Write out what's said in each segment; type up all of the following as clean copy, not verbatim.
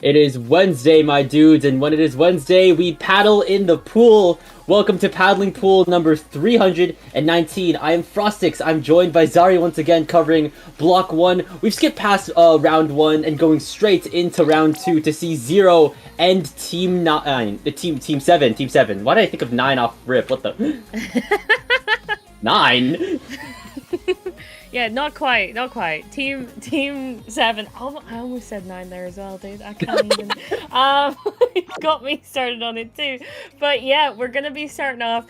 It is Wednesday, my dudes, and when it is Wednesday, we paddle in the pool. Welcome to Paddling Pool number 319. I am Frostix. I'm joined by Zari once again, covering Block 1. We've skipped past Round 1 and going straight into Round 2 to see Zero and Team 9, Team 7. Team 7. Why did I think of 9 off rip? What the? 9? Yeah, not quite. Team 7. Oh, I almost said 9 there as well, dude. I can't even. Got me started on it too. But yeah, we're gonna be starting off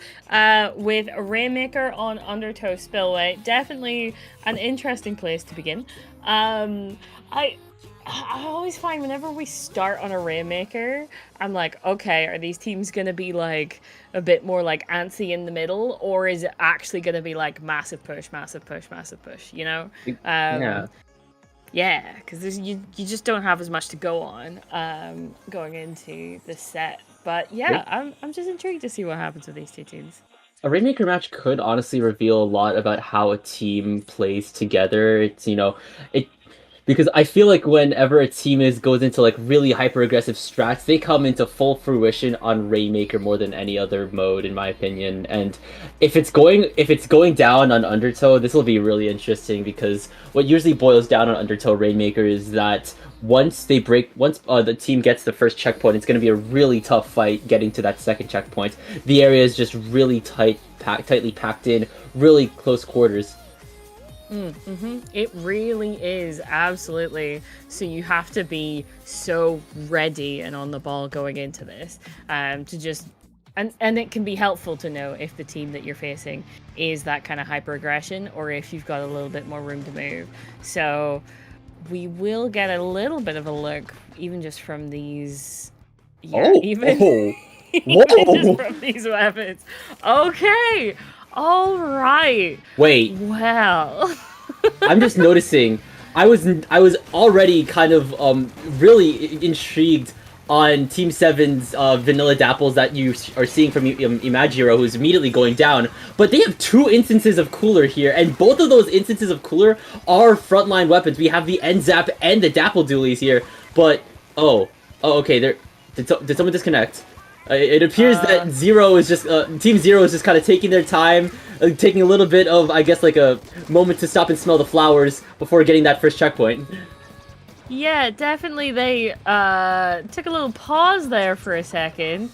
with Rainmaker on Undertow Spillway. Definitely an interesting place to begin. I always find whenever we start on a Rainmaker, I'm like, okay, are these teams going to be like a bit more like antsy in the middle, or is it actually going to be like massive push, you know? Yeah. Yeah, because you just don't have as much to go on going into the set. But yeah, I'm just intrigued to see what happens with these two teams. A Rainmaker match could honestly reveal a lot about how a team plays together. It's, it because I feel like whenever a team goes into like really hyper aggressive strats, they come into full fruition on Rainmaker more than any other mode, in my opinion. And if it's going down on Undertow, this will be really interesting because what usually boils down on Undertow Rainmaker is that once the team gets the first checkpoint, it's going to be a really tough fight getting to that second checkpoint. The area is just really tightly packed in, really close quarters. It really is, absolutely. So you have to be so ready and on the ball going into this to just and it can be helpful to know if the team that you're facing is that kind of hyper aggression or if you've got a little bit more room to move. So we will get a little bit of a look even just from these Whoa. just from these weapons. Okay. All right. Wait. Well, I'm just noticing. I was already kind of really intrigued on Team 7's vanilla dapples that you are seeing from Imagiro, who's immediately going down. But they have two instances of Cooler here, and both of those instances of Cooler are frontline weapons. We have the N-Zap and the Dapple Dualies here. But okay. Did someone disconnect? It appears that Zero is just Team Zero is just kind of taking their time, taking a little bit of, I guess, like a moment to stop and smell the flowers before getting that first checkpoint. Yeah, definitely. They took a little pause there for a second.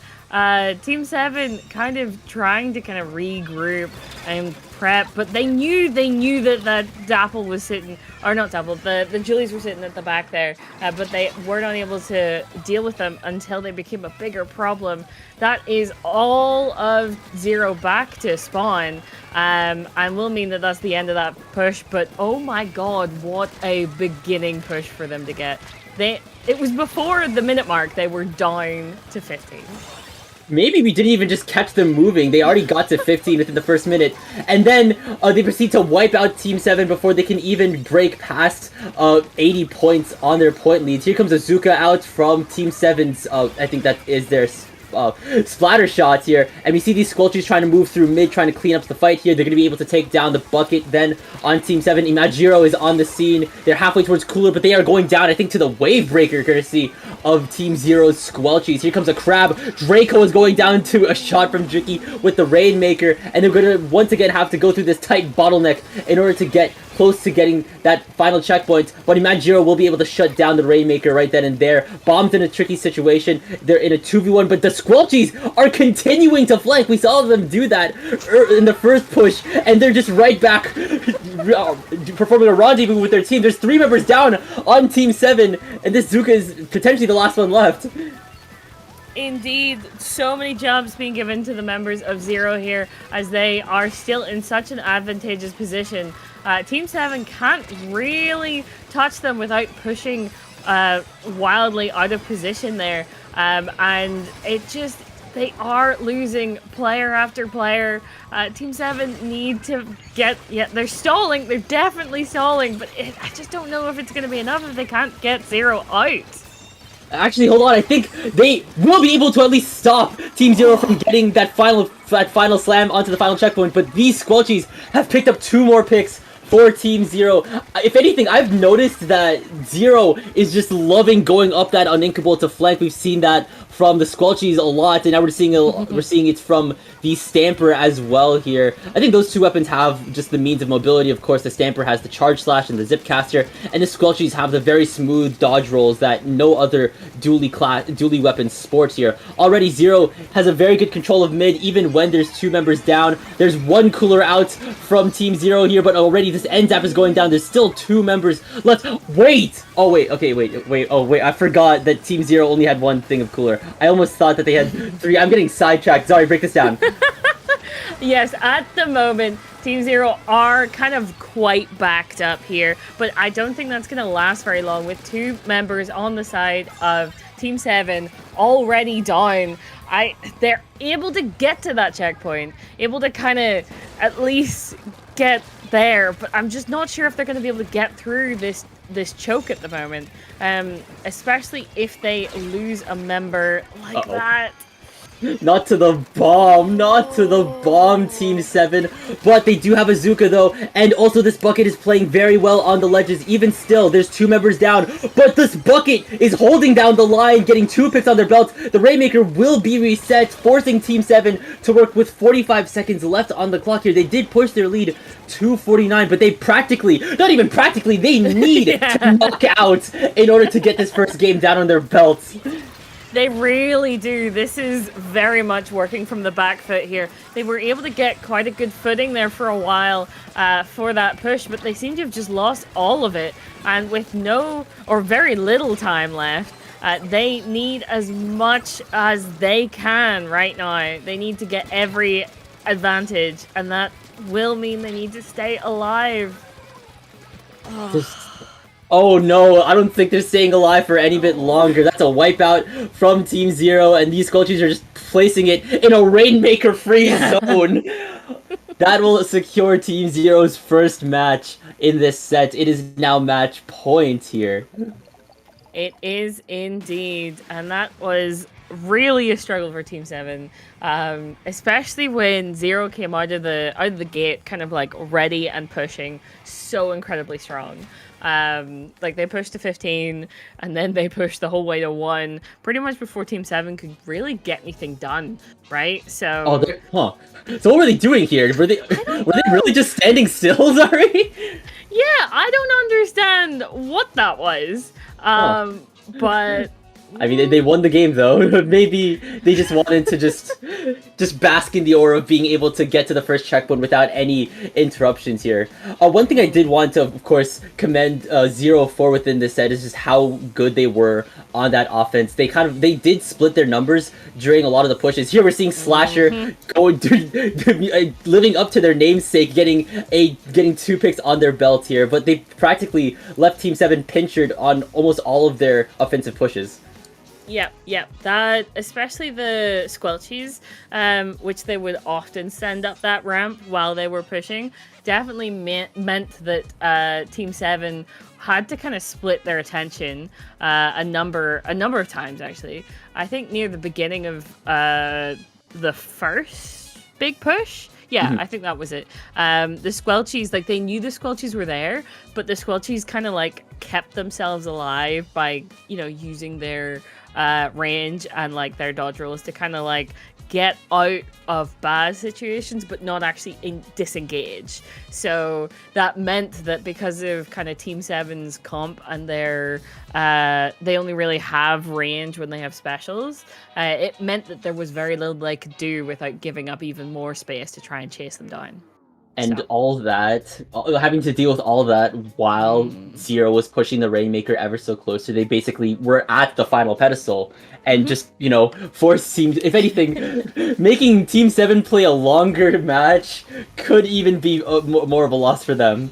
Team 7 kind of trying to kind of regroup and prep, but they knew that Dapple was sitting, or not Dapple, the Julies were sitting at the back there, but they weren't able to deal with them until they became a bigger problem. That is all of Zero back to spawn, and will mean that that's the end of that push, but oh my god, what a beginning push for them to get. It was before the minute mark, they were down to 15. Maybe we didn't even just catch them moving. They already got to 15 within the first minute. And then they proceed to wipe out Team 7 before they can even break past 80 points on their point leads. Here comes Azuka out from Team 7's, I think that is their splatter shots here, and we see these Squelchies trying to move through mid, trying to clean up the fight here. They're going to be able to take down the bucket then on Team 7. Imagiro is on the scene. They're halfway towards Cooler, but they are going down, I think, to the Wave Breaker, courtesy of Team Zero's Squelchies. Here comes a Crab. Draco is going down to a shot from Tricky with the Rainmaker, and they're going to once again have to go through this tight bottleneck in order to get close to getting that final checkpoint, but Imagiro will be able to shut down the Rainmaker right then and there. Bombed in a tricky situation. They're in a 2v1, but the Squelchies are continuing to flank. We saw them do that in the first push, and they're just right back performing a rendezvous with their team. There's 3 members down on Team 7, and this Zuka is potentially the last one left. Indeed, so many jobs being given to the members of Zero here as they are still in such an advantageous position. Team 7 can't really touch them without pushing wildly out of position there. And it just, they are losing player after player. Team 7 need to get, they're stalling, they're definitely stalling, but I just don't know if it's going to be enough if they can't get Zero out. Actually, hold on. I think they will be able to at least stop Team Zero from getting that final slam onto the final checkpoint. But these Squelchies have picked up 2 more picks for Team Zero. If anything, I've noticed that Zero is just loving going up that uninkable to flank. We've seen that from the Squelchies a lot, and now we're seeing it from the Stamper as well here. I think those two weapons have just the means of mobility. Of course, the Stamper has the Charge Slash and the Zip Caster, and the Squelchies have the very smooth dodge rolls that no other dually weapon sports here. Already, Zero has a very good control of mid, even when there's two members down. There's one cooler out from Team Zero here, but already this end tap is going down. There's still two members left. Wait! Oh, wait. Okay, wait. Oh, wait. I forgot that Team Zero only had one thing of cooler. I almost thought that they had three. I'm getting sidetracked. Sorry, break this down. Yes, at the moment, Team Zero are kind of quite backed up here, but I don't think that's going to last very long with two members on the side of Team 7 already down. They're able to get to that checkpoint, able to kind of at least get there, but I'm just not sure if they're going to be able to get through this choke at the moment, especially if they lose a member like that. Not to the bomb, Team 7. But they do have a Zuka, though. And also, this Bucket is playing very well on the ledges. Even still, there's two members down. But this Bucket is holding down the line, getting 2 picks on their belts. The Rainmaker will be reset, forcing Team 7 to work with 45 seconds left on the clock here. They did push their lead to 49, but they not even practically, they need to knock out in order to get this first game down on their belts. They really do. This is very much working from the back foot here. They were able to get quite a good footing there for a while for that push, but they seem to have just lost all of it. And with no or very little time left, they need as much as they can right now. They need to get every advantage, and that will mean they need to stay alive. Oh no, I don't think they're staying alive for any bit longer. That's a wipeout from Team Zero, and these Squelchies are just placing it in a Rainmaker free zone. That will secure Team Zero's first match in this set. It is now match point here. It is indeed, and that was really a struggle for Team 7, especially when Zero came out of the gate kind of like ready and pushing so incredibly strong. Like they pushed to 15 and then they pushed the whole way to 1 pretty much before Team 7 could really get anything done, right? So so what were they doing here? Were they really just standing still, sorry? Yeah, I don't understand what that was. But I mean, they won the game though. Maybe they just wanted to just bask in the aura of being able to get to the first checkpoint without any interruptions here. One thing I did want to, of course, commend Zero for within this set is just how good they were on that offense. They did split their numbers during a lot of the pushes. Here we're seeing Slasher going living up to their namesake, getting 2 picks on their belt here, but they practically left Team 7 pinchered on almost all of their offensive pushes. Yep. That, especially the Squelchies, which they would often send up that ramp while they were pushing, definitely meant that Team 7 had to kind of split their attention a number of times, actually. I think near the beginning of the first big push. Yeah, I think that was it. The Squelchies, like, they knew the Squelchies were there, but the Squelchies kind of, like, kept themselves alive by, using their range and, like, their dodge rolls to kind of, like, get out of bad situations, but not actually disengage. So that meant that because of kind of Team 7's comp and their they only really have range when they have specials, it meant that there was very little they could do without giving up even more space to try and chase them down. And all that, having to deal with all that while Zero was pushing the Rainmaker ever so closer, they basically were at the final pedestal and just, forced Team, if anything, making Team 7 play a longer match could even be more of a loss for them.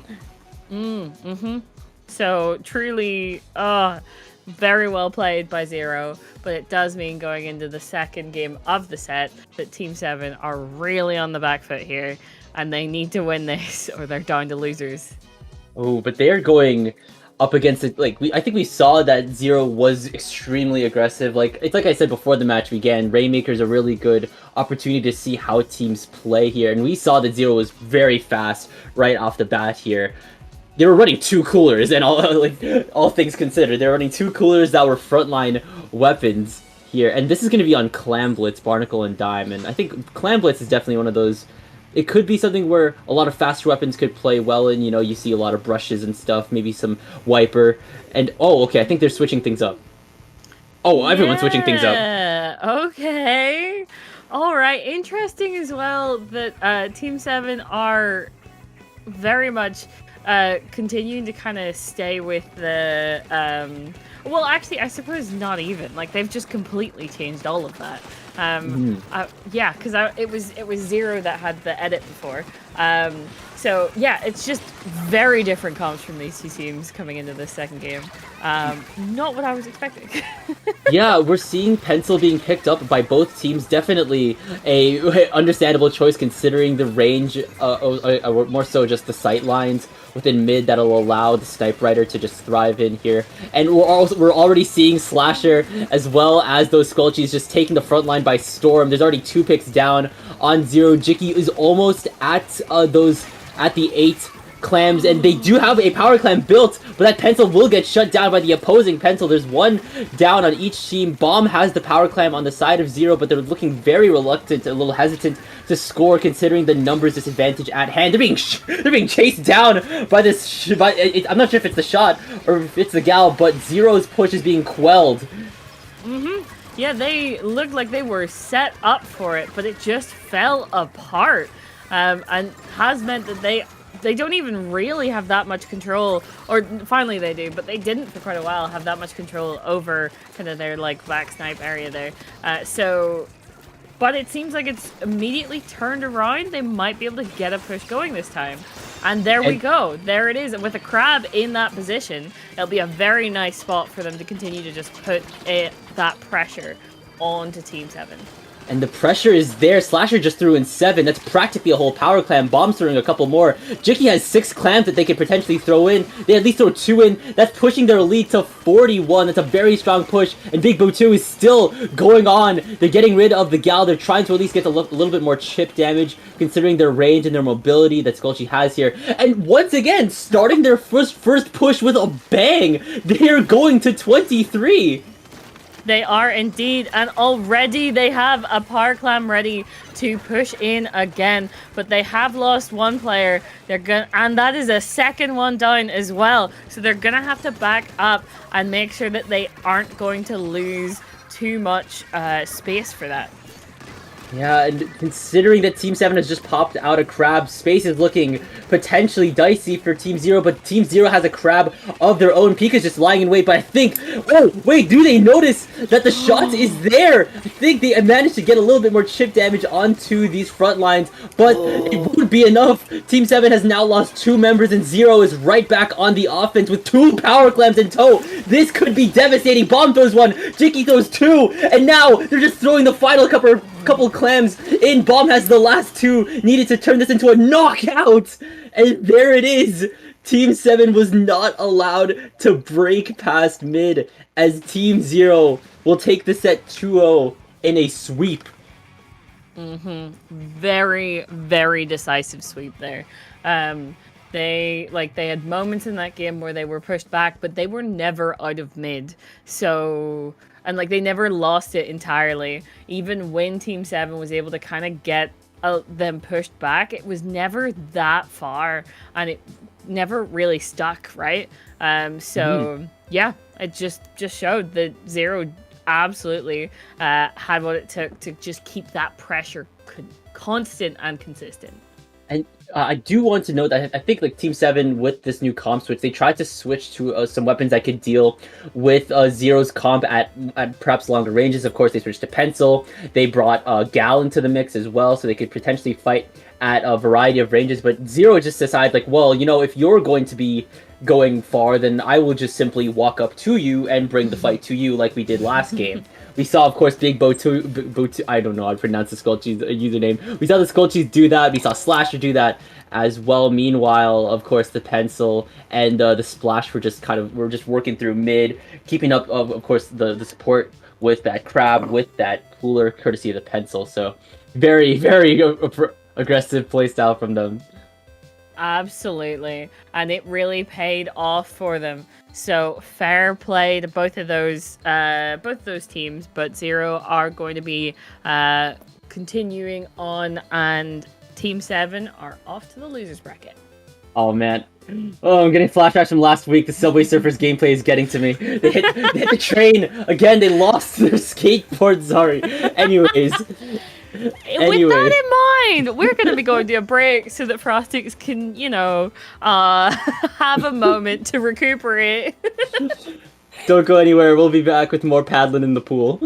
So, truly, very well played by Zero, but it does mean going into the second game of the set that Team 7 are really on the back foot here. And they need to win this, or they're down to losers. Oh, but they're going up against it. Like I think we saw that Zero was extremely aggressive. Like it's like I said before the match began, Rainmaker's a really good opportunity to see how teams play here, and we saw that Zero was very fast right off the bat here. They were running two coolers, and all things considered, they were running two coolers that were frontline weapons here. And this is going to be on Clam Blitz, Barnacle, and Dime. And I think Clam Blitz is definitely one of those. It could be something where a lot of faster weapons could play well in. You know, you see a lot of brushes and stuff, maybe some Wiper. And, oh, okay, I think they're switching things up. Oh, everyone's switching things up. Yeah, okay. All right, interesting as well that Team 7 are very much continuing to kind of stay with the well, actually, I suppose not even. Like, they've just completely changed all of that. Yeah, because it was Zero that had the edit before. So yeah, it's just very different comps from these two teams coming into this second game. Not what I was expecting. Yeah, we're seeing Pencil being picked up by both teams. Definitely a understandable choice considering the range, more so just the sight lines within mid that'll allow the Snipe Rider to just thrive in here. And we're already seeing Slasher as well as those Squelchies just taking the front line by storm. There's already 2 picks down on Zero. Jicky is almost at the 8 clams, and they do have a power clam built, but that Pencil will get shut down by the opposing Pencil. There's 1 down on each team. Bomb has the power clam on the side of Zero, but they're looking very reluctant, a little hesitant to score considering the numbers disadvantage at hand. They're being chased down by this. I'm not sure if it's the shot or if it's the gal, but Zero's push is being quelled. Yeah, they looked like they were set up for it, but it just fell apart. And has meant that they don't even really have that much control, or finally they do, but they didn't for quite a while have that much control over kind of their like back snipe area there. But it seems like it's immediately turned around. They might be able to get a push going this time. And there we go. There it is. And with a Crab in that position, it'll be a very nice spot for them to continue to just put that pressure onto Team 7. And the pressure is there. Slasher just threw in 7. That's practically a whole power clam. Bomb's throwing a couple more. Jicky has 6 clams that they could potentially throw in. They at least throw 2 in. That's pushing their lead to 41. That's a very strong push. And Big Boo 2 is still going on. They're getting rid of the gal. They're trying to at least get a little bit more chip damage, considering their range and their mobility that Squelchy has here. And once again, starting their first push with a bang. They're going to 23. They are indeed, and already they have a power clam ready to push in again, but they have lost 1 player. And that is a second one down as well. So they're gonna have to back up and make sure that they aren't going to lose too much space for that. Yeah, and considering that Team 7 has just popped out a Crab, space is looking potentially dicey for Team 0, but Team 0 has a Crab of their own. Pika's just lying in wait, but I think... Oh, wait, do they notice that the shot is there? I think they managed to get a little bit more chip damage onto these front lines, but it won't be enough. Team 7 has now lost 2 members, and 0 is right back on the offense with 2 power clams in tow. This could be devastating. Bomb throws 1, Jicky throws 2, and now they're just throwing the final couple clams in. Bomb has the last 2 needed to turn this into a knockout, and there it is. Team 7 was not allowed to break past mid as Team 0 will take the set 2-0 in a sweep. Very, very decisive sweep there. They had moments in that game where they were pushed back, but they were never out of mid. So, and like they never lost it entirely. Even when Team 7 was able to kind of get them pushed back, it was never that far, and it never really stuck, right? Yeah, it just showed that 0 absolutely had what it took to just keep that pressure constant and consistent. And I do want to note that I think like Team 7 with this new comp switch, they tried to switch to some weapons that could deal with Zero's comp at perhaps longer ranges. Of course, they switched to Pencil. They brought Gal into the mix as well, so they could potentially fight at a variety of ranges. But Zero just decided like, well, you know, if you're going to be going far, then I will just simply walk up to you and bring the fight to you like we did last game. We saw, of course, Big Botu, I don't know how to pronounce the Skullcheese username. We saw the Skullcheese do that. We saw Slasher do that as well. Meanwhile, of course, the Pencil and the Splash were just working through mid, keeping up, of course, the support with that Crab, with that Cooler, courtesy of the Pencil. So, very, very aggressive playstyle from them. Absolutely, and it really paid off for them. So fair play to both of those teams. But Zero are going to be continuing on, and Team 7 are off to the losers bracket. Oh man. Oh, I'm getting flashbacks from last week. The Subway Surfers gameplay is getting to me. They hit the train again. They lost their skateboard. Sorry. Anyways. With that in mind, we're going to be going to a break so that Frostix can, have a moment to recuperate. Don't go anywhere. We'll be back with more paddling in the pool.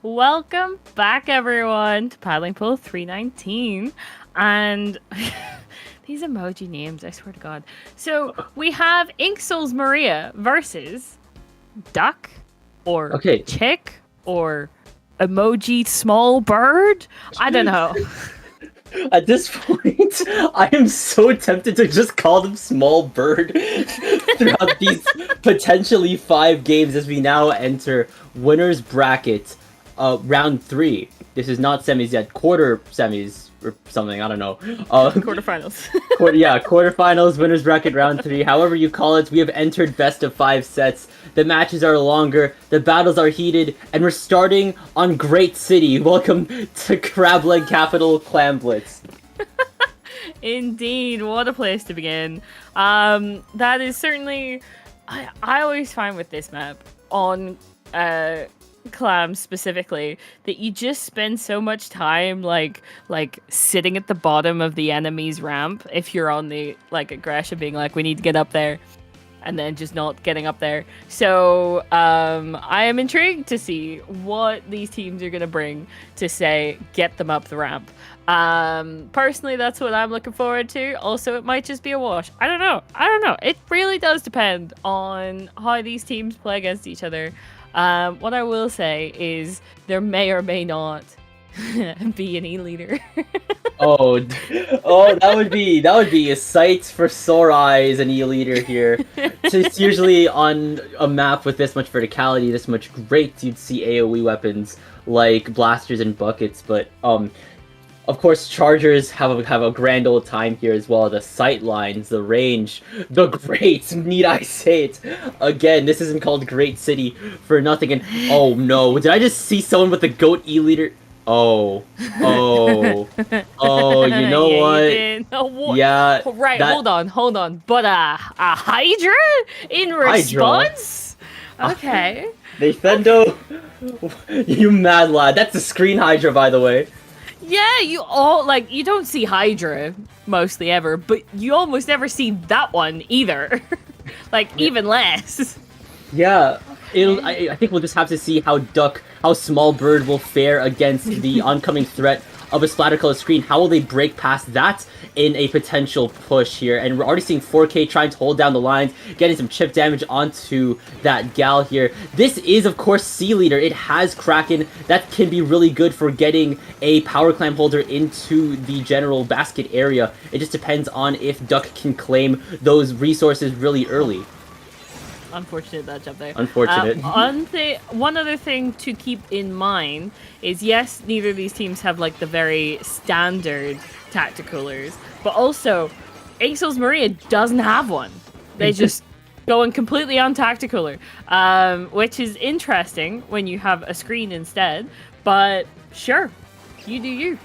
Welcome back, everyone, to Paddling Pool 319. And these emoji names, I swear to God. So we have Ink Souls Maria versus Duck or Chick or Emoji Small Bird. I don't know. At this point, I am so tempted to just call them Small Bird throughout these potentially 5 games as we now enter winner's bracket. Round 3. This is not semis yet, quarter semis, or something. I don't know. Quarterfinals. Quarterfinals, winners bracket round 3, however you call it. We have entered best of 5 sets. The matches are longer, the battles are heated, and we're starting on Great City. Welcome to Crableg Capital Clamblitz. Indeed, what a place to begin. That is certainly... I always find with this map, on Clam specifically, that you just spend so much time like sitting at the bottom of the enemy's ramp if you're on the aggression, being like, we need to get up there, and then just not getting up there. So I am intrigued to see what these teams are going to bring to say get them up the ramp. Personally, that's what I'm looking forward to. Also, it might just be a wash. I don't know. It really does depend on how these teams play against each other. What I will say is there may or may not be an E-leader. oh, that would be a sight for sore eyes, an E-leader here. It's usually on a map with this much verticality, this much great, you'd see AoE weapons like blasters and buckets, but of course, Chargers have a grand old time here as well. The sight lines, the range, the greats, need I say it? Again, this isn't called Great City for nothing. And oh no, did I just see someone with the GOAT E-leader? Oh, you know what? Yeah. Right, hold on. But a Hydra in response? Hydra. Okay. Nintendo, you mad lad. That's the screen Hydra, by the way. Yeah, you don't see Hydra mostly ever, but you almost never see that one either. Even less. Yeah, I think we'll just have to see how Small Bird will fare against the oncoming threat of a splatter color screen. How will they break past that in a potential push here? And we're already seeing 4K trying to hold down the lines, getting some chip damage onto that gal here. This is, of course, C-Leader. It has Kraken. That can be really good for getting a power clam holder into the general basket area. It just depends on if Duck can claim those resources really early. Unfortunate that jump there. Unfortunate. One other thing to keep in mind is, yes, neither of these teams have the very standard tacticalers, but also Exos Maria doesn't have one. They just going completely on tacticaler, which is interesting when you have a screen instead. But sure, you do you.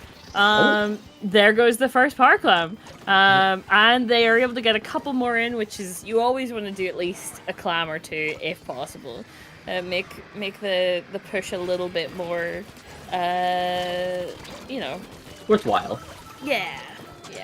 There goes the first power clam. And they are able to get a couple more in, which is, you always want to do at least a clam or two if possible. Make the push a little bit more, worthwhile. Yeah.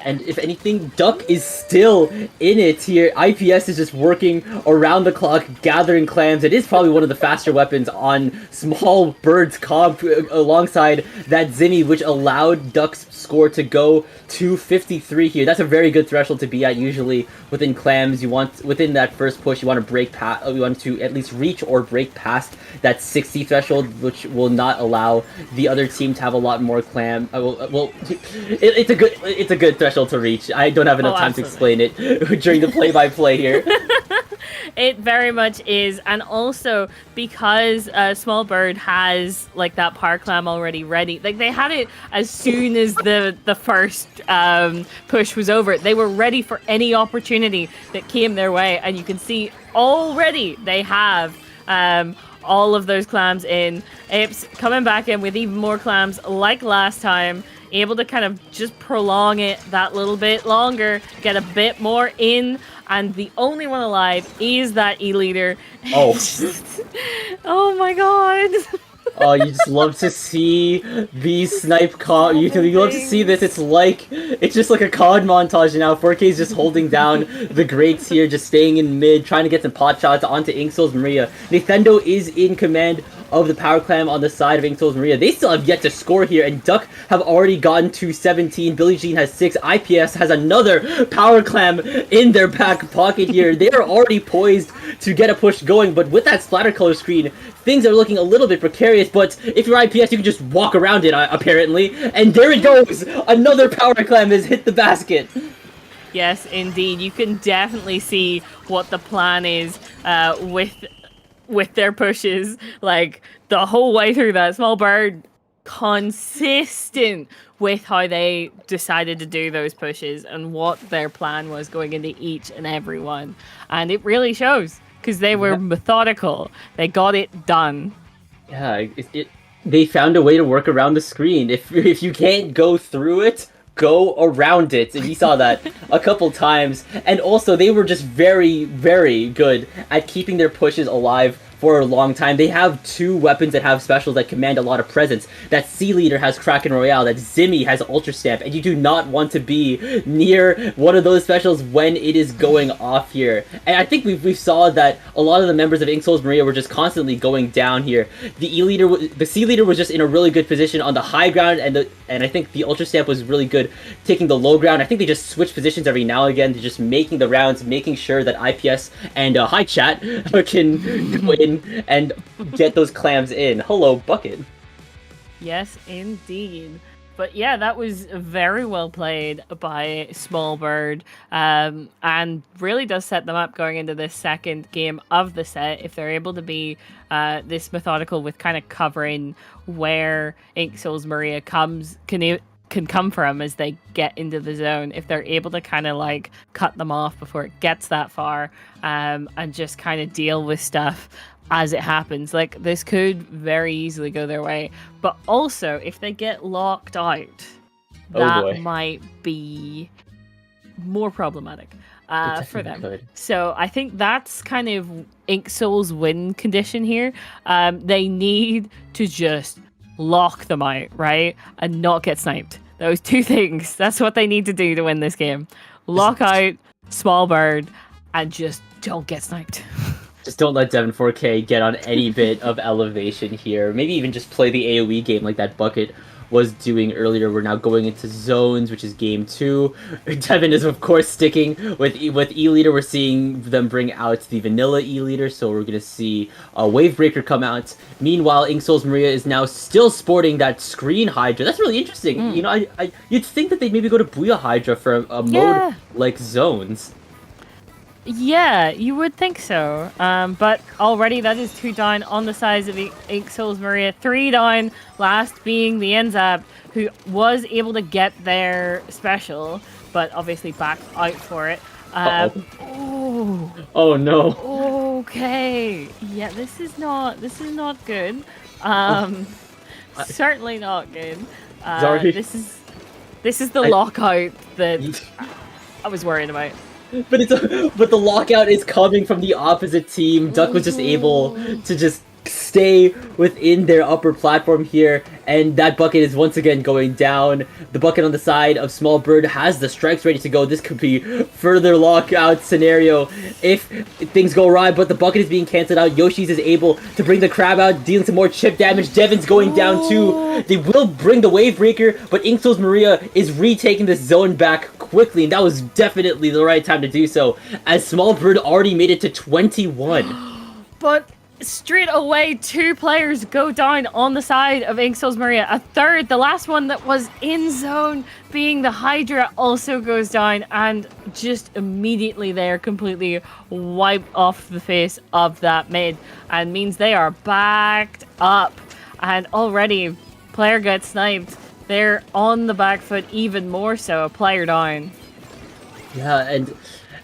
And if anything, Duck is still in it here. IPS is just working around the clock, gathering clams. It is probably one of the faster weapons on Small Bird's comp alongside that Zinni, which allowed Duck's score to go to 53 here. That's a very good threshold to be at. Usually within clams, you want, within that first push, you want to break past, you want to at least reach or break past that 60 threshold, which will not allow the other team to have a lot more clam. It's a good threshold to reach. I don't have enough time to explain it during the play-by-play here. It very much is, and also because Small Bird has that power clam already ready. They had it as soon as the first push was over. They were ready for any opportunity that came their way, and you can see already they have all of those clams in. Apes coming back in with even more clams like last time, able to kind of just prolong it that little bit longer, get a bit more in, and the only one alive is that E-leader. Oh. Oh my god. Oh, you just love to see these snipe you love to see this. It's just like a COD montage now. 4K is just holding down the greats here, just staying in mid, trying to get some pot shots onto Inksouls Maria. Nintendo is in command of the power clam on the side of Inksouls Maria. They still have yet to score here, and Duck have already gotten to 17. Billie Jean has 6. IPS has another power clam in their back pocket here. They are already poised to get a push going, but with that splatter color screen, things are looking a little bit precarious. But if you're IPS, you can just walk around it, apparently. And there it goes! Another power clam has hit the basket. Yes, indeed. You can definitely see what the plan is with their pushes, the whole way through that. Small Bird consistent with how they decided to do those pushes and what their plan was going into each and every one. And it really shows because they were methodical. They got it done. Yeah, they found a way to work around the screen. If you can't go through it, go around it. And we saw that a couple times. And also, they were just very, very good at keeping their pushes alive for a long time. They have two weapons that have specials that command a lot of presence. That C Leader has Kraken Royale, that Zimmy has Ultra Stamp, and you do not want to be near one of those specials when it is going off here. And I think we saw that a lot of the members of Ink Souls Maria were just constantly going down here. The C Leader was just in a really good position on the high ground, and I think the Ultra Stamp was really good taking the low ground. I think they just switched positions every now and again to just making the rounds, making sure that IPS and Hi Chat can go in and get those clams in. Hello, Bucket. Yes, indeed. But yeah, that was very well played by Smallbird, and really does set them up going into this second game of the set if they're able to be this methodical with kind of covering where Ink Souls Maria can come from as they get into the zone. If they're able to kind of like cut them off before it gets that far, and just kind of deal with stuff as it happens. Like, this could very easily go their way. But also, if they get locked out, that might be more problematic for them. So I think that's kind of Ink Soul's win condition here. They need to just lock them out, right? And not get sniped. Those two things. That's what they need to do to win this game. Lock out Smallbird and just don't get sniped. Just don't let Devin 4K get on any bit of elevation here. Maybe even just play the AoE game like that Bucket was doing earlier. We're now going into zones, which is game 2. Devin is, of course, sticking with E-Leader. We're seeing them bring out the vanilla E-Leader, so we're going to see a Wavebreaker come out. Meanwhile, Ink Souls Maria is now still sporting that Screen Hydra. That's really interesting. You know, you'd think that they'd maybe go to Booyah Hydra for a mode like zones. Yeah, you would think so. But already that is 2 down on the sides of Ink Souls Maria. 3 down, last being the Enzap, who was able to get their special, but obviously backed out for it. Oh no. Okay. Yeah, this is not good. Certainly not good. Sorry. This is the lockout that I was worried about. But the lockout is coming from the opposite team. Duck was just able to just stay within their upper platform here, and that Bucket is once again going down. The Bucket on the side of Smallbird has the strikes ready to go. This could be further lockout scenario if things go awry, but the Bucket is being cancelled out. Yoshi's is able to bring the crab out, dealing some more chip damage. Devin's going down too. They will bring the Wavebreaker, but Ink Souls Maria is retaking this zone back quickly, and that was definitely the right time to do so, as Smallbird already made it to 21. But straight away, 2 players go down on the side of Ink Souls Maria. A third, the last one that was in zone, being the Hydra, also goes down, and just immediately they're completely wiped off the face of that mid, and means they are backed up. And already, player gets sniped. They're on the back foot even more so, a player down. Yeah, and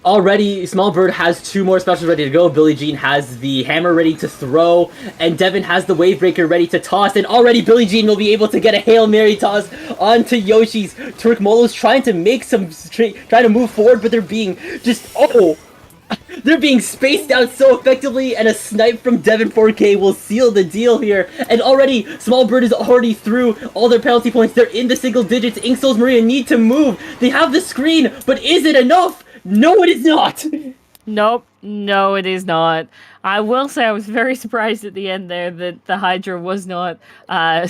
already Smallbird has 2 more specials ready to go. Billie Jean has the hammer ready to throw, and Devin has the Wavebreaker ready to toss, and already Billie Jean will be able to get a Hail Mary toss onto Yoshi's. Turk Molo's trying to make trying to move forward, but they're being they're being spaced out so effectively, and a snipe from Devin 4K will seal the deal here. And already, Smallbird is already through all their penalty points. They're in the single digits. Ink Souls Maria need to move. They have the screen, but is it enough? No, it is not! Nope. No, it is not. I will say I was very surprised at the end there that the Hydra was not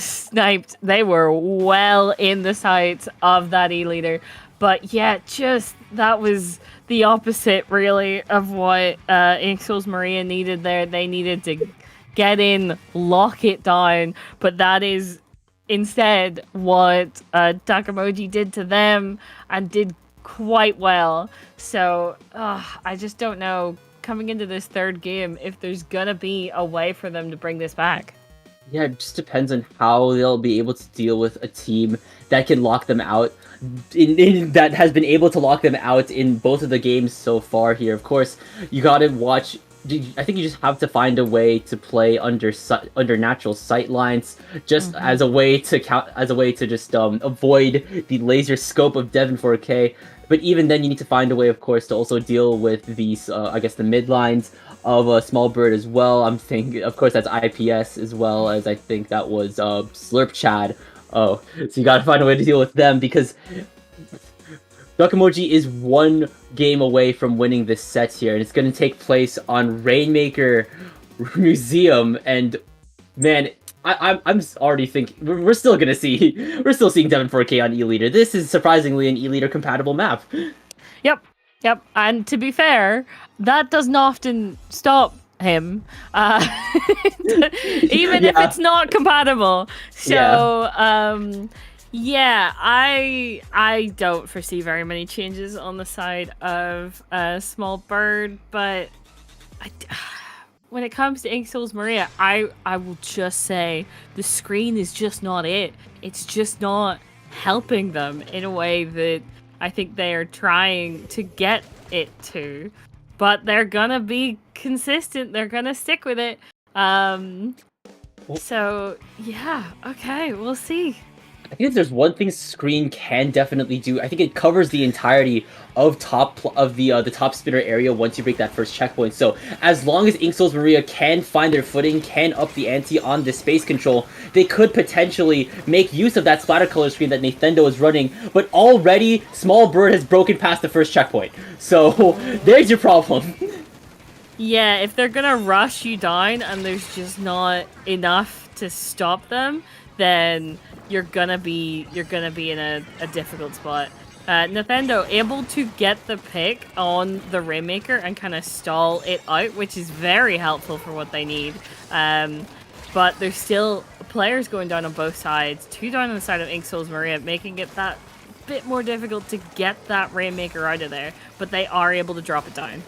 sniped. They were well in the sights of that E-Leader. But yeah, just that was the opposite, really, of what Ink Souls Maria needed there. They needed to get in, lock it down, but that is instead what Takamoji did to them, and did quite well. So I just don't know, coming into this third game, if there's gonna be a way for them to bring this back. Yeah, it just depends on how they'll be able to deal with a team that can lock them out. That has been able to lock them out in both of the games so far here. Of course, you gotta watch. I think you just have to find a way to play under natural sight lines, just as a way to just avoid the laser scope of Devon 4K. But even then, you need to find a way, of course, to also deal with these, I guess, the mid lines of a small bird as well. I'm thinking, of course, that's IPS as well as I think that was Slurp Chad. Oh, so you gotta find a way to deal with them because Duck-Emoji is one game away from winning this set here, and it's gonna take place on Rainmaker Museum. And man, I'm already thinking we're still gonna see we're still seeing Devon 4K on E-Leader. This is surprisingly an E-Leader compatible map. Yep, yep. And to be fair, that doesn't often stop him, even if it's not compatible. So, yeah, I don't foresee very many changes on the side of Small Bird, but when it comes to Inksoul's Maria, I will just say the screen is just not it. It's just not helping them in a way that I think they are trying to get it to. But they're gonna be consistent. They're gonna stick with it. So yeah, okay, we'll see. I think if there's one thing Screen can definitely do, I think it covers the entirety of the top spinner area once you break that first checkpoint. So as long as Inksoul's Maria can find their footing, can up the ante on the space control, they could potentially make use of that splatter color screen that Nathendo is running. But already, Small Bird has broken past the first checkpoint. So there's your problem. Yeah, if they're gonna rush you down and there's just not enough to stop them, then you're gonna be in a difficult spot. Nathendo able to get the pick on the Rainmaker and kind of stall it out, which is very helpful for what they need. But there's still players going down on both sides, 2 down on the side of Inksoul's Maria, making it that bit more difficult to get that Rainmaker out of there, but they are able to drop it down.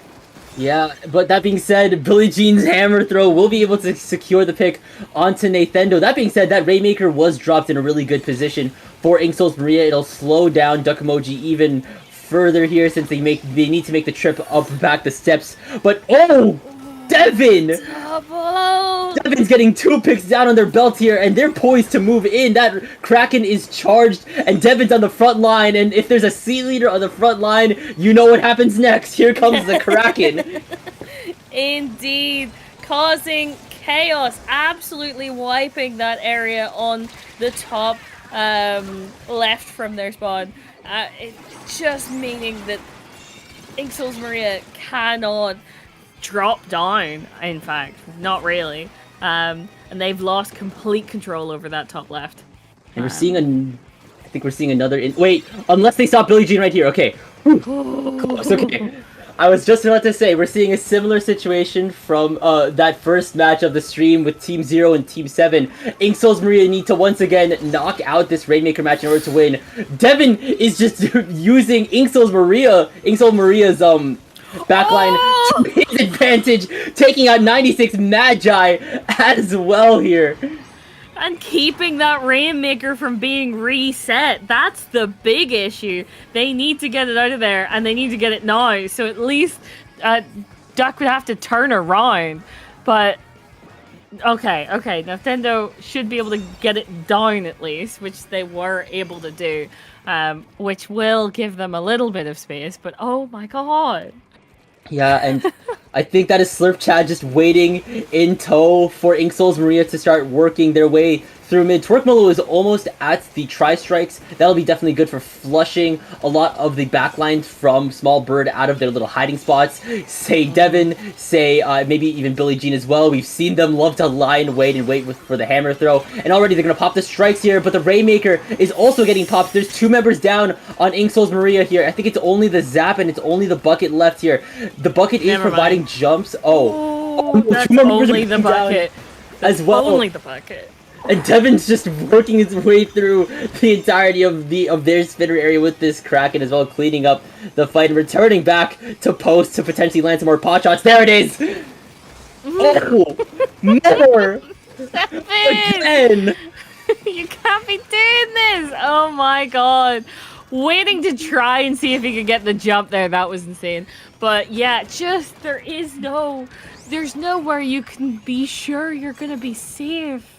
Yeah, but that being said, Billie Jean's hammer throw will be able to secure the pick onto Nathendo. That being said, that Rainmaker was dropped in a really good position for Inksoul's Maria. It'll slow down Duck-Emoji even further here since they need to make the trip up back the steps. But oh, Devon! Double! Devon's getting 2 picks down on their belt here, and they're poised to move in. That Kraken is charged, and Devon's on the front line, and if there's a C-leader on the front line, you know what happens next. Here comes the Kraken. Indeed. Causing chaos. Absolutely wiping that area on the top left from their spawn. Just meaning that Inksoul's Maria cannot drop down, in fact. Not really. And they've lost complete control over that top left. And we're seeing I think we're seeing another wait, unless they stop Billie Jean right here. Okay. Close, okay. I was just about to say, we're seeing a similar situation from that first match of the stream with Team 0 and Team 7. Inksoul's Maria need to once again knock out this Rainmaker match in order to win. Devon is just using Inksoul Maria's backline to his advantage, taking out 96 Magi as well here. And keeping that Rainmaker from being reset. That's the big issue. They need to get it out of there, and they need to get it now. So at least Duck would have to turn around. But, okay. Nintendo should be able to get it down at least, which they were able to do. Which will give them a little bit of space, but oh my god. Yeah, and I think that is Slurp Chad just waiting in tow for Inksoul's Maria to start working their way through mid. Twerkmolo is almost at the tri-strikes. That'll be definitely good for flushing a lot of the backlines from Small Bird out of their little hiding spots. Say Devon, say maybe even Billie Jean as well. We've seen them love to lie in wait and wait for the hammer throw. And already they're going to pop the strikes here, but the Rainmaker is also getting popped. There's 2 members down on Inksoul's Maria here. I think it's only the Zap and it's only the Bucket left here. The Bucket is providing jumps. That's only the Bucket. As well. Only the Bucket. And Devon's just working his way through the entirety of their spinner area with this Kraken as well, cleaning up the fight and returning back to post to potentially land some more pot shots. There it is! Oh! More! Again! You can't be doing this! Oh my god. Waiting to try and see if he could get the jump there. That was insane. But yeah, just there's nowhere you can be sure you're gonna be safe.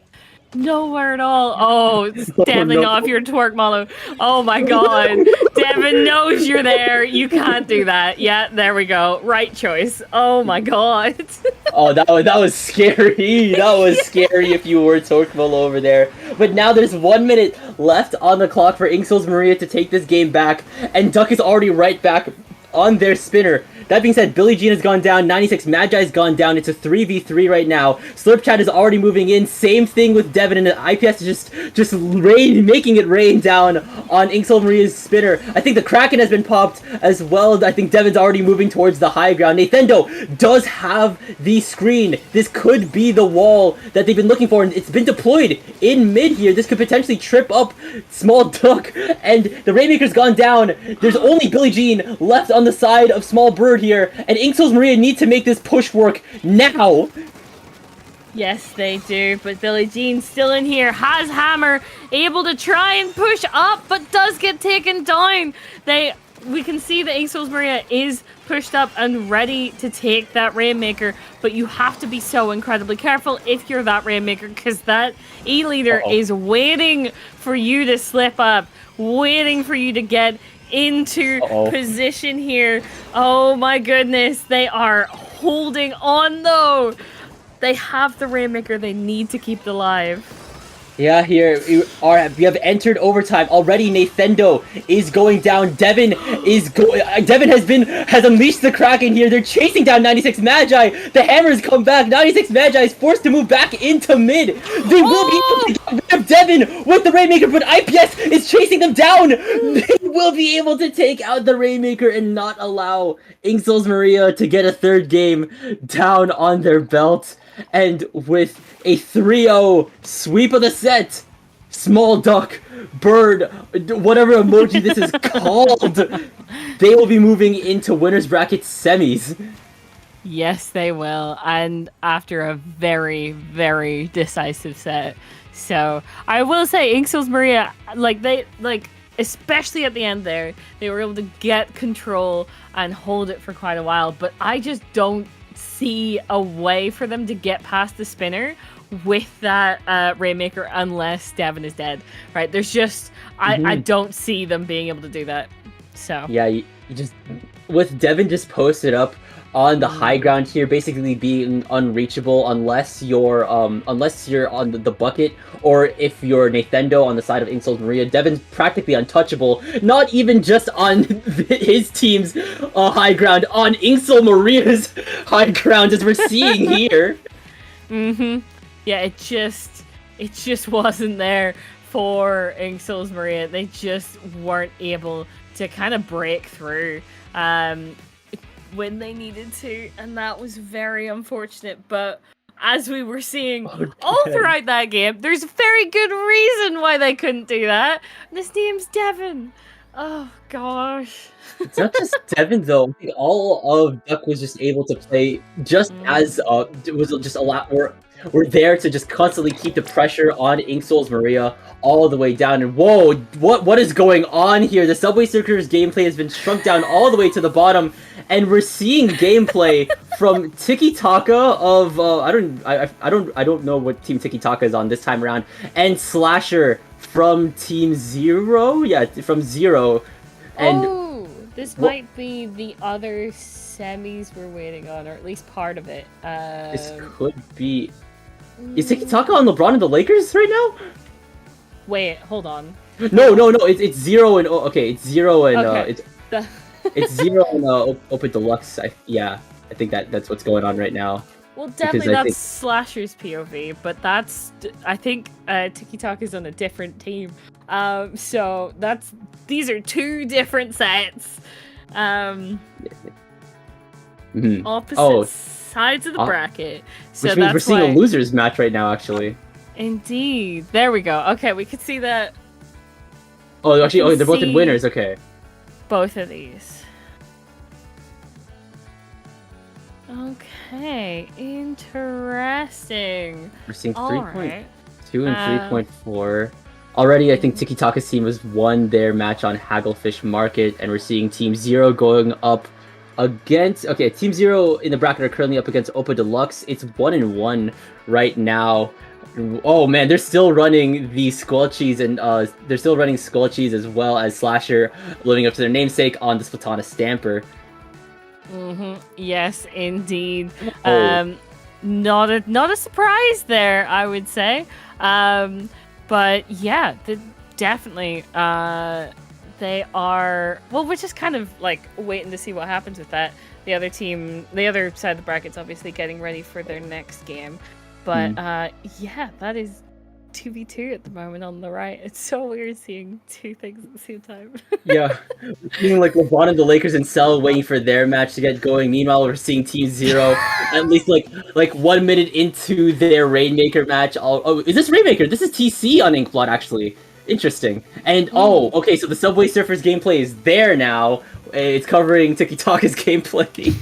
Nowhere at all. Oh, stepping no. off your twerk, Malo. Oh my god. Devin knows you're there. You can't do that. Yeah, there we go. Right choice. Oh my god. Oh, that was scary. That was scary if you were Torquemolo over there. But now there's 1 minute left on the clock for Inksels Maria to take this game back, and Duck is already right back on their spinner. That being said, Billie Jean has gone down, 96 Magi's gone down, it's a 3v3 right now. Slurp Chat is already moving in, same thing with Devin, and the IPS is just making it rain down on Inksel Maria's spinner. I think the Kraken has been popped as well. I think Devin's already moving towards the high ground. Nathendo does have the screen. This could be the wall that they've been looking for, and it's been deployed in mid here. This could potentially trip up Small Duck, and the Rainmaker's gone down. There's only Billie Jean left on the side of Small Bird here, and Inksels Maria need to make this push work now. Yes, they do, but Billie Jean still in here, has Hammer, able to try and push up, but does get taken down. We can see that Inksels Maria is pushed up and ready to take that Rainmaker, but you have to be so incredibly careful if you're that Rainmaker, because that E-leader is waiting for you to slip up, waiting for you to get into position here. Oh my goodness, they are holding on though. They have the Rainmaker, they need to keep it alive. Yeah, here we have entered overtime already. Nathendo is going down. Devin has unleashed the Kraken here. They're chasing down 96 Magi. The Hammers come back. 96 Magi is forced to move back into mid. They will be able to get rid of Devin with the Rainmaker, but IPS is chasing them down. They will be able to take out the Rainmaker and not allow Inksels Maria to get a third game down on their belt. And with a 3-0 sweep of the set, Small Duck, Bird, whatever emoji this is called, they will be moving into winner's bracket semis. Yes, they will, and after a very, very decisive set. So I will say, Inksels Maria, especially at the end there, they were able to get control and hold it for quite a while. But I just don't see a way for them to get past the spinner with that Rainmaker unless Devin is dead, right? There's just I don't see them being able to do that. So yeah, you just with Devin just posted up on the high ground here, basically being unreachable unless you're on the bucket, or if you're Nathendo on the side of Inksels Maria. Devin's practically untouchable, not even just on his team's high ground, on Inksel Maria's high ground, as we're seeing here. Yeah, it just wasn't there for Inksels Maria. They just weren't able to kind of break through when they needed to, and that was very unfortunate. But as we were seeing all throughout that game, there's a very good reason why they couldn't do that. And his name's Devin. Oh gosh. It's not just Devin though. All of Duck was just able to play just as it was just a lot more. We're there to just constantly keep the pressure on Inksels Maria all the way down. And whoa, what is going on here? The Subway Surfers gameplay has been shrunk down all the way to the bottom, and we're seeing gameplay from Tiki Taka of I don't know what team Tiki Taka is on this time around, and Slasher from Team Zero. Yeah, from Zero. And this might be the other semis we're waiting on, or at least part of it. This could be. Is Tiki Taka on LeBron and the Lakers right now? Wait, hold on. No. It's Zero and it's Zero and okay. It's Zero and Open Deluxe. I think that's what's going on right now. Well, definitely that's Slasher's POV, but I think Tiki Taka is on a different team. So these are two different sets. Opposite sides of the bracket. So which means we're seeing a losers match right now, actually. Indeed. There we go. Okay, we could see that. Oh, actually, they're both in winners. Okay. Both of these. Okay, interesting. We're seeing All 3.2 and right. 3.4. Already, I think Tiki Taka's team has won their match on Hagglefish Market, and we're seeing Team Zero going up against. Okay, Team Zero in the bracket are currently up against Oppa Deluxe. It's 1-1 right now. Oh man, they're still running the Squelchies, and they're still running Squelchies as well as Slasher, living up to their namesake on the Splatana Stamper. Yes, indeed. Oh. Not a surprise there, I would say. But yeah, definitely. They are we're just kind of like waiting to see what happens with that. The other team, the other side of the bracket's obviously getting ready for their next game. But yeah, that is 2v2 at the moment on the right. It's so weird seeing two things at the same time. Yeah, we're seeing like LeBron and the Lakers and Cell waiting for their match to get going. Meanwhile, we're seeing Team Zero at least like 1 minute into their Rainmaker match. Oh, is this Rainmaker? This is TC on Inkblot actually. Interesting. And okay, so the Subway Surfers gameplay is there now. It's covering Tiki Taka's gameplay.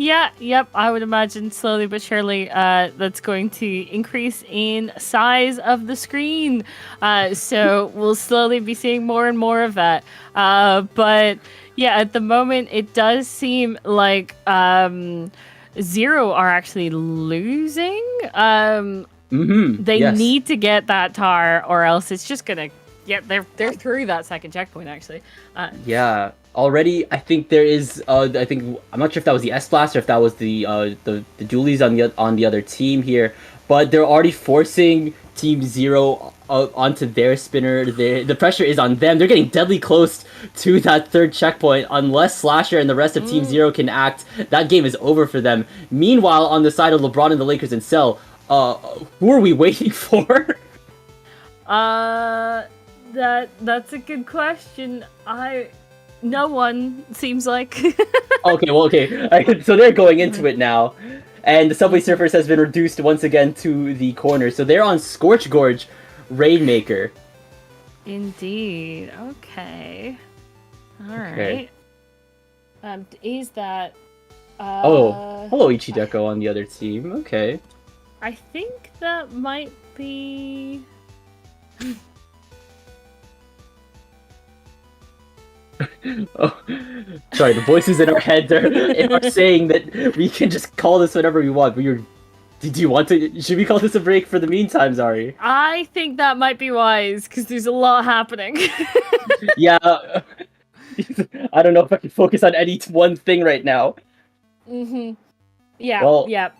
Yeah, yep, I would imagine slowly but surely that's going to increase in size of the screen. So we'll slowly be seeing more and more of that. But yeah, at the moment, it does seem like Zero are actually losing. They need to get that tar, or else it's just gonna. Yeah, they're through that second checkpoint actually. Yeah. Already, I think there is. I'm not sure if that was the S Blast or if that was the dualies on the other team here, but they're already forcing Team Zero onto their spinner. The pressure is on them. They're getting deadly close to that third checkpoint. Unless Slasher and the rest of Team Zero can act, that game is over for them. Meanwhile, on the side of LeBron and the Lakers and Cell, who are we waiting for? That's a good question. No one seems like. Okay. So they're going into it now, and the Subway Surfers has been reduced once again to the corner. So they're on Scorch Gorge, Rainmaker. Indeed. Okay. All Okay. right. Is that? Hello Ichideko on the other team. Okay. I think that might be. Oh, sorry. The voices in our head are saying that we can just call this whatever we want. But do you want to? Should we call this a break for the meantime, Zari? I think that might be wise because there's a lot happening. Yeah. I don't know if I can focus on any one thing right now. Yeah. Well, yeah.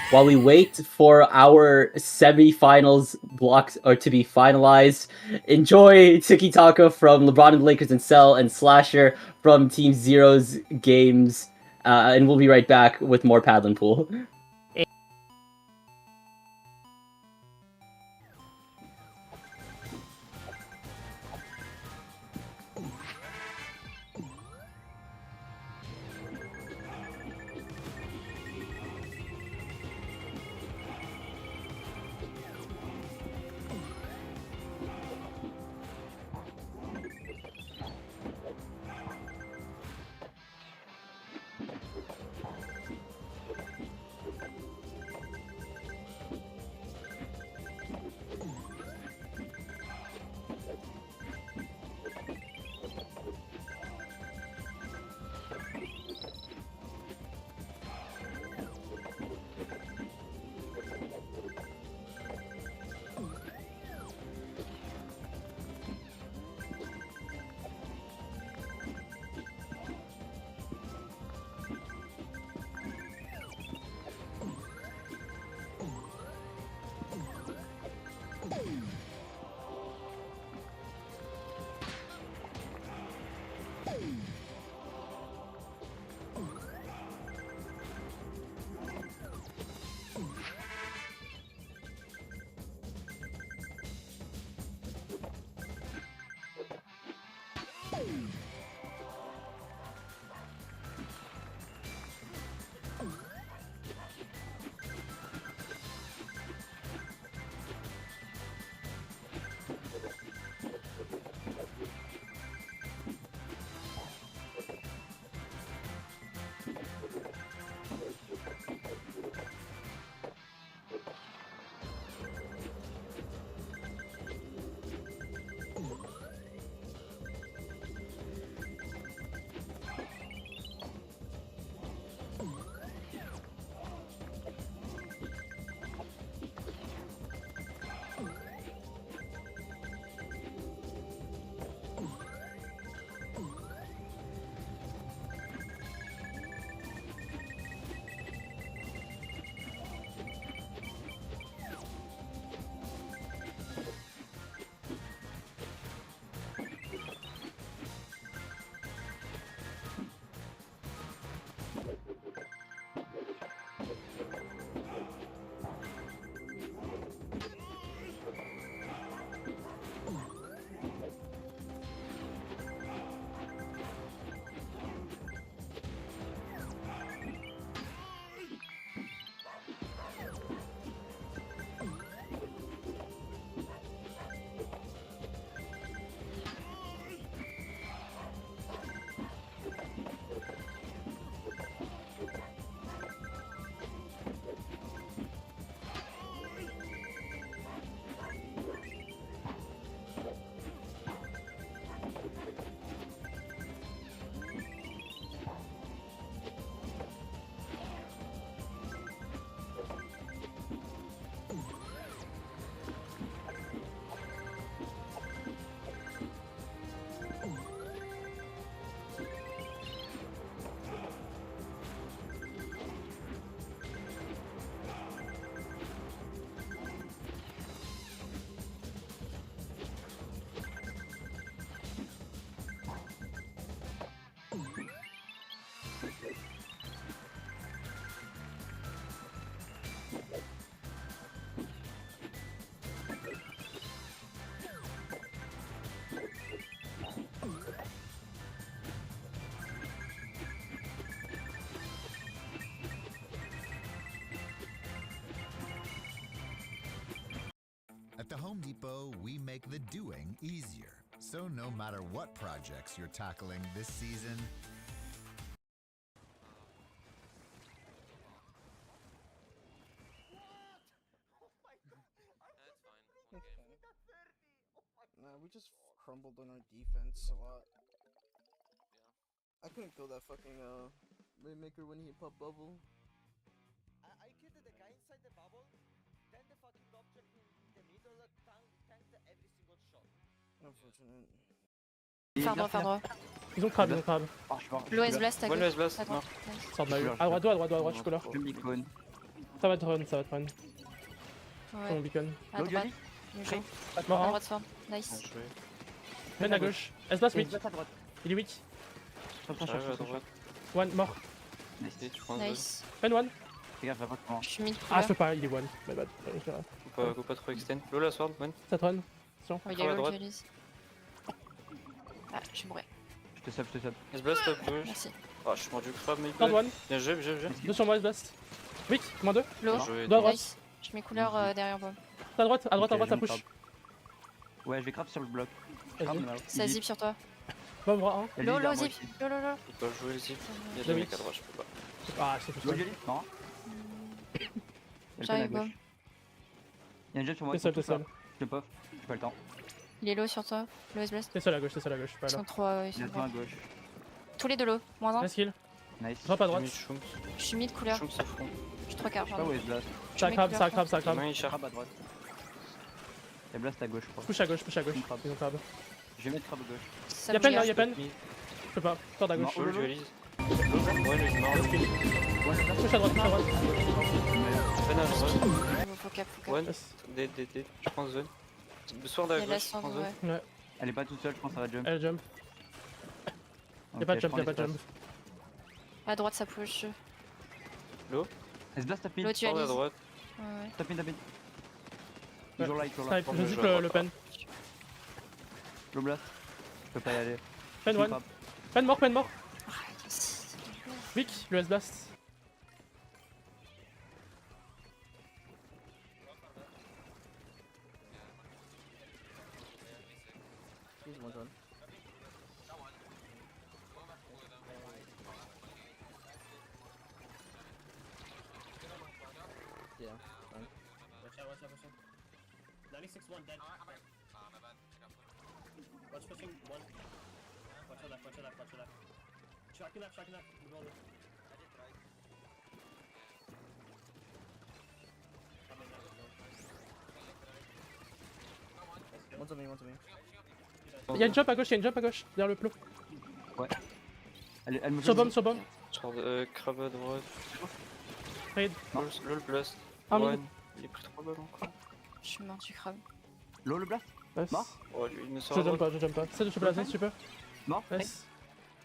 While we wait for our semi-finals blocks to be finalized, enjoy Tiki Taka from LeBron and the Lakers and Cell and Slasher from Team Zero's games, and we'll be right back with more Paddling Pool. Home Depot, we make the doing easier. So no matter what projects you're tackling this season, Nah, we just crumbled on our defense a lot. I couldn't kill that fucking Rainmaker when he popped bubble. I killed the guy inside the bubble, then the fucking object in the middle tanked every single shot. Unfortunate. Faire droit. Ils ont crabe, ils ont crabe. Oh, je suis mort. L'OS Blast à Ouais, gauche. l'OS Blast, À non. droite. Nice. Sort de ma vue. À droite, à droite, je suis couleur. Je me beacon. Ça va te run, ça va te run. Mon Ouais. beacon. À droite. Neutral. Mort À un. droite fort. Nice. Bien joué. Ben à gauche. S-Blast 8. à droite. Il est 8. J'arrive à droite. One, mort. Nice, je prends un Nice. Ben one. Fais gaffe, va pas Je suis mid Ah, je couleur. peux pas, il est one. My bad. go pas trop extend. L'eau la sword, one. Ça te run. Oh, il y à a droite. l'eau dualise. Ah, je suis bourré. Je te sub. S blast top gauche. Merci. Ah, je suis mort du crabe, mais Third one. bien joué. 2 sur moi, S-Blast. 8, moins 2. L'eau. Bien joué. Deux à droite. Nice. Je mets couleur derrière bombe. À droite, à droite, Ok, ça je push. Ouais, je vais crabe sur le bloc. Vas-y. Ça zip sur toi. Bombe bras L'eau, l'eau, zip. L'eau. Je peux pas jouer le zip. Il y a Deux des mecs hits. à droite, je peux pas. 1. Ah, je sais plus. Non. J'arrive bombe. Il y a un jet sur moi. T'es seul, t'es seul. Je puff. J'ai pas le temps. Il est low sur toi. L'OS Blast. T'es seul à gauche, t'es seul à gauche. Pas Ils là. sont 3. Ils Il sont y a un à 3. gauche. Tous les deux low. Moins 1. Nice kill. Nice. Drop à droite. J'ai mis Shroom. Je suis mid couleur. Shroom, c'est front. Je suis 3 quarts. Je sais pas où est ce blast. Ça crabe, ça crabe, ça crabe. Demain, il charge à droite. Il y a blast à gauche, je crois. Push à gauche, push à gauche. Une crabe. Ils ont crabe. Je vais mettre crabe à gauche. Ça Y'a bouge peine là, gaffe. y'a peine. Je peux pas. Tord à gauche. L'eau, je dualise. Ouais, le mort. Push à droite, push à droite. Peine à droite. Faut cap, faut cap. One. Yes. D. Je prends zone. Sword à Il y a la gauche, je prends sword, zone. ouais. Ouais, Elle est pas toute seule, je pense que ça va jump. elle jump. Y'a Ok, pas de je jump, prends y'a pas de l'espace. jump. À droite, ça push. S blast tapin. L'eau, tu Sword à alises. droite. Ouais. Tapin. Ouais. Toujours là, toujours là. Snipe, je zip le pen. Low blast. Je peux pas y aller. Pen one. Pen mort, pen mort. Yes. Vic, le S-Blast. He's one run. Yeah, fine. Watch out. 96-1 dead. Watch pushing one. Watch your left. Striking left. Roll it. One's on me. Y'a une jump à gauche, derrière le plot. Elle me Sur bombe. Sword, crabe à droite. Raid. Low blast. Un One. minute. Il est pris 3 balles encore. Je suis mort du crabe. Low le blast. Nice. Mort. Oh, lui, il me sort Je à jump droite. pas, je jump pas. C'est de choper la zone si tu peux. Mort. Nice.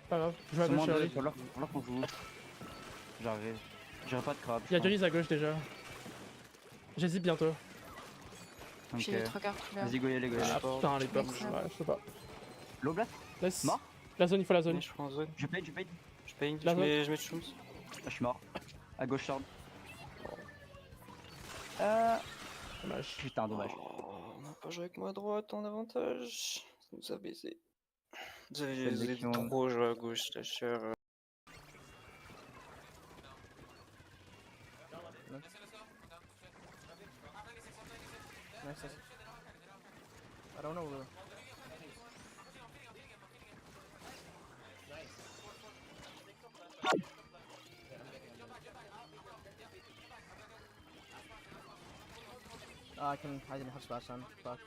Pas grave, je vais à C'est gauche, moins je suis 2, early. alors qu'on joue. J'arrive. J'aurai pas de crabe. Y'a Jolis à gauche déjà. J'hésite bientôt. J'ai eu 3 quarts couleur. Vas-y, go y aller. Ah Sport. putain, les perks. Nice. Ouais, je peux pas. Low blast. Nice. Mort. La zone, il faut la zone. Je prends zone. Je paye. Je paye. La Je mets Shrooms. Ah, je suis mort. À gauche, shard. Dommage. Putain, dommage. Oh, On n'a pas joué avec moi à droite en avantage. Ça nous a baisé. Vous avez C'est des qui ont- trop joué à gauche, la chère. Nice. I don't know. I didn't have splash on. Fuck.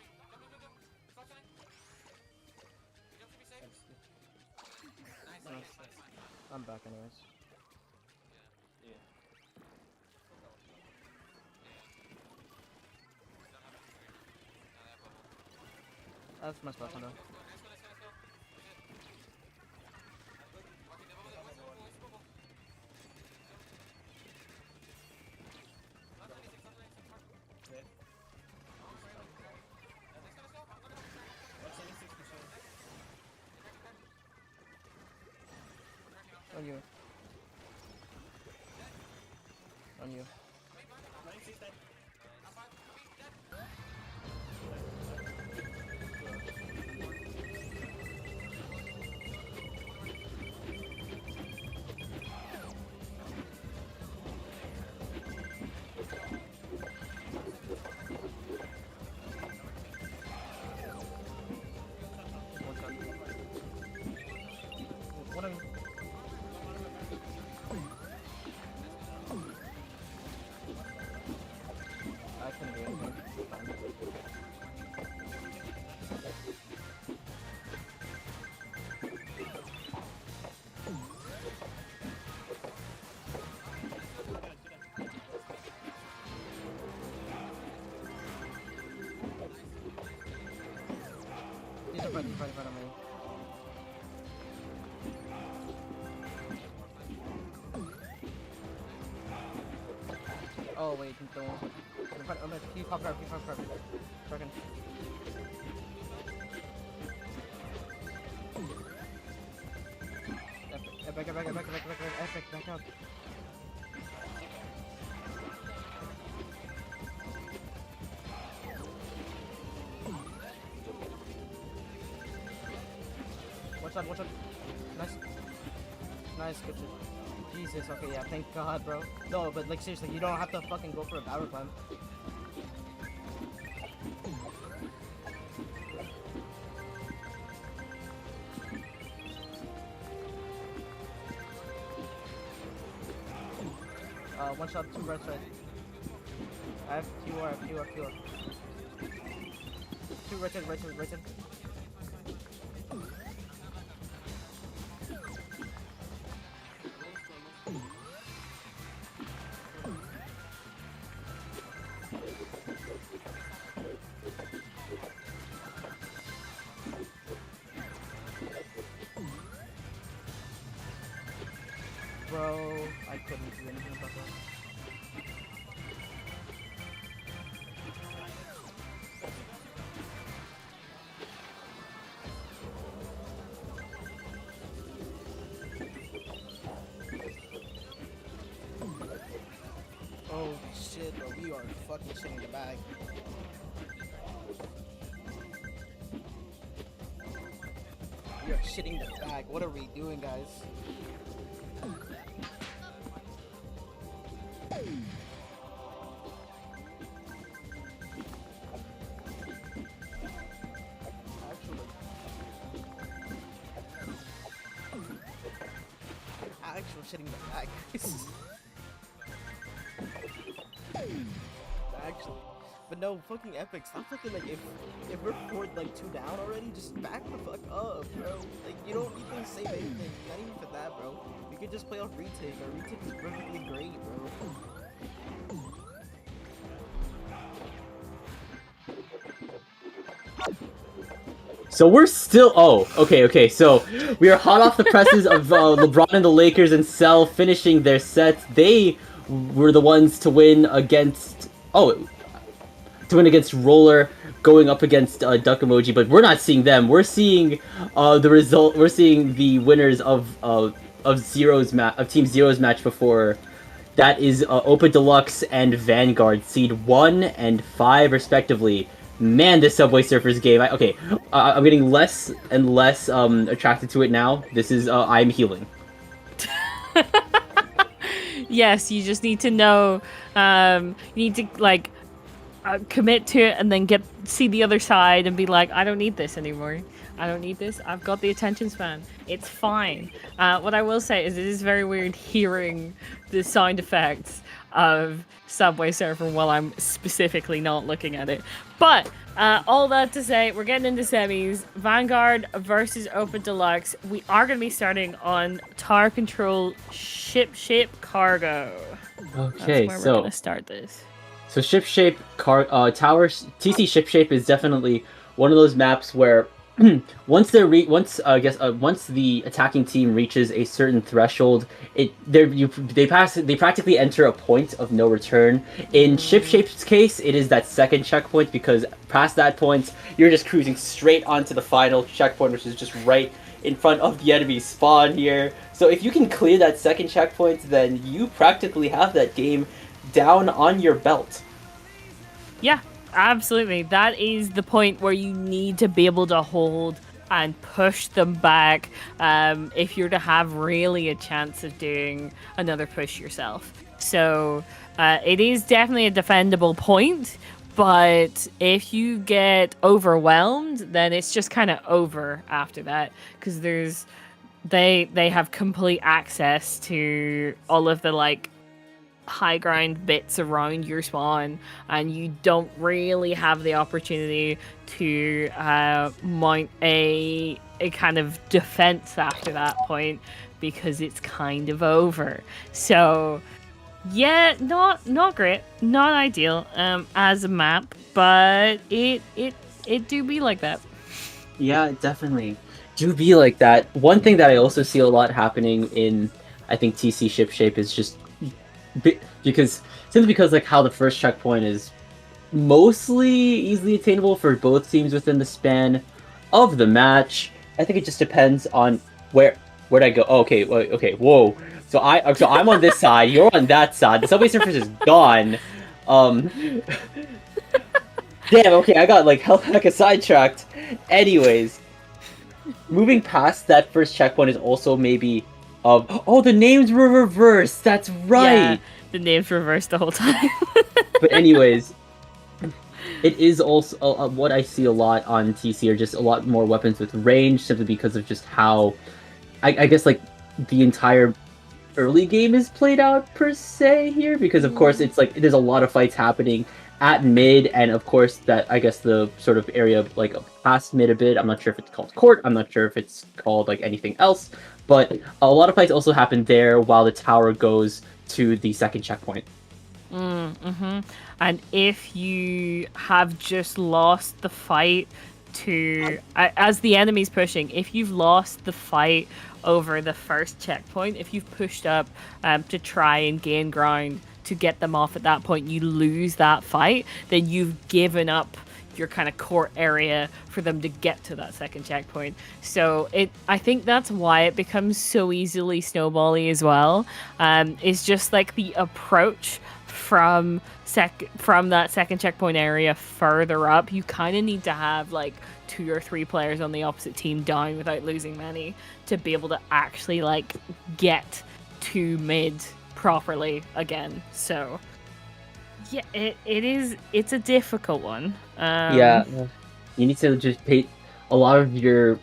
Nice. I'm back anyways. That's my splash on though. On you. On you. He's in front of me. Oh wait, he's the one. In front. He popped up. Fucking. Epic, back up. Watch out. Nice, good shit. Jesus, okay, yeah, thank God, bro. No, but like seriously, you don't have to fucking go for a battle plan. One shot, 2 right side. I have QR. 2 right side. Bro, I couldn't do anything about that. Oh shit, bro, we are fucking shitting the bag. We are shitting the bag. What are we doing, guys? Actual shitting the bag. Actually. But no, fucking Epic, stop fucking like, if we're 4, like 2 down already, just back the fuck up, bro. Like, you don't need to save anything, not even for that, bro. You could just play off retake. Our retake is perfectly great, bro. So we're still. Oh, okay. So we are hot off the presses of LeBron and the Lakers and Cell finishing their sets. They were the ones to win against. To win against Roller, going up against Duck Emoji, but we're not seeing them. We're seeing the result. We're seeing the winners of Team Zero's match before. That is Opa Deluxe and Vanguard, seed 1 and 5 respectively. Man, this Subway Surfers game. I'm getting less and less attracted to it now. This is I'm healing. Yes, you just need to know. You need to like commit to it and then see the other side and be like, I don't need this anymore. I don't need this. I've got the attention span. It's fine. What I will say is it is very weird hearing the sound effects of Subway Surfer while I'm specifically not looking at it. But all that to say, we're getting into semis. Vanguard versus Opa Deluxe. We are going to be starting on Tower Control Ship Shape Cargo. Okay, That's where we're going to start this. So Ship Shape TC Ship Shape is definitely one of those maps where once the attacking team reaches a certain threshold, they practically enter a point of no return. In Ship Shape's case, it is that second checkpoint, because past that point, you're just cruising straight onto the final checkpoint, which is just right in front of the enemy spawn here. So if you can clear that second checkpoint, then you practically have that game down on your belt. Yeah. Absolutely. That is the point where you need to be able to hold and push them back if you're to have really a chance of doing another push yourself. So it is definitely a defendable point, but if you get overwhelmed, then it's just kind of over after that, because they have complete access to all of the like high ground bits around your spawn, and you don't really have the opportunity to mount a kind of defense after that point, because it's kind of over. So yeah, not great, not ideal as a map, but it do be like that. Yeah, it definitely do be like that. One thing that I also see a lot happening in, I think, TC ship shape is just simply because like how the first checkpoint is mostly easily attainable for both teams within the span of the match. I think it just depends on where'd I go. Oh, okay, whoa. So I'm on this side. You're on that side. The subway surface is gone. Damn. Okay, I got like hecka sidetracked. Anyways, moving past that first checkpoint is also maybe. Oh, the names were reversed. That's right. Yeah, the names reversed the whole time. But anyways, it is also what I see a lot on TC are just a lot more weapons with range, simply because of just how, I guess, like the entire early game is played out per se here. Because of course it's like there's a lot of fights happening at mid, and of course that I guess the sort of area like past mid a bit. I'm not sure if it's called court. I'm not sure if it's called like anything else. But a lot of fights also happen there while the tower goes to the second checkpoint. And if you have just lost the fight to as the enemy's pushing, if you've lost the fight over the first checkpoint, if you've pushed up to try and gain ground to get them off at that point, you lose that fight, then you've given up your kind of court area for them to get to that second checkpoint. So I think that's why it becomes so easily snowbally as well. It's just like the approach from that second checkpoint area further up. You kind of need to have like 2 or 3 players on the opposite team down without losing many to be able to actually like get to mid properly again. So yeah, it's a difficult one. Yeah, you need to just pay. A lot of your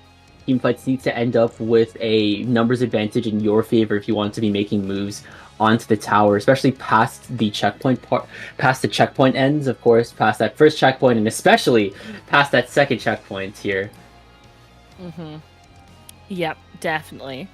team fights need to end up with a numbers advantage in your favor if you want to be making moves onto the tower, especially past the checkpoint past the checkpoint ends, of course, past that first checkpoint, and especially past that second checkpoint here. Yep, definitely.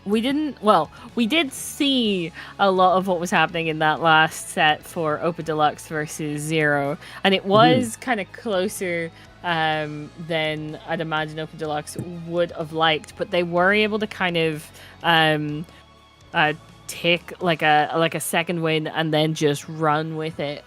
We did see a lot of what was happening in that last set for Opa Deluxe versus Zero, and it was kind of closer than I'd imagine Opa Deluxe would have liked, but they were able to kind of take like a second win and then just run with it.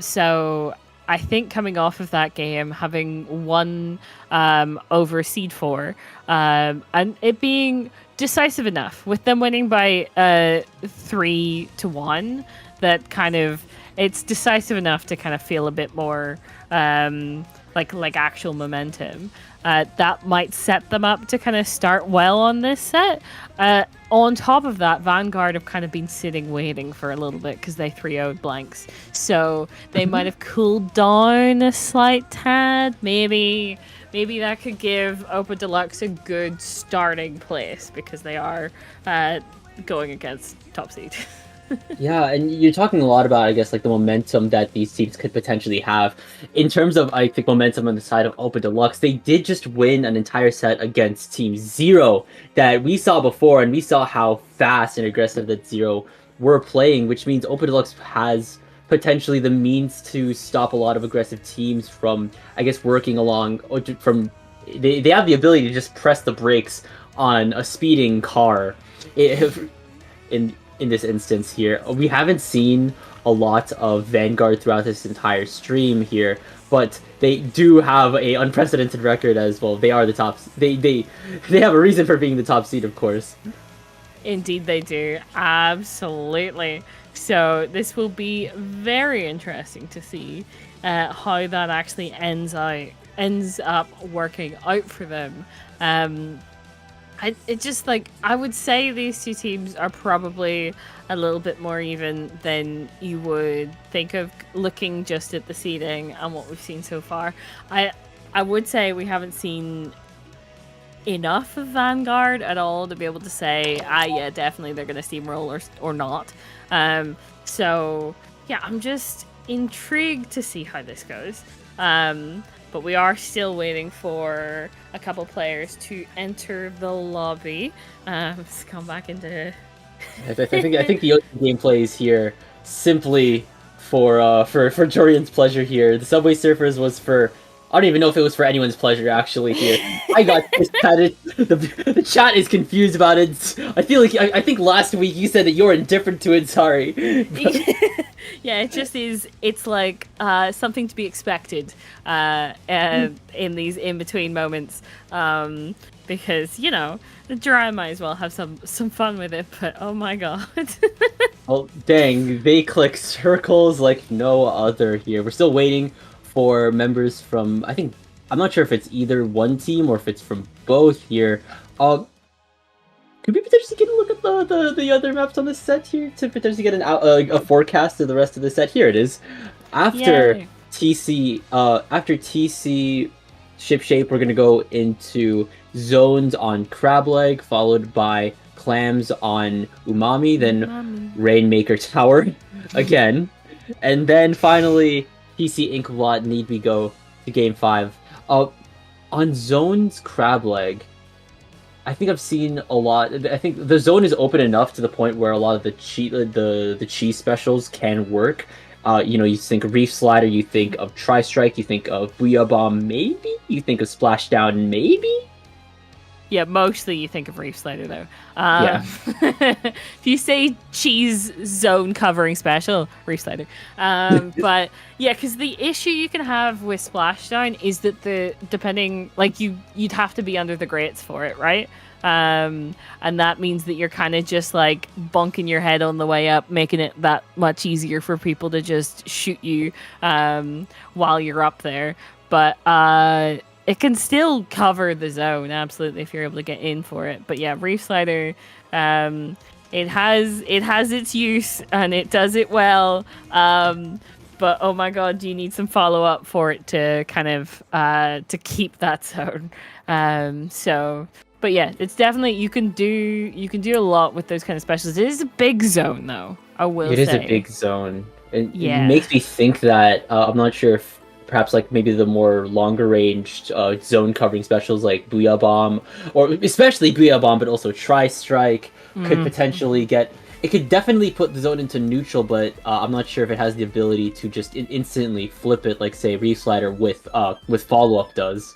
So I think coming off of that game, having won over Seed 4, and it being decisive enough, with them winning by 3-1, that kind of it's decisive enough to kind of feel a bit more like actual momentum. That might set them up to kind of start well on this set. On top of that, Vanguard have kind of been sitting waiting for a little bit because they 3-0'd blanks. So they might have cooled down a slight tad. Maybe that could give Opa Deluxe a good starting place because they are going against top seed. Yeah, and you're talking a lot about, I guess, like the momentum that these teams could potentially have. In terms of, I think, momentum on the side of Opa Deluxe, they did just win an entire set against Team Zero that we saw before, and we saw how fast and aggressive that Zero were playing, which means Opa Deluxe has potentially the means to stop a lot of aggressive teams from, I guess, working along, from... They have the ability to just press the brakes on a speeding car. In this instance here, we haven't seen a lot of Vanguard throughout this entire stream here, but they do have a unprecedented record as well. They are the top. They have a reason for being the top seed, of course. Indeed, they do. Absolutely. So this will be very interesting to see how that actually ends up working out for them. I would say these two teams are probably a little bit more even than you would think of looking just at the seeding and what we've seen so far. I would say we haven't seen enough of Vanguard at all to be able to say, yeah, definitely they're going to steamroll or not. So, yeah, I'm just intrigued to see how this goes. But we are still waiting for a couple players to enter the lobby. Let's come back into... I think the gameplay is here simply for Jorian's pleasure here. The Subway Surfers was for... I don't even know if it was for anyone's pleasure, actually, here. I got dispatted. The chat is confused about it. I feel like... I think last week you said that you're indifferent to it, sorry. Yeah, it just is... It's like something to be expected in these in-between moments. Because, you know, the Dry might as well have some fun with it, but oh my god. Well, dang, they click circles like no other here. We're still waiting for members from, I'm not sure if it's either one team or if it's from both here. Could we potentially get a look at the other maps on the set here to potentially get a forecast of the rest of the set? Here it is. After TC Shipshape, we're gonna go into zones on Crableg, followed by clams on Umami, then Rainmaker Tower again, and then finally PC Inkblot need we go to Game 5. On zones Crableg, I think I've seen a lot. I think the zone is open enough to the point where a lot of the cheese specials can work. You know, you think of Reef Slider, you think of Tri-Strike, you think of Booyah Bomb, maybe? You think of Splashdown, maybe? Yeah, mostly you think of Reef Slider, though. Yeah. If you say cheese zone covering special, Reef Slider. But, yeah, because the issue you can have with Splashdown is that you'd have to be under the grates for it, right? And that means that you're kind of just, like, bonking your head on the way up, making it that much easier for people to just shoot you while you're up there. But, it can still cover the zone, absolutely, if you're able to get in for it. But yeah, Reef Slider, it has its use and it does it well. But oh my god, do you need some follow up for it to kind of to keep that zone? But yeah, it's definitely you can do a lot with those kind of specials. It is a big zone though. I will say it is a big zone. It makes me think that I'm not sure if perhaps like maybe the more longer ranged zone covering specials like Booyah Bomb, or especially Booyah Bomb, but also Tri-Strike could potentially get... It could definitely put the zone into neutral, but I'm not sure if it has the ability to just instantly flip it like, say, Reef Slider with follow-up does.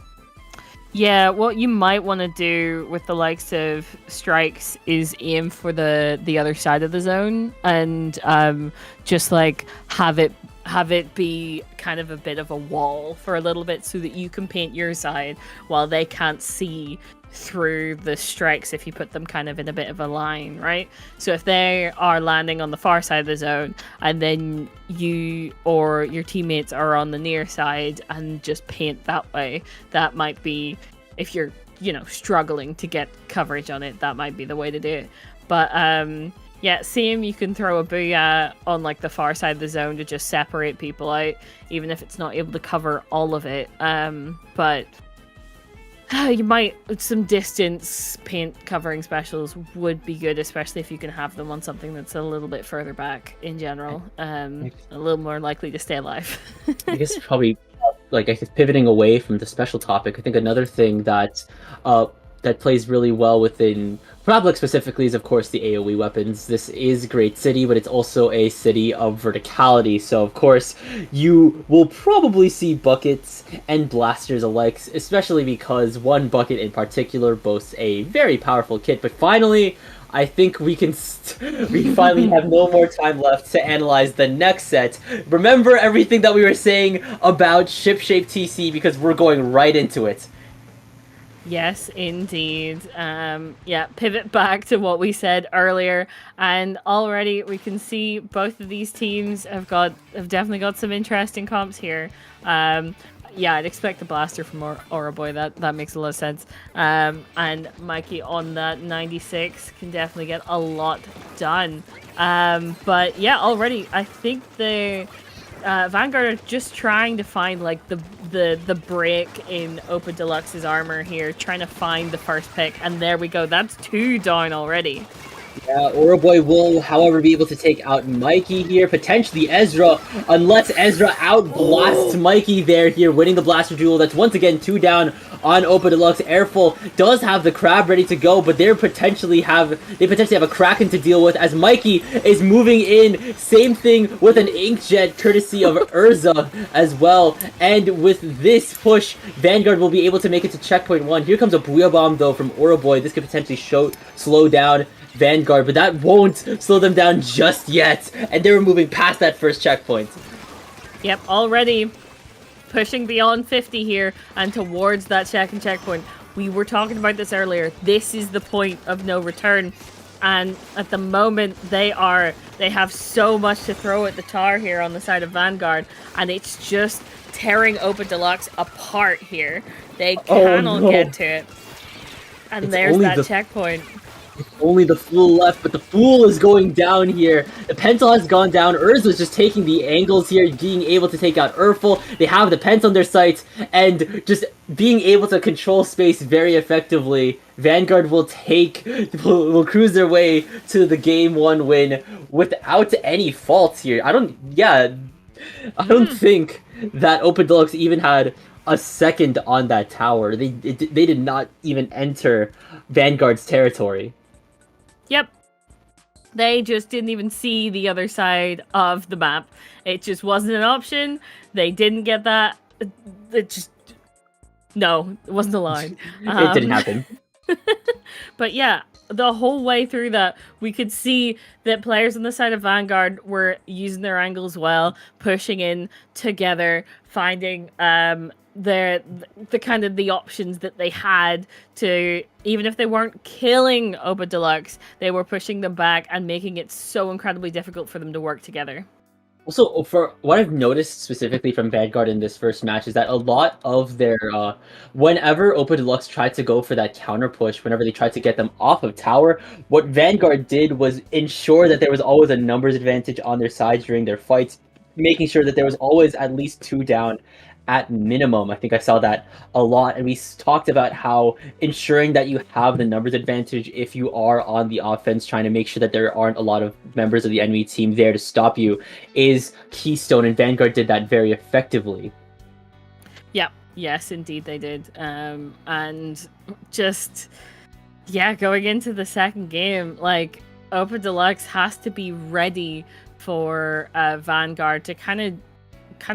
Yeah, what you might want to do with the likes of strikes is aim for the other side of the zone and just like have it be kind of a bit of a wall for a little bit so that you can paint your side while they can't see through the strikes if you put them kind of in a bit of a line, right? So if they are landing on the far side of the zone and then you or your teammates are on the near side and just paint that way, that might be, if you're, struggling to get coverage on it, that might be the way to do it. But yeah, same, you can throw a Booyah on like the far side of the zone to just separate people out, even if it's not able to cover all of it. But you might, some distance paint covering specials would be good, especially if you can have them on something that's a little bit further back in general. A little more likely to stay alive. I guess probably, pivoting away from the special topic, I think another thing that plays really well within Crableg specifically is, of course, the AoE weapons. This is Great City, but it's also a city of verticality, so of course you will probably see buckets and blasters alike, especially because one bucket in particular boasts a very powerful kit. But finally, I think we finally have no more time left to analyze the next set. Remember everything that we were saying about Shipshape TC, because we're going right into it. Yes, indeed. Yeah, pivot back to what we said earlier, and already we can see both of these teams have definitely got some interesting comps here. Yeah, I'd expect the blaster from Auraboy. That makes a lot of sense. And Mikey on that 96 can definitely get a lot done. But yeah, already I think Vanguard are just trying to find like the break in Opa Deluxe's armor here, trying to find the first pick, and there we go. That's 2 down already. Yeah, Oroboy will, however, be able to take out Mikey here. Potentially Ezra, unless Ezra outblasts Mikey there here, winning the Blaster Duel. That's once again 2 down on Opa Deluxe. Airful does have the crab ready to go, but they potentially have a Kraken to deal with as Mikey is moving in. Same thing with an Inkjet, courtesy of Urza as well. And with this push, Vanguard will be able to make it to checkpoint 1. Here comes a Booyah Bomb though from Oroboy. This could potentially slow down Vanguard, but that won't slow them down just yet, and they were moving past that first checkpoint. Yep, already pushing beyond 50 here and towards that second checkpoint. We were talking about this earlier. This is the point of no return, and at the moment they have so much to throw at the tar here on the side of Vanguard, and it's just tearing Opa Deluxe apart here. They cannot get to it, and there's that checkpoint. Only the Fool left, but the Fool is going down here. The Pental has gone down. Urza's just taking the angles here, being able to take out Urfel. They have the Pent on their sights, and just being able to control space very effectively. Vanguard will cruise their way to the game 1 win without any faults here. I don't think that Opa Deluxe even had a second on that tower. They did not even enter Vanguard's territory. Yep. They just didn't even see the other side of the map. It just wasn't an option. They didn't get that. No, it wasn't a line. It didn't happen. But yeah, the whole way through that, we could see that players on the side of Vanguard were using their angles well, pushing in together, finding the kind of the options that they had to, even if they weren't killing Opa Deluxe, they were pushing them back and making it so incredibly difficult for them to work together. Also, for what I've noticed specifically from Vanguard in this first match is that a lot of their, whenever Opa Deluxe tried to go for that counter push, whenever they tried to get them off of tower, what Vanguard did was ensure that there was always a numbers advantage on their side during their fights, making sure that there was always at least 2 down at minimum. I think I saw that a lot, and we talked about how ensuring that you have the numbers advantage if you are on the offense, trying to make sure that there aren't a lot of members of the enemy team there to stop you, is keystone, and Vanguard did that very effectively. Yeah, yes, indeed they did. And just, yeah, going into the second game, like, Opa Deluxe has to be ready for Vanguard to kind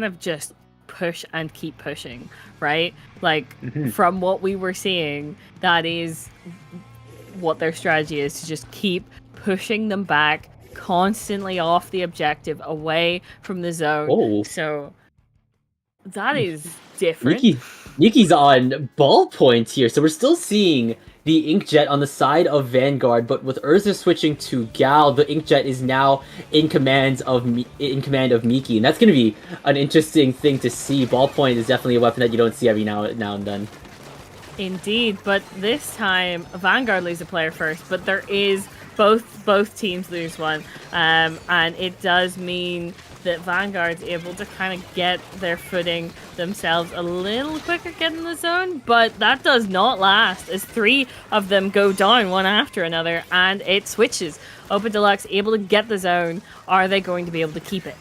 of just push and keep pushing, right? Like, from what we were seeing, that is what their strategy is, to just keep pushing them back constantly off the objective, away from the zone. Oh. So that is different. Niki's on ballpoint here, so we're still seeing the Inkjet on the side of Vanguard, but with Urza switching to Gal, the Inkjet is now in command of Miki, and that's going to be an interesting thing to see. Ballpoint is definitely a weapon that you don't see every now and then. Indeed, but this time Vanguard lose a player first, but there is both teams lose one, and it does mean that Vanguard's able to kind of get their footing themselves a little quicker, get in the zone, but that does not last as 3 of them go down one after another, and it switches. Opa Deluxe able to get the zone. Are they going to be able to keep it?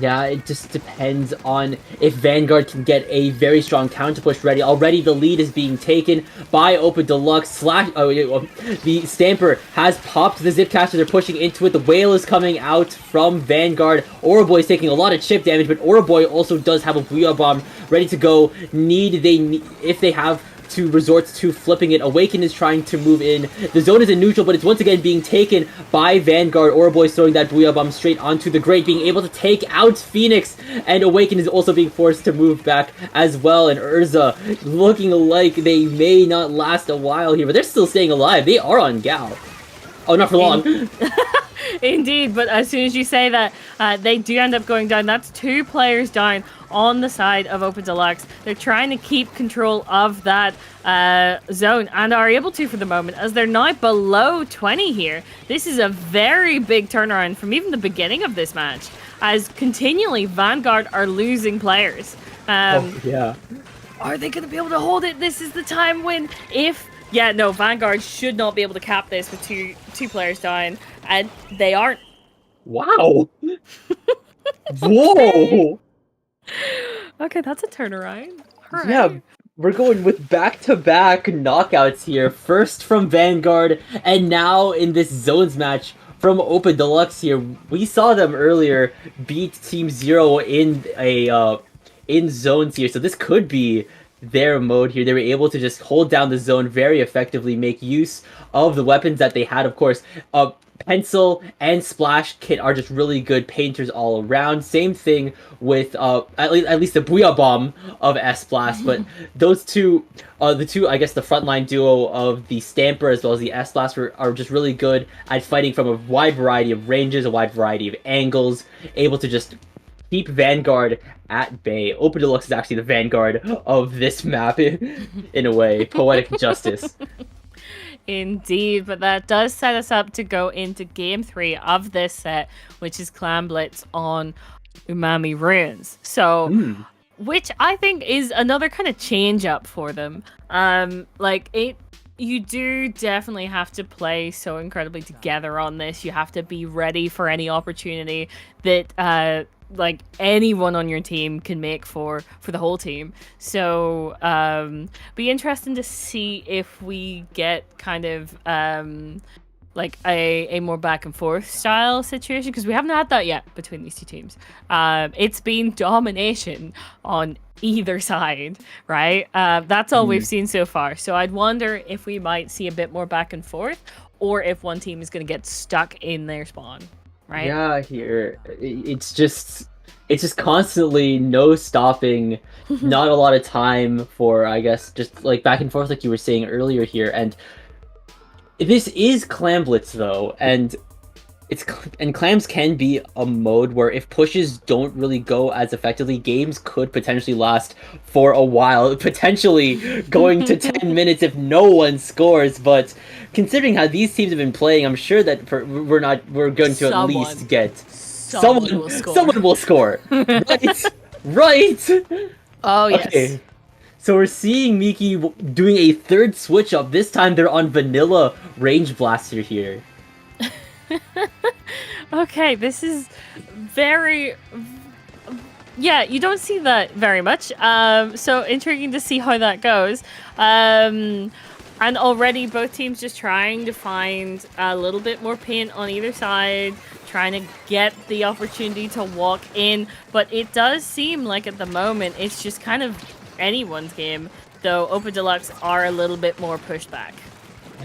Yeah, it just depends on if Vanguard can get a very strong counter push ready. Already the lead is being taken by Opa Deluxe. The Stamper has popped the Zipcaster. They're pushing into it. The Whale is coming out from Vanguard. Oroboy is taking a lot of chip damage, but Oroboy also does have a Booyah Bomb ready to go. If they have to resort to flipping it. Awaken is trying to move in. The zone is in neutral, but it's once again being taken by Vanguard. Oroboy throwing that Booyah Bomb straight onto the Great, being able to take out Phoenix, and Awaken is also being forced to move back as well, and Urza looking like they may not last a while here, but they're still staying alive. They are on Gal. Oh, not for long. Indeed, but as soon as you say that, they do end up going down. That's 2 players down on the side of Opa Deluxe. They're trying to keep control of that zone, and are able to for the moment, as they're now below 20 here. This is a very big turnaround from even the beginning of this match. as continually Vanguard are losing players. Yeah. Are they going to be able to hold it? This is the time when yeah, no, Vanguard should not be able to cap this with two players down, and they aren't. Wow. Whoa. Okay, that's a turnaround. All right. Yeah, we're going with back-to-back knockouts here. First from Vanguard, and now in this Zones match from Open Deluxe here. We saw them earlier beat Team Zero in in Zones here, so this could be their mode here. They were able to just hold down the zone very effectively, make use of the weapons that they had, of course. Pencil and Splash Kit are just really good painters all around. Same thing with at least the Booyah Bomb of S-Blast, but those two, the two, I guess the frontline duo of the Stamper as well as the S-Blast are just really good at fighting from a wide variety of ranges, a wide variety of angles, able to just keep Vanguard at bay. Open Deluxe is actually the Vanguard of this map in a way. Poetic justice. Indeed, but that does set us up to go into Game 3 of this set, which is Clan Blitz on Umami Ruins. So, which I think is another kind of change up for them. You do definitely have to play so incredibly together on this. You have to be ready for any opportunity that anyone on your team can make for the whole team. So be interesting to see if we get kind of a more back and forth style situation, because we haven't had that yet between these two teams. It's been domination on either side, right? That's all we've seen so far. So I'd wonder if we might see a bit more back and forth, or if one team is going to get stuck in their spawn. Right? Yeah, here it's just constantly no stopping, not a lot of time for, I guess, just like back and forth like you were saying earlier here. And this is Clan Blitz though, and clams can be a mode where if pushes don't really go as effectively, games could potentially last for a while, potentially going to 10 minutes if no one scores. But considering how these teams have been playing, I'm sure that we're going to at least get someone will score. Right. Oh yes. Okay. So we're seeing Miki doing a third switch up. This time they're on vanilla range blaster here. Okay, this is very... Yeah, you don't see that very much. So intriguing to see how that goes. And already both teams just trying to find a little bit more paint on either side, trying to get the opportunity to walk in. But it does seem like at the moment it's just kind of anyone's game, though Open Deluxe are a little bit more pushed back.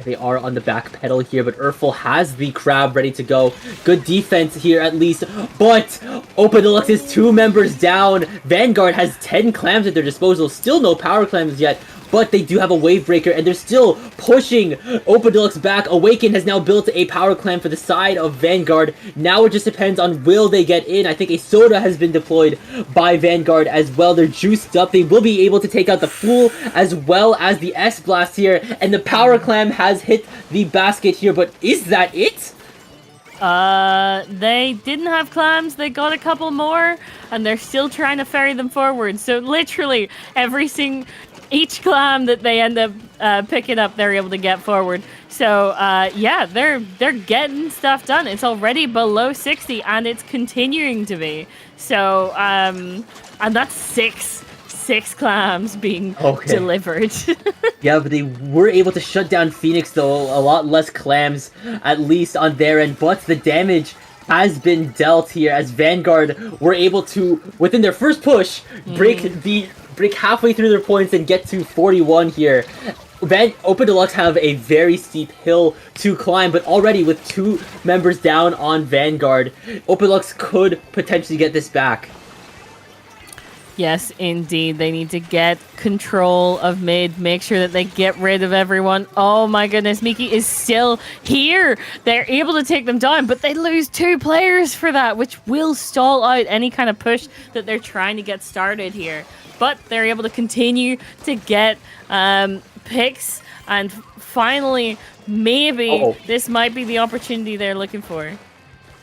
They are on the back pedal here, but Urfel has the crab ready to go. Good defense here at least, but Open Deluxe is 2 members down. Vanguard has 10 clams at their disposal. Still no power clams yet, but they do have a wave breaker, and they're still pushing Open Deluxe back. Awaken has now built a power clam for the side of Vanguard. Now it just depends on will they get in. I think a soda has been deployed by Vanguard as well. They're juiced up. They will be able to take out the Fool as well as the S-Blast here, and the power clam has hit the basket here, but is that it? They didn't have clams, they got a couple more, and they're still trying to ferry them forward. So literally each clam that they end up picking up, they're able to get forward. So yeah, they're getting stuff done. It's already below 60, and it's continuing to be. So and that's six clams being delivered. Yeah, but they were able to shut down Phoenix though. A lot less clams, at least on their end. But the damage has been dealt here as Vanguard were able to, within their first push, break halfway through their points and get to 41 here. Open Deluxe have a very steep hill to climb, but already with 2 members down on Vanguard, Open Deluxe could potentially get this back. Yes, indeed. They need to get control of mid, make sure that they get rid of everyone. Oh my goodness, Miki is still here. They're able to take them down, but they lose 2 players for that, which will stall out any kind of push that they're trying to get started here. But they're able to continue to get picks, and finally, maybe this might be the opportunity they're looking for.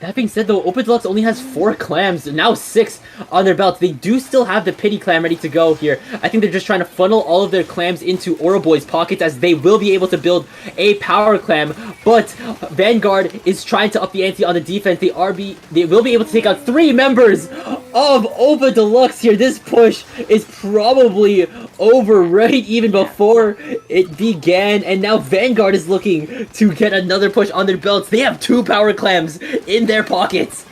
That being said, though, Open Deluxe only has 4 clams, now 6 on their belts. They do still have the Pity Clam ready to go here. I think they're just trying to funnel all of their clams into Auraboy's pockets as they will be able to build a Power Clam. But Vanguard is trying to up the ante on the defense. They will be able to take out 3 members of Open Deluxe here. This push is probably over right even before it began. And now Vanguard is looking to get another push on their belts. They have 2 Power Clams in their pockets.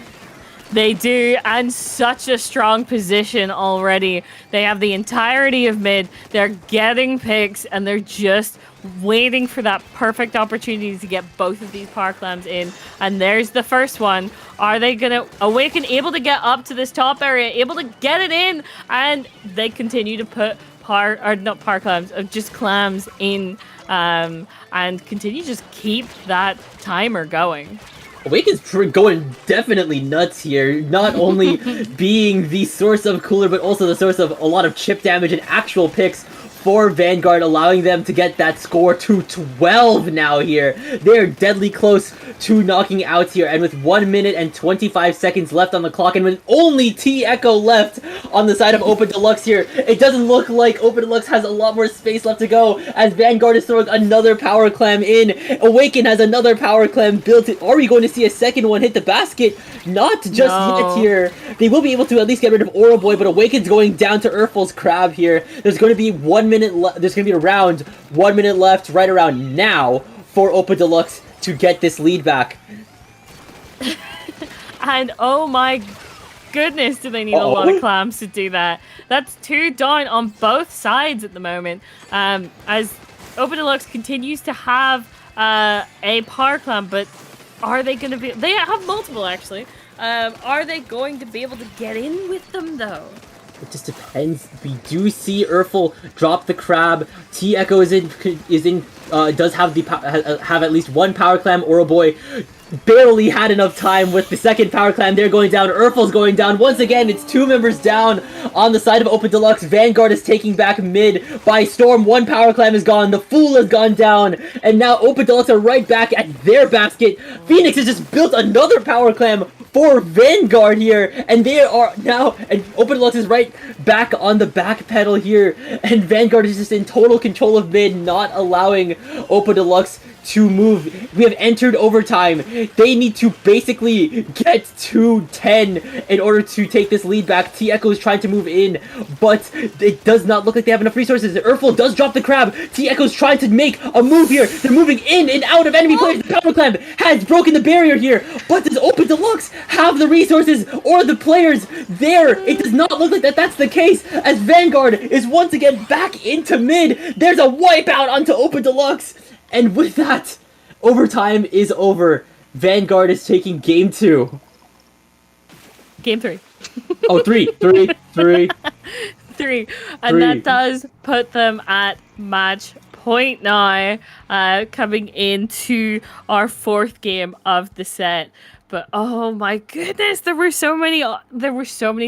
They do, and such a strong position already. They have the entirety of mid. They're getting picks, and they're just waiting for that perfect opportunity to get both of these Power Clams in. And there's the first one. Are they going to Awaken able to get up to this top area, able to get it in? And they continue to put not Power Clams, just clams in, and continue to just keep that timer going. Awaken's going definitely nuts here, not only being the source of cooler, but also the source of a lot of chip damage and actual picks for Vanguard, allowing them to get that score to 12 now here. They're deadly close to knocking out here, and with 1 minute and 25 seconds left on the clock, and with only T-Echo left on the side of Open Deluxe here, it doesn't look like Open Deluxe has a lot more space left to go, as Vanguard is throwing another Power Clam in. Awaken has another Power Clam built. Are we going to see a second one hit the basket? Not just yet here. They will be able to at least get rid of Auraboy, but Awaken's going down to Urfel's Crab here. There's going to be 1 minute left. There's going to be around 1 minute left right around now for Open Deluxe to get this lead back. And oh my goodness, do they need a lot of clams to do that. That's 2 down on both sides at the moment. As Open Deluxe continues to have a Power Clam, but are they going to be... They have multiple, actually. Are they going to be able to get in with them, though? It just depends. We do see Urfel drop the crab. T-Echo does have have at least 1 Power Clam. Auraboy barely had enough time with the second Power Clam. They're going down. Urfel's going down. Once again, it's 2 members down on the side of Open Deluxe. Vanguard is taking back mid by storm. 1 Power Clam is gone. The Fool has gone down. And now Open Deluxe are right back at their basket. Phoenix has just built another Power Clam for Vanguard here, and they are now, and Open Deluxe is right back on the back pedal here, and Vanguard is just in total control of mid, not allowing Open Deluxe to move. We have entered overtime. They need to basically get to 10 in order to take this lead back. T-Echo is trying to move in, but it does not look like they have enough resources. Urfel does drop the crab. T-Echo is trying to make a move here. They're moving in and out of enemy players. The Power Clam has broken the barrier here, but does Open Deluxe have the resources or the players there? It does not look like that's the case, as Vanguard is once again back into mid. There's a wipeout onto Open Deluxe. And with that, overtime is over. Vanguard is taking game 2. Game 3. Oh, 3. And 3. And that 3. does put them at match point now, coming into our 4th game of the set. But oh my goodness, there were so many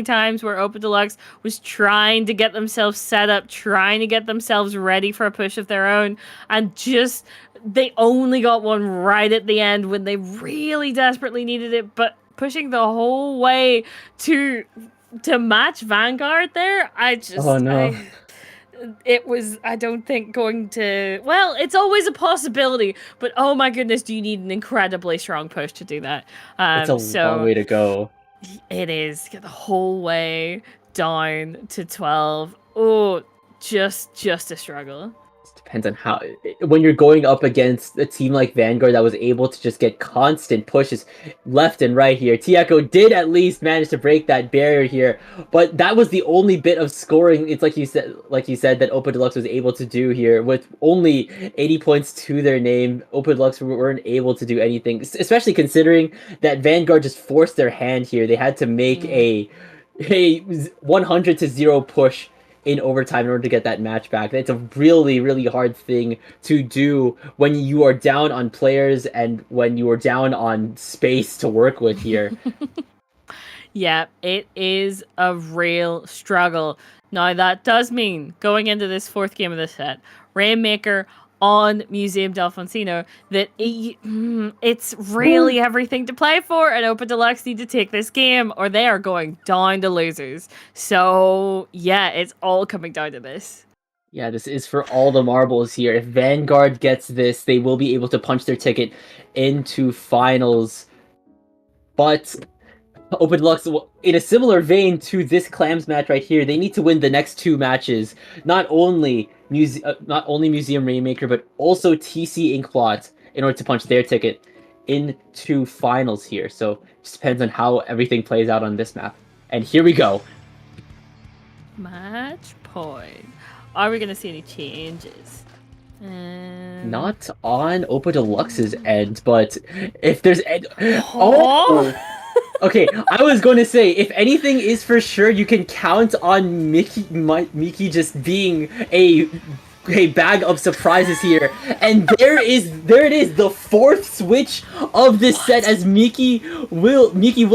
times where Open Deluxe was trying to get themselves set up, trying to get themselves ready for a push of their own, and just they only got one right at the end when they really desperately needed it, but pushing the whole way to match Vanguard there, Oh no. it was, I don't think, going to... Well, it's always a possibility, but oh my goodness, do you need an incredibly strong push to do that. It's a long way to go. It is. Get the whole way down to 12. Oh, just a struggle. Depends on how, when you're going up against a team like Vanguard that was able to just get constant pushes left and right here. T-Echo did at least manage to break that barrier here, but that was the only bit of scoring, it's like you said that Open Deluxe was able to do here. With only 80 points to their name, Open Deluxe weren't able to do anything, especially considering that Vanguard just forced their hand here. They had to make a 100-0 push in overtime in order to get that match back. It's a really, really hard thing to do when you are down on players and when you are down on space to work with here. Yeah, it is a real struggle. Now, that does mean, going into this 4th game of the set, Rainmaker on Museum Delfonsino that it's really everything to play for, and Open Deluxe need to take this game or they are going down to losers. So yeah, it's all coming down to this. Yeah, this is for all the marbles here. If Vanguard gets this, they will be able to punch their ticket into finals. But Open Deluxe, in a similar vein to this Clams match right here, they need to win the next 2 matches. Not only Museum Rainmaker, but also TC Inkblot in order to punch their ticket into finals here. So it just depends on how everything plays out on this map. And here we go. Match point. Are we going to see any changes? Not on Open Deluxe's end, but if there's... Okay, I was going to say, if anything is for sure, you can count on Miki just being a bag of surprises here. And there it is, the 4th switch of this set, as Miki will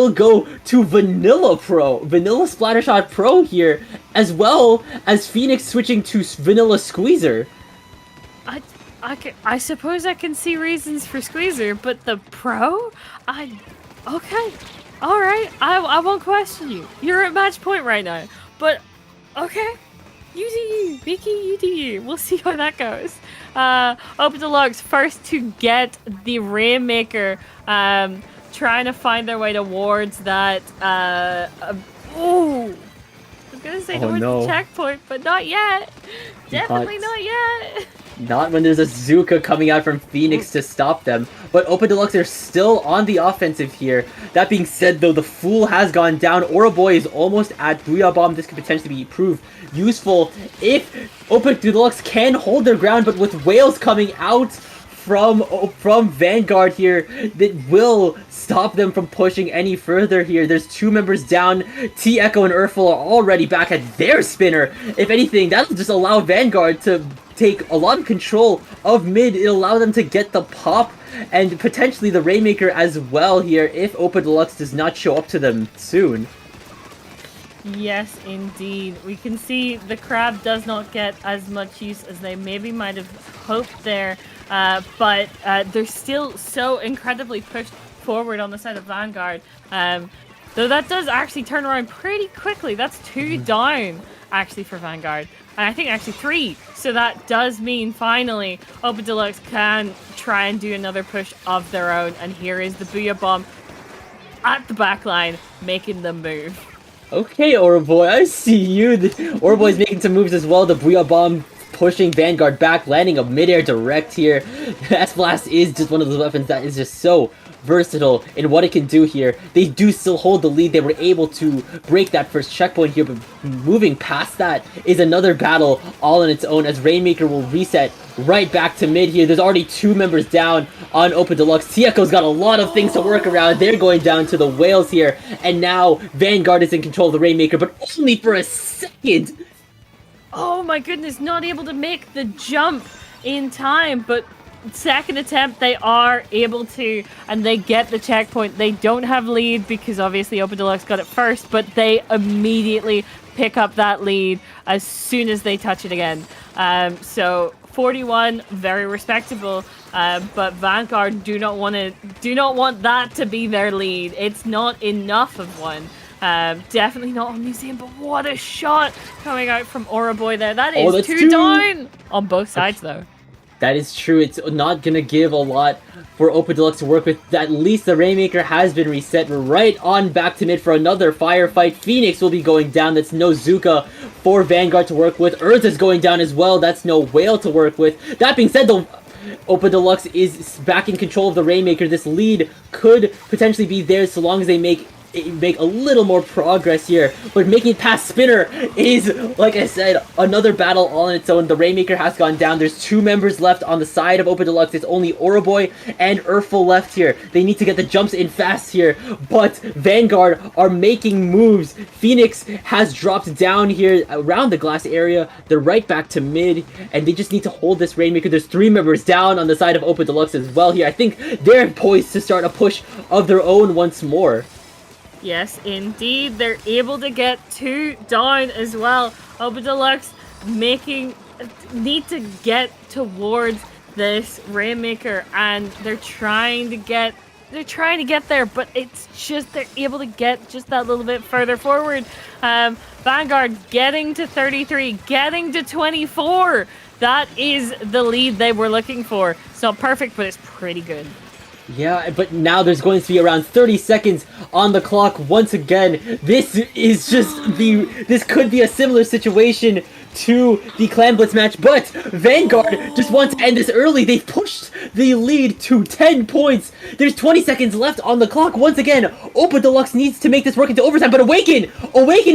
go to Vanilla Splattershot Pro here, as well as Phoenix switching to Vanilla Squeezer. I suppose I can see reasons for Squeezer, but the Pro? Okay. Alright, I won't question you. You're at match point right now. But, okay. You do you. Miki, you do you. We'll see how that goes. Open Deluxe first to get the Rainmaker, trying to find their way towards that, I was gonna say towards the checkpoint, but not yet. Definitely not yet. Not when there's a Zuka coming out from Phoenix to stop them. But Open Deluxe are still on the offensive here. That being said, though, the Fool has gone down. Auraboy is almost at Booyah Bomb. This could potentially be proved useful if Open Deluxe can hold their ground, but with Whales coming out from Vanguard here, that will stop them from pushing any further here. There's 2 members down. T-Echo and Urfel are already back at their spinner. If anything, that'll just allow Vanguard to take a lot of control of mid. It'll allow them to get the pop and potentially the Rainmaker as well here if Open Deluxe does not show up to them soon. Yes, indeed. We can see the Crab does not get as much use as they maybe might have hoped there, but they're still so incredibly pushed forward on the side of Vanguard. Though that does actually turn around pretty quickly. That's 2 down, actually, for Vanguard. And I think actually 3. So that does mean finally Open Deluxe can try and do another push of their own. And here is the Booyah Bomb at the back line, making them move. Okay, Auraboy, I see you. Auraboy's making some moves as well. The Booyah Bomb pushing Vanguard back, landing a midair direct here. S-Blast is just one of those weapons that is just so versatile in what it can do here. They do still hold the lead. They were able to break that first checkpoint here, but moving past that is another battle all on its own, as Rainmaker will reset right back to mid here. There's already 2 members down on Open Deluxe. T-Echo's got a lot of things to work around. They're going down to the Whales here, and now Vanguard is in control of the Rainmaker, but only for a second. Oh my goodness, not able to make the jump in time, but second attempt they are able to, and they get the checkpoint. They don't have lead because obviously Open Deluxe got it first, but they immediately pick up that lead as soon as they touch it again. So 41, very respectable, but Vanguard do not want that to be their lead. It's not enough of one. Definitely not on Museum, but what a shot coming out from Auraboy there. That is 2 down on both sides, though. That is true. It's not going to give a lot for Open Deluxe to work with. At least the Rainmaker has been reset. We're right on back to mid for another firefight. Phoenix will be going down. That's no Zuka for Vanguard to work with. Urza's going down as well. That's no Whale to work with. That being said, though, Open Deluxe is back in control of the Rainmaker. This lead could potentially be theirs so long as they make a little more progress here, but making it past Spinner is, like I said, another battle all on its own. The Rainmaker has gone down. There's 2 members left on the side of Open Deluxe. It's only Auraboy and Urfel left here. They need to get the jumps in fast here, but Vanguard are making moves. Phoenix has dropped down here around the glass area. They're right back to mid, and they just need to hold this Rainmaker. There's 3 members down on the side of Open Deluxe as well here. I think they're poised to start a push of their own once more. Yes, indeed. They're able to get 2 down as well. Open Deluxe need to get towards this Rainmaker, and they're trying to get there, but it's just they're able to get just that little bit further forward. Vanguard getting to 33, getting to 24. That is the lead they were looking for. It's not perfect, but it's pretty good. Yeah, but now there's going to be around 30 seconds on the clock once again. This is just this could be a similar situation to the Clan Blitz match, but Vanguard just wants to end this early. They've pushed the lead to 10 points. There's 20 seconds left on the clock. Once again, Opa Deluxe needs to make this work into overtime, but Awaken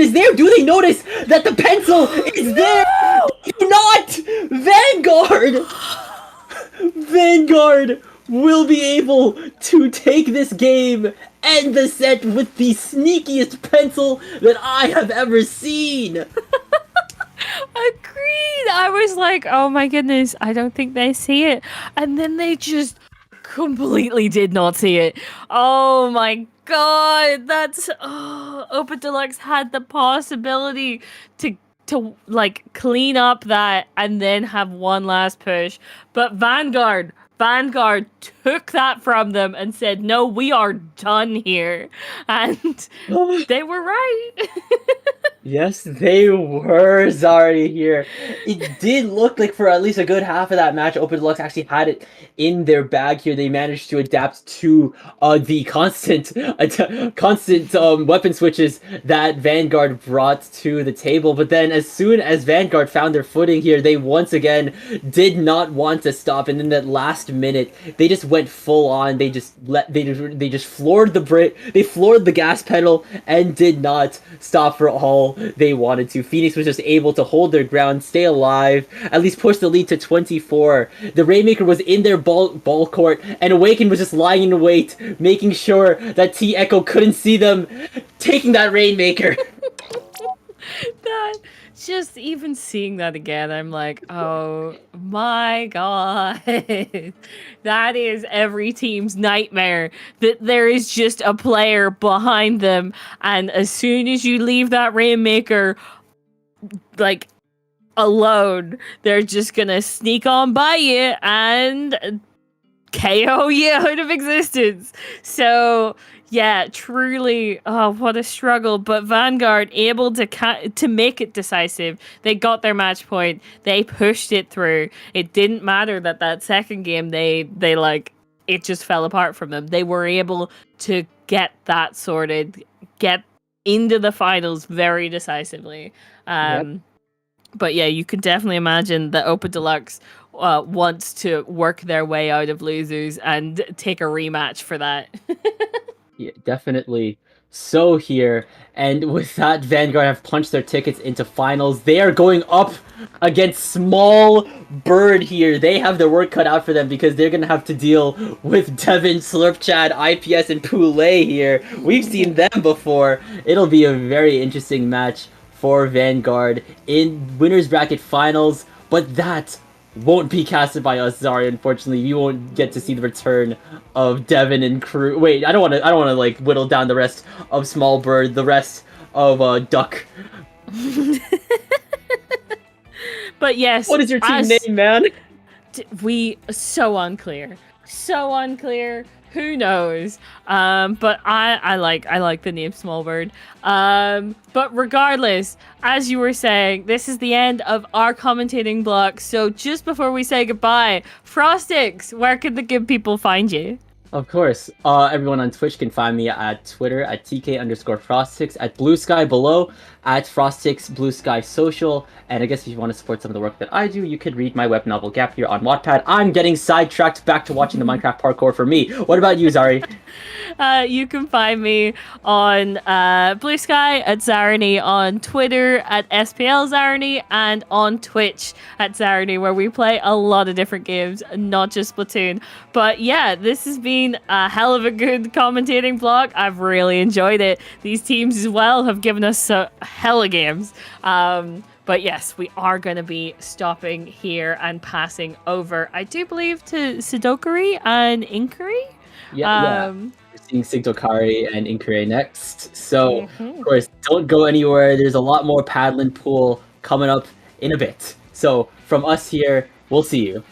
is there. Do they notice that the pencil is there? Do not! Vanguard will be able to take this game and the set with the sneakiest pencil that I have ever seen. Agreed. I was like, oh my goodness, I don't think they see it. And then they just completely did not see it. Oh my god, that's Opa Deluxe had the possibility to like clean up that and then have one last push. But Vanguard took that from them and said, no, we are done here. And they were right. Yes, they were, Zari, here. It did look like for at least a good half of that match, Opa Deluxe actually had it in their bag here. They managed to adapt to the constant weapon switches that Vanguard brought to the table. But then as soon as Vanguard found their footing here, they once again did not want to stop. And in that last minute, they just went full on. They just floored the gas pedal and did not stop for all they wanted to. Phoenix was just able to hold their ground, stay alive, at least push the lead to 24. The Rainmaker was in their ball court, and Awaken was just lying in wait, making sure that T Echo couldn't see them, taking that Rainmaker. That just even seeing that again, I'm like, oh my god. That is every team's nightmare, that there is just a player behind them, and as soon as you leave that Rainmaker like alone, they're just gonna sneak on by you and KO you out of existence. So yeah, truly, oh, what a struggle. But Vanguard able to make it decisive. They got their match point. They pushed it through. It didn't matter that second game they like it just fell apart from them. They were able to get that sorted, get into the finals very decisively. But yeah, you can definitely imagine that Opa Deluxe wants to work their way out of losers and take a rematch for that. Yeah, definitely so here. And with that, Vanguard have punched their tickets into finals. They are going up against Small Bird here. They have their work cut out for them because they're going to have to deal with Devin, Slurpchad, IPS, and Poulet here. We've seen them before. It'll be a very interesting match for Vanguard in Winners Bracket Finals. But that won't be casted by us, Zari. Unfortunately, we won't get to see the return of Devin and crew. Wait, I don't want to like whittle down the rest of Small Bird, the rest of Duck. But yes, what is your team name, man? We so unclear. Who knows? But I like the name Small Bird. But regardless, as you were saying, this is the end of our commentating block. So just before we say goodbye, Frostix, where can the good people find you? Of course, everyone on Twitch can find me at Twitter at TK_Frostix, at Blue Sky below, at Frostix Blue Sky Social, and I guess if you want to support some of the work that I do, you could read my web novel Gap Year on Wattpad. I'm getting sidetracked back to watching the Minecraft parkour for me. What about you, Zari? You can find me on Blue Sky at Zarani, on Twitter at SPL Zarani, and on Twitch at Zarani, where we play a lot of different games, not just Splatoon. But yeah, this has been a hell of a good commentating block. I've really enjoyed it. These teams as well have given us hella games. But yes, we are going to be stopping here and passing over, I do believe, to Sidokari and Inkari. Yeah. We're seeing Sigdokari and Inkari next. So, of course, don't go anywhere. There's a lot more Paddling Pool coming up in a bit. So, from us here, we'll see you.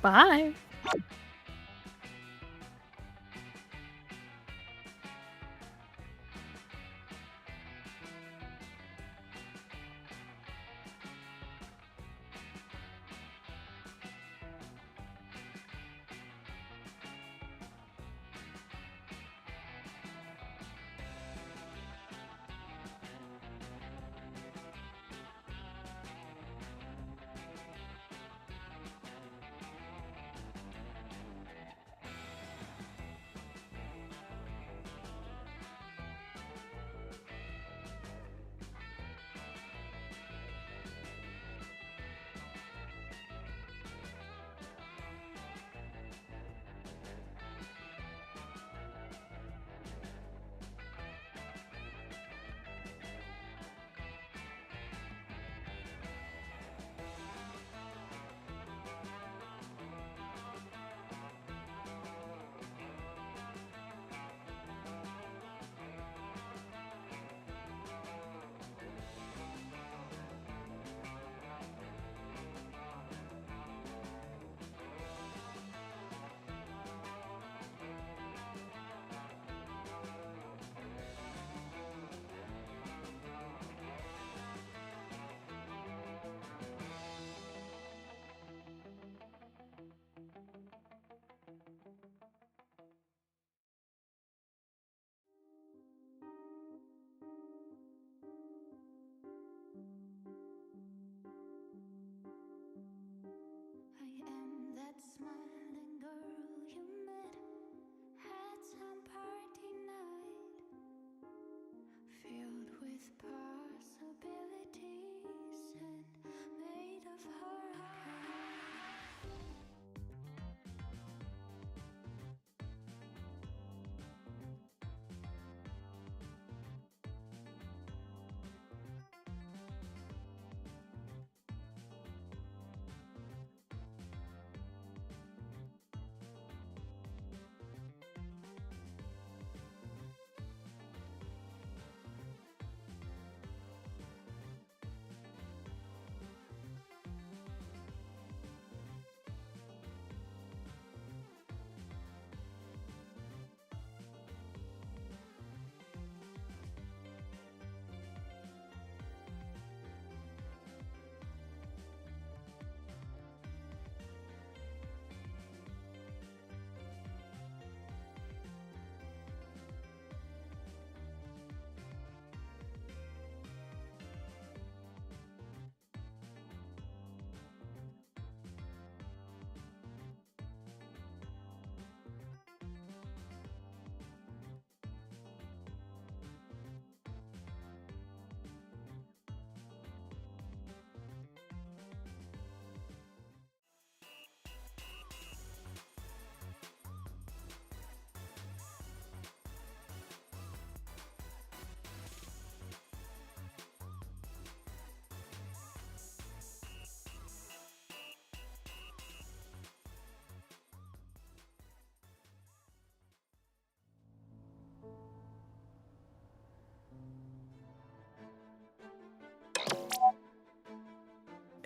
Bye. I am that smiling girl you met at some party night, filled with possibilities and made of hard heart.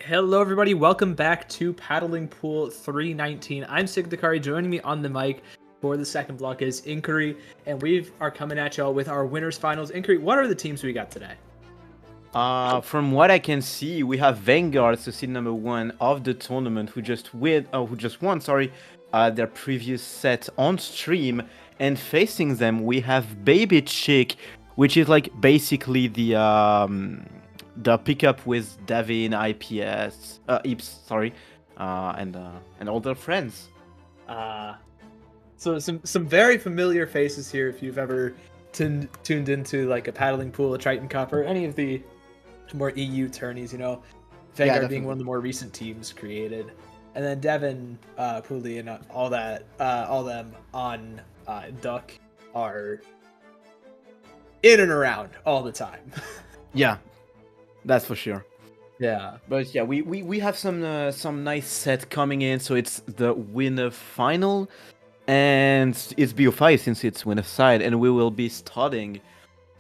Hello, everybody. Welcome back to Paddling Pool 319. I'm Sigdakari. Joining me on the mic for the second block is Inquiry, and we are coming at y'all with our winners finals. Inquiry, what are the teams we got today? From what I can see, we have Vanguard, so seed number 1 of the tournament, who just won, their previous set on stream, and facing them we have Baby Chick, which is like basically the pickup with Davin, Ips, and all their friends. So some very familiar faces here if you've ever tuned into like a Paddling Pool, a Triton Cup, or any of the more EU tourneys, you know. Vanguard being one of the more recent teams created. And then Devin, Pooley, and all them on Duck are in and around all the time. Yeah, that's for sure. Yeah, but yeah, we have some nice set coming in. So it's the winner final, and it's BO5 since it's winner side, and we will be starting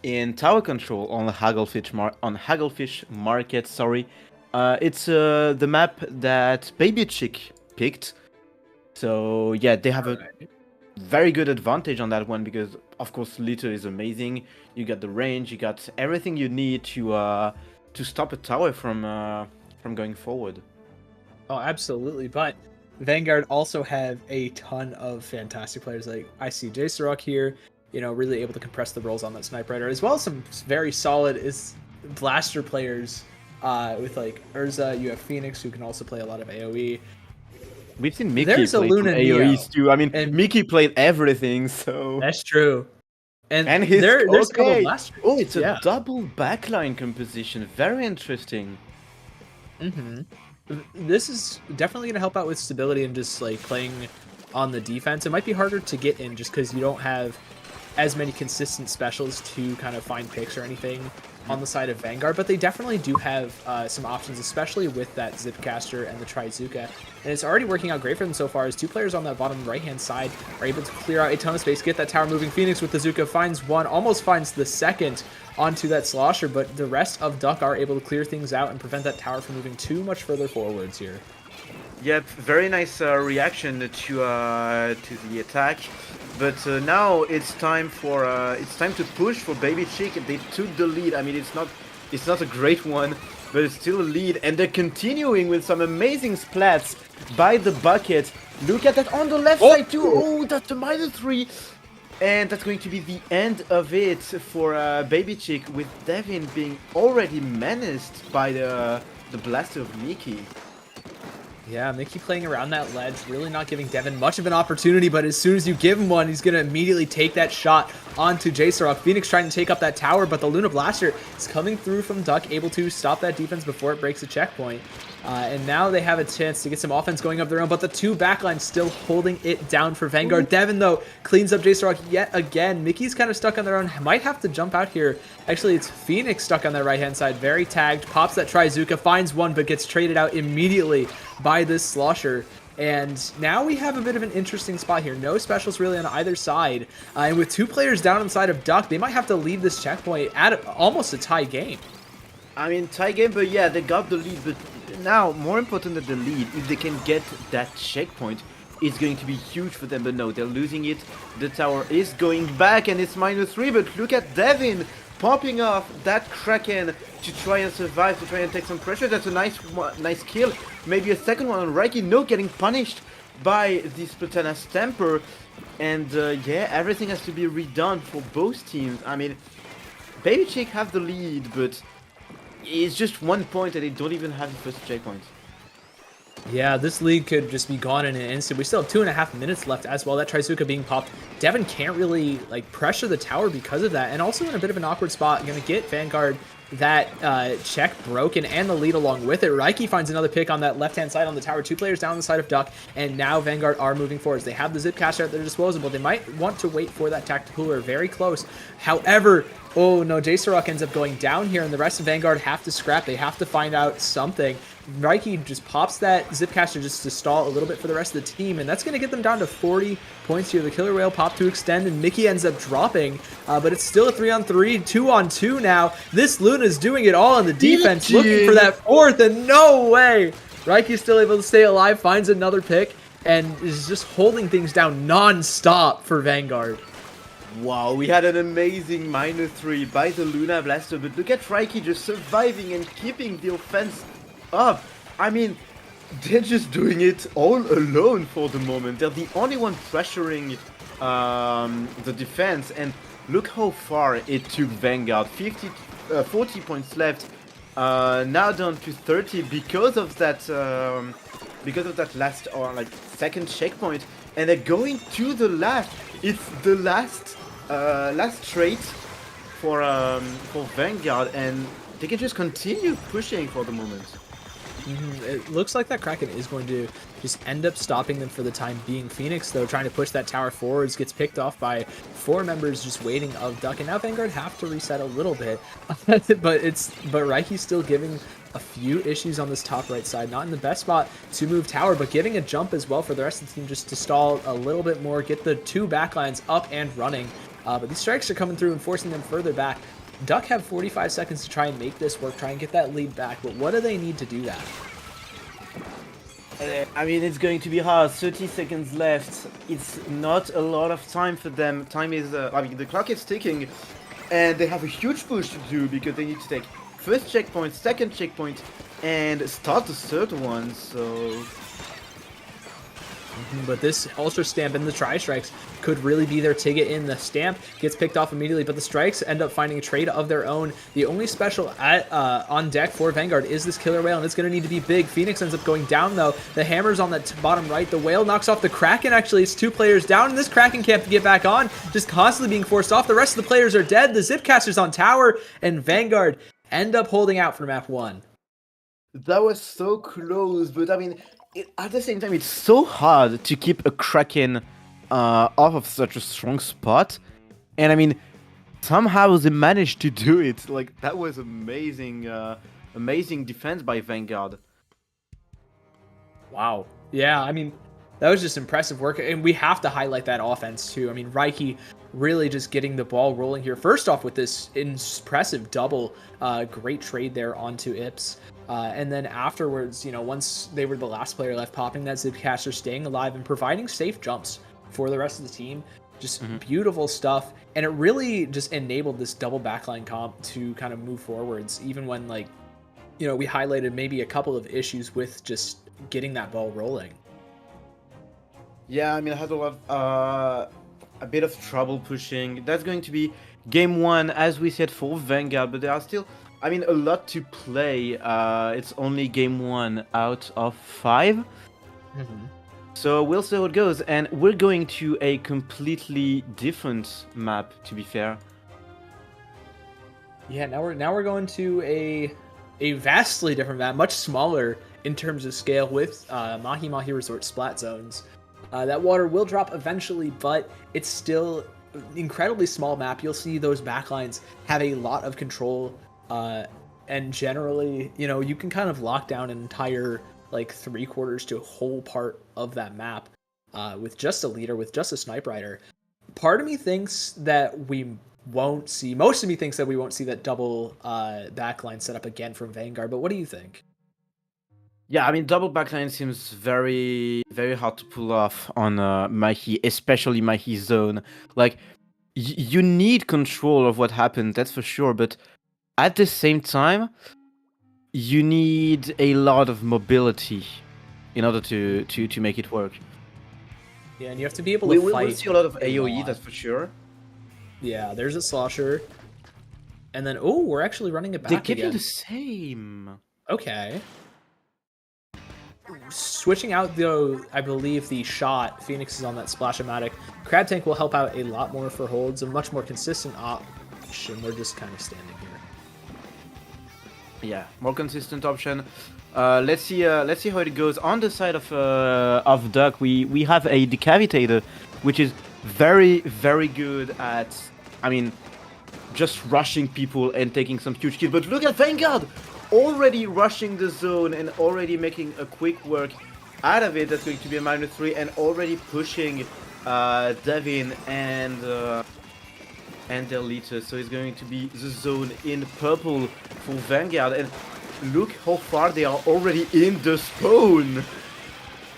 in tower control on Hagglefish Market. Sorry, it's the map that Baby Chick picked. So yeah, they have a very good advantage on that one because of course Lito is amazing. You got the range, you got everything you need to stop a tower from going forward. Oh, absolutely. But Vanguard also have a ton of fantastic players. Like I see JSerok here, you know, really able to compress the rolls on that Sniper Rider, as well as some very solid blaster players with like Urza. You have Phoenix, who can also play a lot of AoE. We've seen Mickey There's a play Luna some AoEs too. I mean, and Mickey played everything, so that's true. And his there's a couple okay. blasters. Oh, it's a Yeah. double backline composition. Very interesting. This is definitely going to help out with stability and just like playing on the defense. It might be harder to get in just because you don't have as many consistent specials to kind of find picks or anything on the side of Vanguard, but they definitely do have some options, especially with that Zipcaster and the Trizuka. And it's already working out great for them so far as two players on that bottom right-hand side are able to clear out a ton of space, get that tower moving. Phoenix with the Zuka finds one, almost finds the second onto that Slosher, but the rest of Duck are able to clear things out and prevent that tower from moving too much further forwards here. Yep, very nice reaction to the attack. But now it's time to push for Baby Chick. They took the lead. I mean, it's not a great one, but it's still a lead, and they're continuing with some amazing splats by the bucket. Look at that on the left side too. Oh, that's a -3, and that's going to be the end of it for Baby Chick, with Devin being already menaced by the blaster of Mickey. Yeah, Mickey playing around that ledge, really not giving Devin much of an opportunity, but as soon as you give him one, he's going to immediately take that shot onto JSerok. Phoenix trying to take up that tower, but the Luna Blaster is coming through from Duck, able to stop that defense before it breaks the checkpoint. And now they have a chance to get some offense going of their own, but the two backlines still holding it down for Vanguard. Devin, though, cleans up JSerok yet again. Mickey's kind of stuck on their own, might have to jump out here. Actually, it's Phoenix stuck on that right-hand side, very tagged, pops that Trizuka, finds one, but gets traded out immediately by this Slosher. And now we have a bit of an interesting spot here. No specials really on either side. And with two players down on the side of Duck, they might have to leave this checkpoint at almost a tie game. I mean, tie game, but yeah, they got the lead. But now, more important than the lead, if they can get that checkpoint, it's going to be huge for them. But no, they're losing it. The tower is going back, and it's -3. But look at Devin popping off that Kraken to try and survive, to try and take some pressure. That's a nice kill. Maybe a second one on Reiki. No, getting punished by the Splatana Stamper. And yeah, everything has to be redone for both teams. I mean, Baby Chick have the lead, but it's just 1 point and they don't even have the first checkpoint. Yeah, this lead could just be gone in an instant. We still have 2.5 minutes left as well. That Trizuka being popped. Devin can't really like pressure the tower because of that, and also in a bit of an awkward spot. Gonna get Vanguard that check broken and the lead along with it. Reiki finds another pick on that left-hand side on the tower. Two players down the side of Duck, and now Vanguard are moving forwards. They have the Zipcaster at their disposal, but they might want to wait for that tactical cooler. Very close. However, oh no, JSerok ends up going down here, and the rest of Vanguard have to scrap. They have to find out something. Reiki just pops that Zipcaster just to stall a little bit for the rest of the team, and that's going to get them down to 40 points here. The Killer Whale pop to extend, and Mickey ends up dropping, but it's still a 3-on-3, 2-on-2 now. This Luna's doing it all on the defense, looking for that fourth, and no way! Reiki's still able to stay alive, finds another pick, and is just holding things down non-stop for Vanguard. Wow, we had an amazing -3 by the Luna Blaster, but look at Reiki just surviving and keeping the offense up. I mean, they're just doing it all alone for the moment. They're the only one pressuring the defense, and look how far it took Vanguard. 40 points left, now down to 30 because of that last or like second checkpoint, and they're going to the last. It's the last trait for Vanguard, and they can just continue pushing for the moment. It looks like that Kraken is going to just end up stopping them for the time being. Phoenix, though, trying to push that tower forwards, gets picked off by 4 members just waiting of Duck, and now Vanguard have to reset a little bit. but Reiki's still giving a few issues on this top right side. Not in the best spot to move tower, but giving a jump as well for the rest of the team just to stall a little bit more, get the 2 backlines up and running. But these strikes are coming through and forcing them further back. Duck have 45 seconds to try and make this work, try and get that lead back, but what do they need to do that? I mean, it's going to be hard. 30 seconds left. It's not a lot of time for them. Time is, I mean, the clock is ticking, and they have a huge push to do because they need to take first checkpoint, second checkpoint, and start the third one. So. But this Ultra Stamp and the Tri-Strikes could really be their ticket in. The Stamp gets picked off immediately, but the Strikes end up finding a trade of their own. The only special on deck for Vanguard is this Killer Whale, and it's going to need to be big. Phoenix ends up going down, though. The Hammer's on that bottom right. The Whale knocks off the Kraken, actually. It's 2 players down, and this Kraken can't get back on. Just constantly being forced off. The rest of the players are dead. The Zipcaster's on tower, and Vanguard end up holding out for map 1. That was so close, but I mean, at the same time, it's so hard to keep a Kraken off of such a strong spot. And I mean, somehow they managed to do it. Like, that was amazing, amazing defense by Vanguard. Wow. Yeah, I mean, that was just impressive work. And we have to highlight that offense, too. I mean, Reiki really just getting the ball rolling here. First off, with this impressive double, great trade there onto Ips. And then afterwards, you know, once they were the last player left, popping that Zipcaster, staying alive, and providing safe jumps for the rest of the team. Just beautiful stuff. And it really just enabled this double backline comp to kind of move forwards, even when, like, you know, we highlighted maybe a couple of issues with just getting that ball rolling. Yeah, I mean, I had a bit of trouble pushing. That's going to be game 1, as we said, for Vanguard, but there are still, I mean, a lot to play. It's only game 1 out of 5. So we'll see how it goes. And we're going to a completely different map, to be fair. Yeah, now we're going to a vastly different map, much smaller in terms of scale, with Mahi Mahi Resort Splat Zones. That water will drop eventually, but it's still an incredibly small map. You'll see those backlines have a lot of control. And generally, you know, you can kind of lock down an entire, like, 3/4 to a whole part of that map with just a leader, with just a Snipe Rider. Part of me thinks that we won't see, most of me thinks that we won't see that double backline set up again from Vanguard, but what do you think? Yeah, I mean, double backline seems very, very hard to pull off on Mahi, especially Mahi zone. Like, you need control of what happens, that's for sure, but at the same time, you need a lot of mobility in order to make it work. Yeah, and you have to be able to fight. We'll see a lot of AoE, that's for sure. Yeah, there's a slosher. And then, oh, we're actually running it back They're keeping again. the same. Okay. Switching out, though, I believe the shot. Phoenix is on that Splash-O-Matic. Crab Tank will help out a lot more for holds. A much more consistent option. We're just kind of standing here. Yeah, more consistent option. Let's see how it goes. On the side of Duck, we have a Decavitator, which is very, very good at, I mean, just rushing people and taking some huge kills. But look at Vanguard! Already rushing the zone and already making a quick work out of it. That's going to be a -3, and already pushing Devin and their leader. So it's going to be the zone in purple for Vanguard. And look how far they are already in the spawn.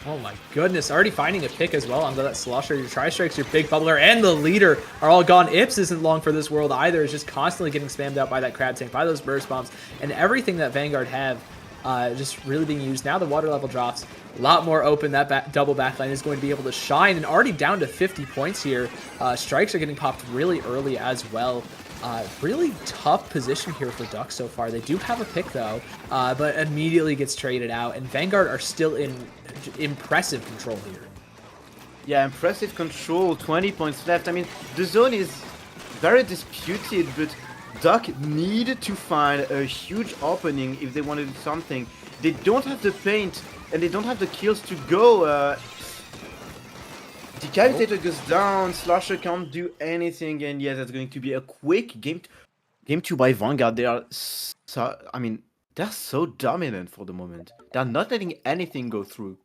Oh my goodness, already finding a pick as well onto that Slosher. Your Tri-Strikes, your Big Bubbler, and the leader are all gone. Ips isn't long for this world either. It's just constantly getting spammed out by that Crab Tank, by those Burst Bombs, and everything that Vanguard have just really being used. Now the water level drops. A lot more open. That double backline is going to be able to shine, and already down to 50 points here. Strikes are getting popped really early as well. Really tough position here for Duck so far. They do have a pick though, but immediately gets traded out, and Vanguard are still in impressive control here. Yeah, impressive control, 20 points left. I mean, the zone is very disputed, but Duck need to find a huge opening if they want to do something. They don't have the paint, and they don't have the kills to go. Decavitator goes down, Slasher can't do anything, and yeah, that's going to be a quick game 2 by Vanguard. They are so, I mean, they're so dominant for the moment. They're not letting anything go through.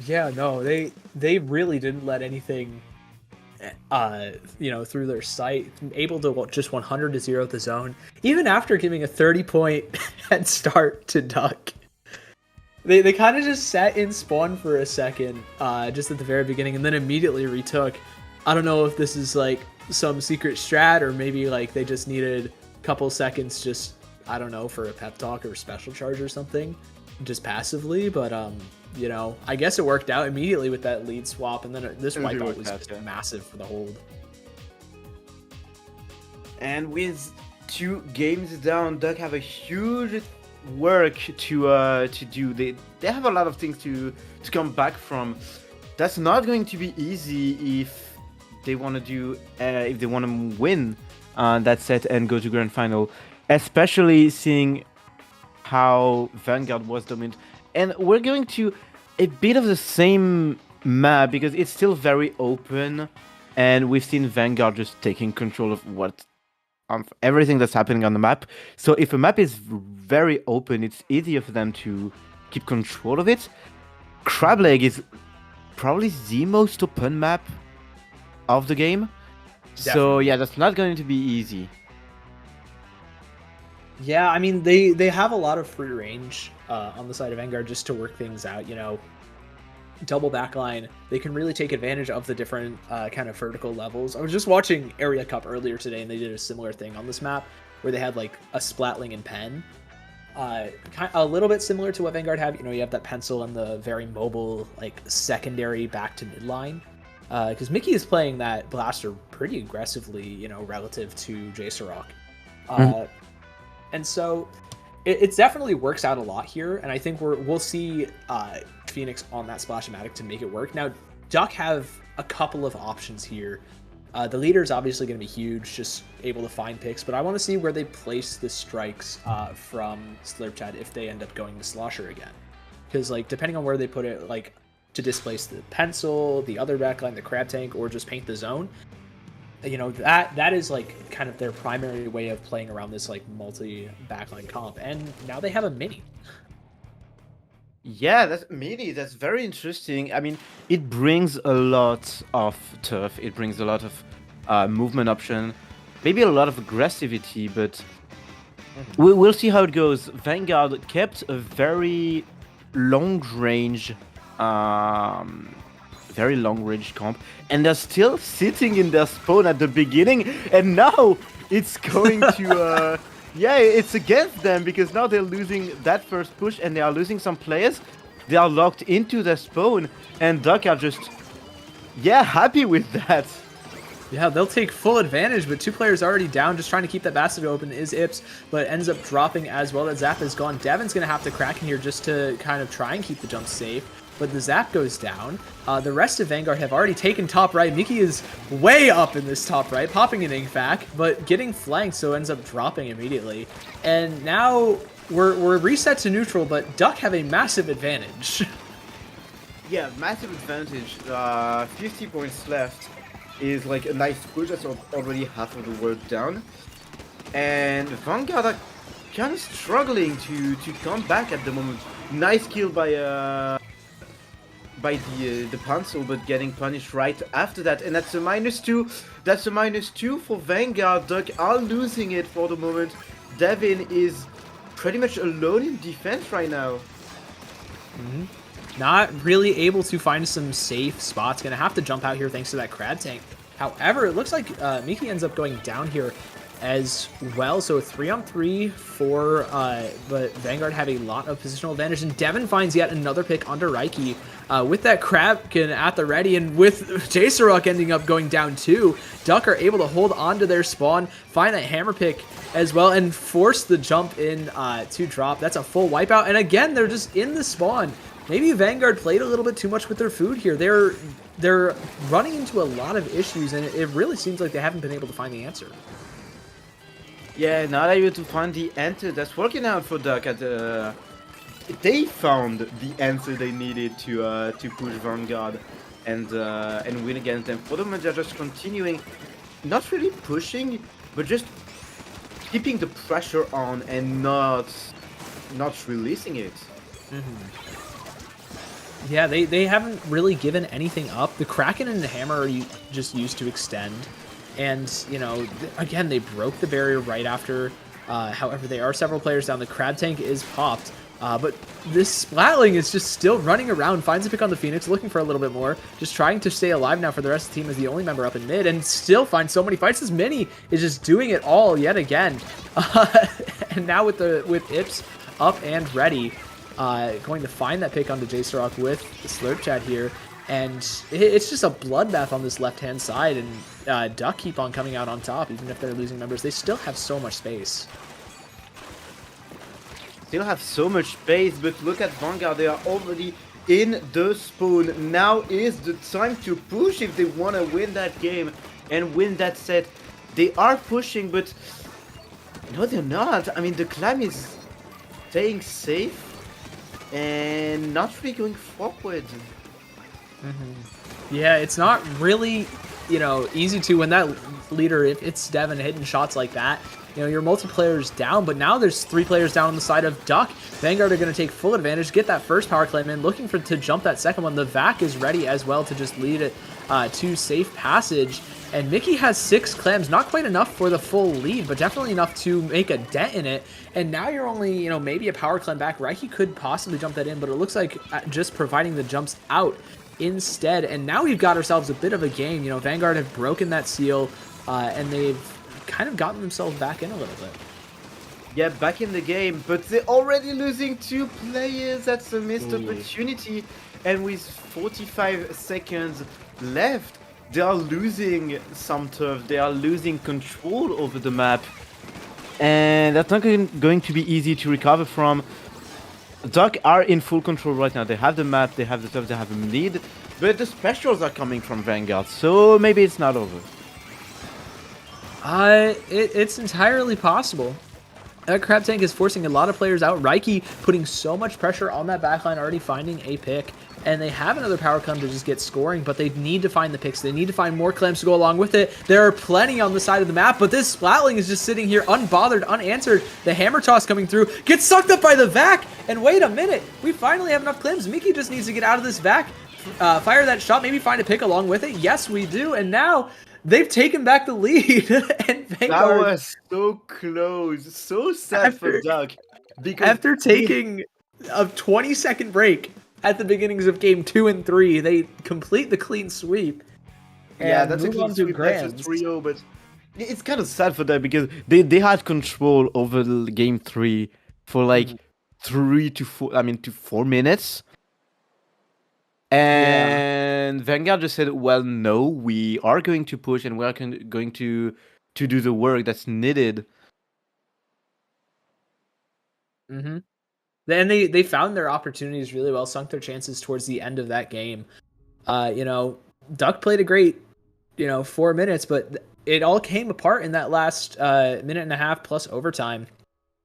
Yeah, no, they really didn't let anything, you know, through their sight. Able to just 100-0 the zone, even after giving a 30-point head start to Duck. They kind of just sat in spawn for a second, just at the very beginning, and then immediately retook. I don't know if this is like some secret strat, or maybe like they just needed a couple seconds, just I don't know, for a pep talk or special charge or something, just passively. But you know, I guess it worked out immediately with that lead swap, and then this wipeout was just massive for the hold. And with 2 games down, Duck have a huge work to do. They have a lot of things to come back from. That's not going to be easy if they want to do if they want to win that set and go to grand final, especially seeing how Vanguard was dominant. And we're going to a bit of the same map because it's still very open, and we've seen Vanguard just taking control of everything that's happening on the map. So if a map is very open, it's easier for them to keep control of it. Crab Leg is probably the most open map of the game. Definitely. So yeah, that's not going to be easy. Yeah, I mean, they have a lot of free range on the side of Vanguard just to work things out, you know. Double backline, they can really take advantage of the different kind of vertical levels. I was just watching Area Cup earlier today, and they did a similar thing on this map where they had like a Splatling and Pen. A little bit similar to what Vanguard have. You know, you have that pencil and the very mobile like secondary back to midline. Because Mickey is playing that blaster pretty aggressively, you know, relative to Jacerok. And so it definitely works out a lot here, and I think we'll see Phoenix on that Splash-O-Matic to make it work. Now, Duck have a couple of options here. The leader is obviously going to be huge, just able to find picks, but I want to see where they place the strikes from Slurpchat if they end up going to Slosher again. Because, like, depending on where they put it, like, to displace the pencil, the other backline, the crab tank, or just paint the zone, you know, that is like kind of their primary way of playing around this like multi backline comp. And now they have a mini. Yeah, that's very interesting. I mean, it brings a lot of turf, it brings a lot of movement option, maybe a lot of aggressivity, but we'll see how it goes. Vanguard kept a very long range comp, and they're still sitting in their spawn at the beginning, and now it's going to yeah, it's against them because now they're losing that first push and they are losing some players. They are locked into their spawn, and Duck are just happy with that. Yeah, they'll take full advantage, but 2 players already down. Just trying to keep that basket open is Ips, but ends up dropping as well. That Zap is gone. Devin's going to have to crack in here just to kind of try and keep the jump safe. But the Zap goes down. The rest of Vanguard have already taken top right. Mickey is way up in this top right, popping an Ingfac, but getting flanked, so ends up dropping immediately. And now we're reset to neutral, but Duck have a massive advantage. Yeah, massive advantage. 50 points left is like a nice push. That's already half of the work down. And Vanguard are kind of struggling to come back at the moment. Nice kill by the pencil, but getting punished right after that, and that's a -2. That's a -2 for Vanguard. Duck are losing it for the moment. Devin is pretty much alone in defense right now. Not really able to find some safe spots. Gonna have to jump out here thanks to that crab tank. However, it looks like Mickey ends up going down here as well. So 3-on-3 for but Vanguard have a lot of positional advantage, and Devin finds yet another pick onto Reiki with that Kraken at the ready, and with Jacerok ending up going down too. Duck are able to hold onto their spawn, find that hammer pick as well, and force the jump in to drop. That's a full wipeout, and again they're just in the spawn. Maybe Vanguard played a little bit too much with their food here. They're running into a lot of issues, and it really seems like they haven't been able to find the answer. Yeah, not able to find the answer. That's working out for Duck. They found the answer they needed to push Vanguard and win against them. For the moment, they're just continuing, not really pushing, but just keeping the pressure on and not releasing it. Yeah, they haven't really given anything up. The Kraken and the Hammer are just used to extend. And, you know, again, they broke the barrier right after. However, there are several players down. The crab tank is popped, But this Splatling is just still running around, finds a pick on the Phoenix, looking for a little bit more, just trying to stay alive now for the rest of the team as the only member up in mid, and still finds so many fights. This Mini is just doing it all yet again. And now with Ips up and ready, going to find that pick onto J-Starrock with the Slurp Chat here, and it's just a bloodbath on this left-hand side, and Duck keep on coming out on top, even if they're losing members. They still have so much space. Still have so much space, but look at Vanguard, they are already in the spawn. Now is the time to push if they want to win that game and win that set. They are pushing, but no, they're not. I mean, the climb is staying safe and not really going forward. Yeah, it's not really, easy to when that leader, if it's Devin hitting shots like that. Your multiplayer's down, but now there's 3 players down on the side of Duck. Vanguard are going to take full advantage, get that first power claim in, looking to jump that second one. The Vac is ready as well to just lead it to safe passage. And Mickey has 6 clams, not quite enough for the full lead, but definitely enough to make a dent in it. And now you're only, maybe a power clam back. Reiki could possibly jump that in, but it looks like just providing the jumps out instead. And now we've got ourselves a bit of a game. Vanguard have broken that seal, and they've kind of gotten themselves back in a little bit. Yeah, back in the game, but they're already losing 2 players. That's a missed opportunity. And with 45 seconds left, they are losing some turf. They are losing control over the map. And that's not going to be easy to recover from. Duck are in full control right now. They have the map, they have the turf, they have the lead. But the specials are coming from Vanguard, so maybe it's not over. It's entirely possible. That Crab Tank is forcing a lot of players out. Reiki putting so much pressure on that backline, already finding a pick. And they have another power clam to just get scoring, but they need to find the picks. They need to find more clams to go along with it. There are plenty on the side of the map, but this Splatling is just sitting here unbothered, unanswered. The hammer toss coming through, gets sucked up by the Vac. And wait a minute, we finally have enough clams. Mickey just needs to get out of this Vac, fire that shot, maybe find a pick along with it. Yes, we do. And now they've taken back the lead. And Vanguard, that was so close. So sad for Duck. Because after taking a 20-second break at the beginnings of game 2 and 3, they complete the clean sweep. Yeah, that's a clean sweep. That's a 3-0, but it's kind of sad for them because they had control over game 3 for like 3 to 4 minutes. And Vanguard just said, well, no, we are going to push and we are going to do the work that's needed. And they found their opportunities really well, sunk their chances towards the end of that game. Duck played a great, 4 minutes, but it all came apart in that last minute and a half plus overtime,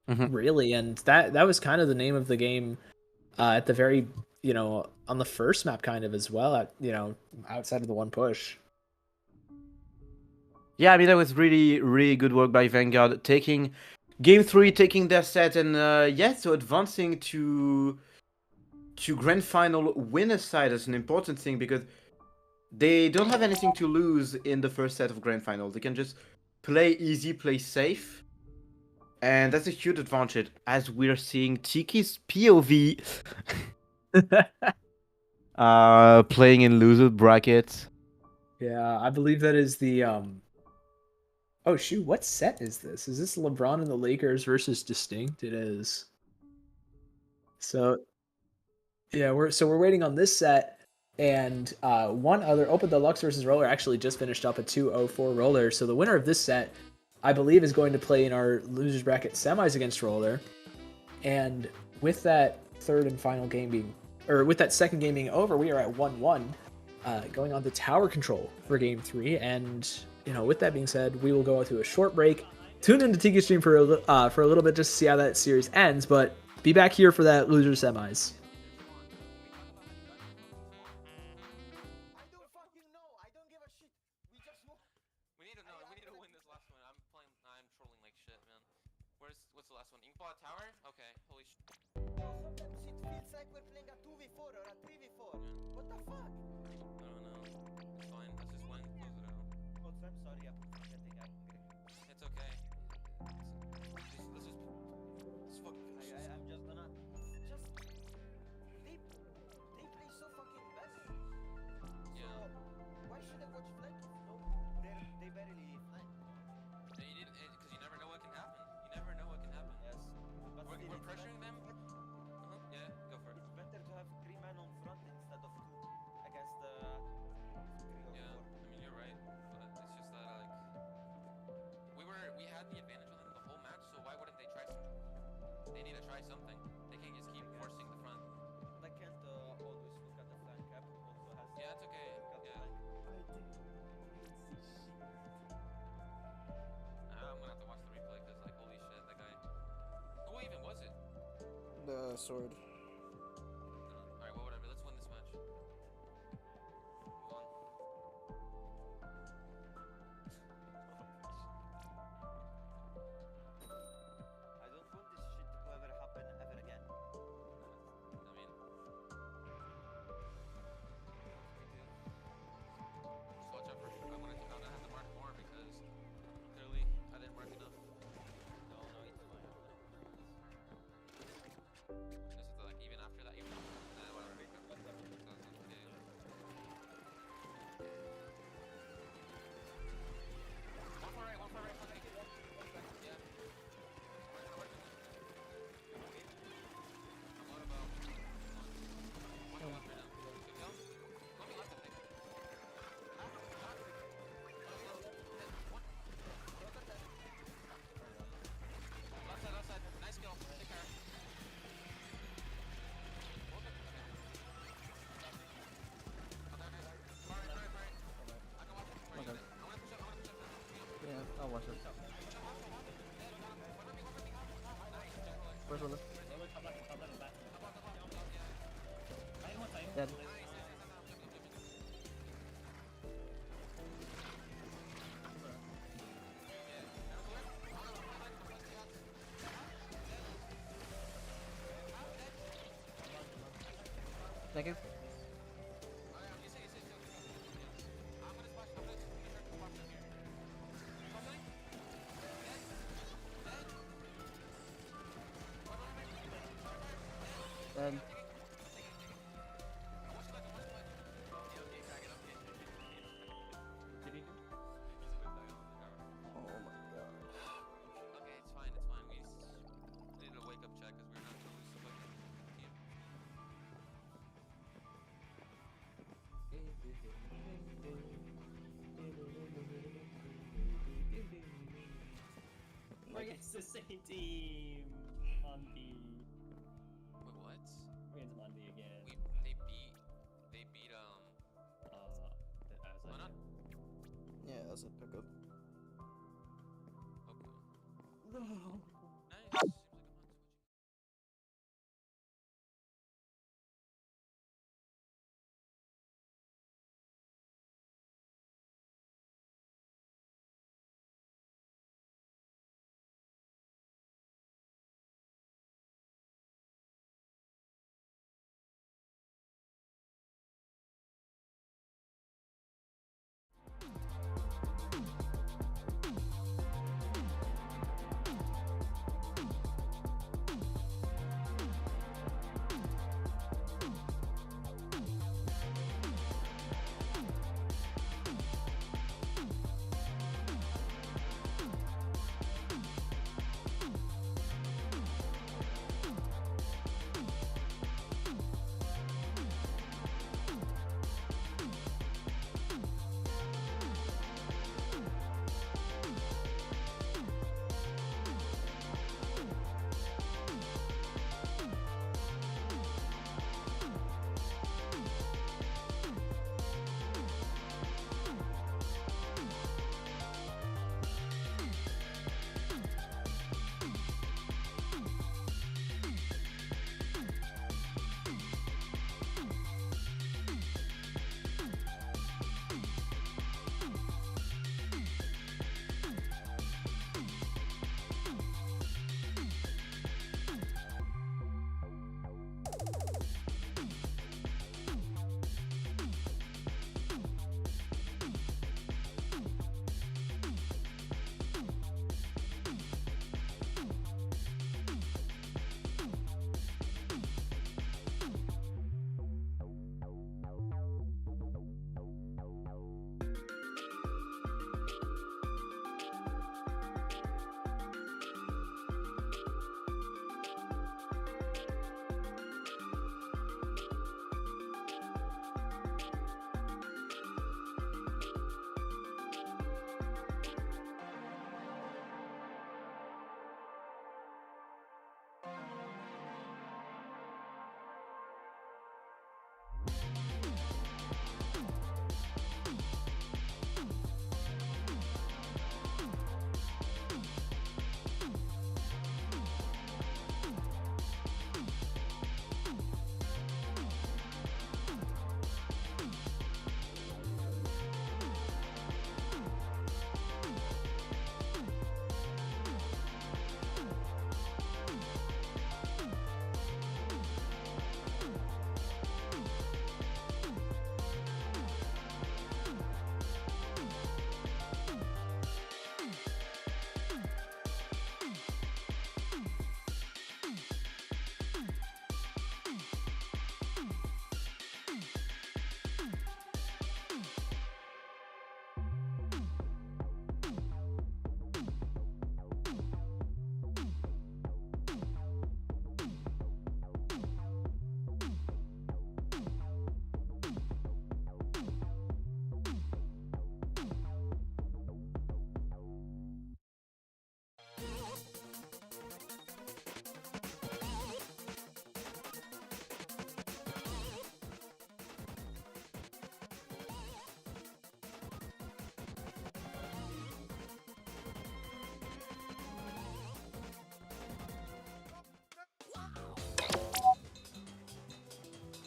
really. And that was kind of the name of the game at the very, on the first map kind of as well, outside of the one push. Yeah, I mean, that was really, really good work by Vanguard, taking game 3, taking their set, and so advancing to grand final winner side is an important thing because they don't have anything to lose in the first set of grand final. They can just play easy, play safe, and that's a huge advantage as we're seeing Tiki's POV playing in loser bracket. Yeah, I believe that is the oh shoot, what set is this? Is this LeBron and the Lakers versus Distinct? It is. So yeah, we're waiting on this set, and one other Open Deluxe versus Roller actually just finished up a 2-0-4 Roller. So the winner of this set, I believe, is going to play in our losers bracket semis against Roller. And with that third and final game being, or with that second game being over, we are at 1-1, going on to tower control for game 3. And with that being said, we will go to a short break. Tune into Tiki's stream for a little bit just to see how that series ends, but be back here for that loser semis. try something. They can't just keep forcing the front. They can't always look at the flank. Cap also has Yeah, it's okay. look at the Yeah. flank. I'm gonna have to watch the replay because, like, holy shit, that guy. Who even was it? The sword. Alright, well, whatever. Let's win this match. Move on. I don't want this shit to ever happen ever again. I mean, just watch out for. I'm gonna have to mark more because clearly I didn't mark enough. No, it's fine. This is like even after that, even whatever. Yeah. One for right, one. Yeah. I'm out about one left right now. Good go. Let me left, I think. Left side. Nice kill. Take care. Yeah, I'll watch it. Where's Willa? Dead. Thank you. Dead. Oh my god. Okay, it's fine. We need a wake up check because we're not going to lose so quick. We're against the same team on B. Wait, what? We're against on B again. They beat I was why like, not? Yeah, that's a pickup. Okay. no. Nice. Seems like I'm not switching.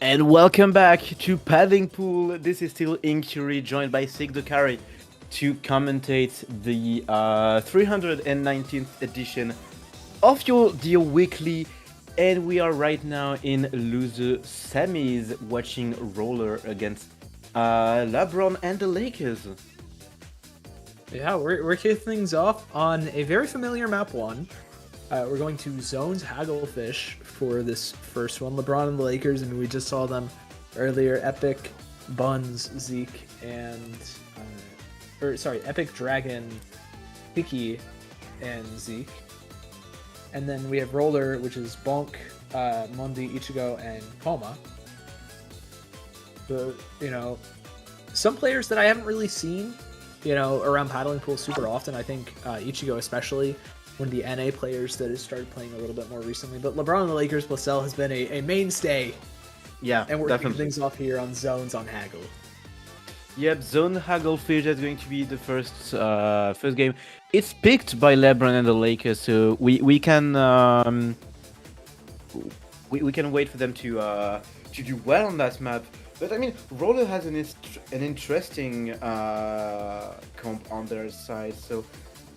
And welcome back to Padding Pool. This is still Incurie, joined by Sig Dokari to commentate the 319th edition of your Deal Weekly. And we are right now in loser semis, watching Roller against LeBron and the Lakers. Yeah, we're kicking things off on a very familiar map one. We're going to Zones Hagglefish for this first one. LeBron and the Lakers, and we just saw them earlier. Epic, Buns, Zeke, and... Epic Dragon, Piki, and Zeke. And then we have Roller, which is Bonk, Mundi, Ichigo, and Koma. Some players that I haven't really seen, around Paddling Pool super often. I think Ichigo especially, one of the NA players that has started playing a little bit more recently. But LeBron and the Lakers, Blacel has been a mainstay. Yeah, and we're definitely. kicking things off here on Zones on Haggle. Yep, Zone Hagglefish is going to be the first game. It's picked by LeBron and the Lakers, so we can we can wait for them to do well on that map. But I mean, Roller has an interesting comp on their side, so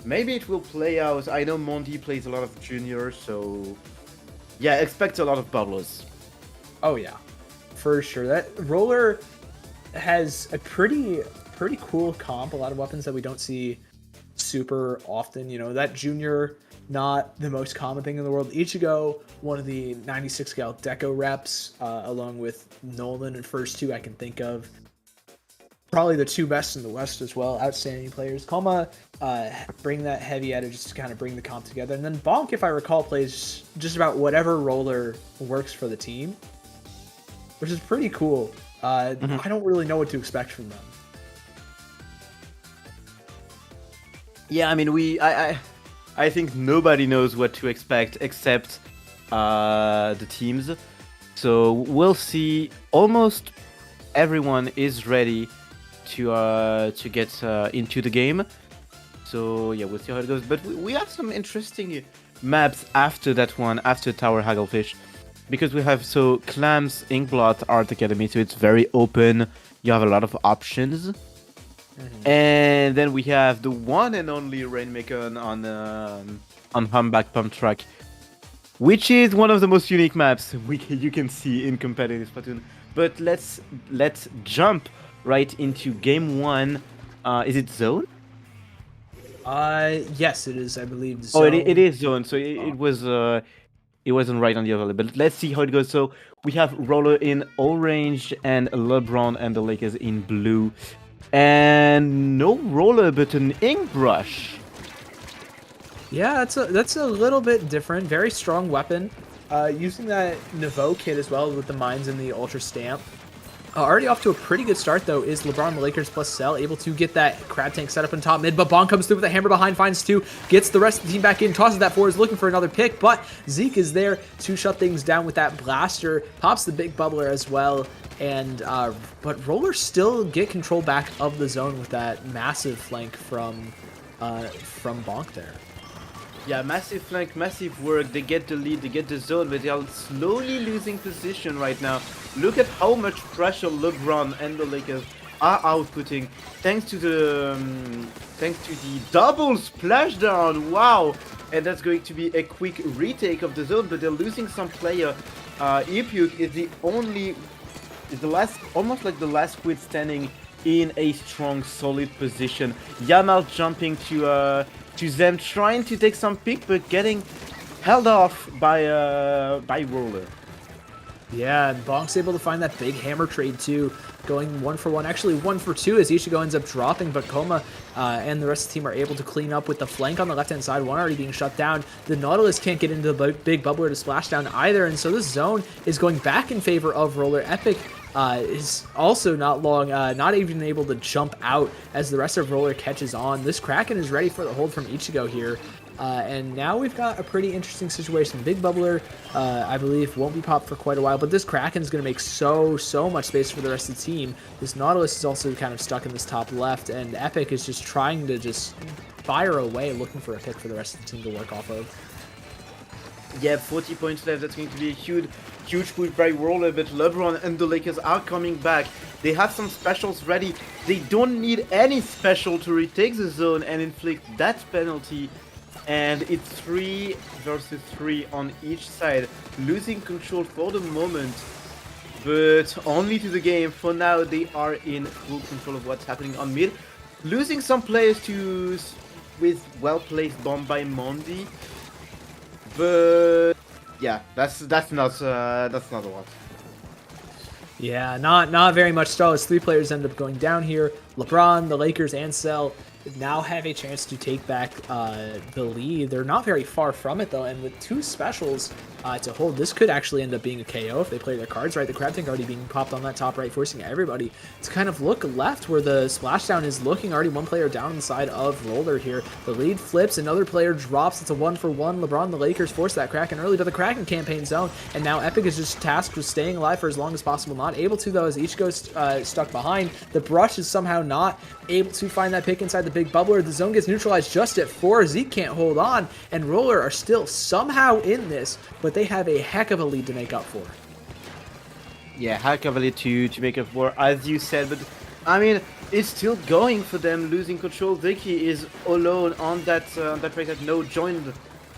maybe it will play out. I know Mondi plays a lot of juniors, so yeah, expect a lot of bubblers. Oh yeah, for sure. That Roller has a pretty cool comp, a lot of weapons that we don't see super often. That junior, not the most common thing in the world. Ichigo, one of the 96 gal Deco reps, along with Nolan and first two I can think of. Probably the two best in the West as well, outstanding players. Koma, bring that heavy edge just to kind of bring the comp together. And then Bonk, if I recall, plays just about whatever Roller works for the team, which is pretty cool. I don't really know what to expect from them. Yeah, I mean, I think nobody knows what to expect except the teams. So we'll see. Almost everyone is ready to get into the game. So yeah, we'll see how it goes. But we have some interesting maps after that one, after Tower Hagglefish. Because we have Clams, Inkblot, Art Academy, so it's very open. You have a lot of options. And then we have the one and only Rainmaker on Humpback Pump Track, which is one of the most unique maps you can see in competitive Splatoon. But let's jump right into game one. Is it Zone? Yes, it is. I believe. Zone. Oh, it is Zone. So it was. It wasn't right on the other, but let's see how it goes. So we have Roller in orange and LeBron and the Lakers in blue. And no Roller, but an Ink Brush. Yeah, that's a little bit different. Very strong weapon. Using that Nouveau kit as well with the mines and the Ultra Stamp. Already off to a pretty good start, though, is LeBron, the Lakers, plus Cell, able to get that Crab Tank set up in top mid, but Bonk comes through with a hammer behind, finds two, gets the rest of the team back in, tosses that forward, is looking for another pick, but Zeke is there to shut things down with that blaster, pops the big bubbler as well, and but Roller still get control back of the zone with that massive flank from Bonk there. Yeah, massive flank, massive work. They get the lead, they get the zone, but they are slowly losing position right now. Look at how much pressure LeBron and the Lakers are outputting, thanks to the double splashdown. Wow! And that's going to be a quick retake of the zone, but they're losing some player. Ipuk is almost like the last squid standing in a strong, solid position. Yamal jumping to them, trying to take some pick, but getting held off by Roller. Yeah, and Bonk's able to find that big hammer trade too, going 1-for-1, actually 1-for-2 as Ichigo ends up dropping, but Koma and the rest of the team are able to clean up with the flank on the left-hand side, one already being shut down. The Nautilus can't get into the big bubbler to splash down either, and so this zone is going back in favor of Roller. Epic is also not even able to jump out as the rest of Roller catches on. This Kraken is ready for the hold from Ichigo here. And now we've got a pretty interesting situation. Big Bubbler, I believe, won't be popped for quite a while, but this Kraken is going to make so much space for the rest of the team. This Nautilus is also kind of stuck in this top left, and Epic is just trying to just fire away, looking for a pick for the rest of the team to work off of. Yeah, 40 points left. That's going to be a Huge push by Roller, but LeBron and the Lakers are coming back. They have some specials ready. They don't need any special to retake the zone and inflict that penalty. And it's 3 versus 3 on each side, losing control for the moment, but only to the game. For now, they are in full control of what's happening on mid, losing some players to with well-placed bomb by Mondi. But yeah, that's not a lot. Yeah, not very much still as 3 players end up going down here. LeBron, the Lakers, and Cell now have a chance to take back the lead. They're not very far from it though, and with 2 specials to hold, this could actually end up being a KO if they play their cards right. The Crab Tank already being popped on that top right, forcing everybody to kind of look left where the splashdown is looking. Already 1 player down inside of Roller here. The lead flips, another player drops. It's a 1-for-1. LeBron, the Lakers force that Kraken early to the Kraken campaign zone, and now Epic is just tasked with staying alive for as long as possible. Not able to though, as Ichigo's stuck behind. The Brush is somehow not able to find that pick inside the big bubbler. The zone gets neutralized just at 4. Zeke can't hold on, and Roller are still somehow in this, but they have a heck of a lead to make up for. Yeah, heck of a lead to make up for, as you said, but I mean, it's still going for them, losing control. Vicky is alone on that right, no joined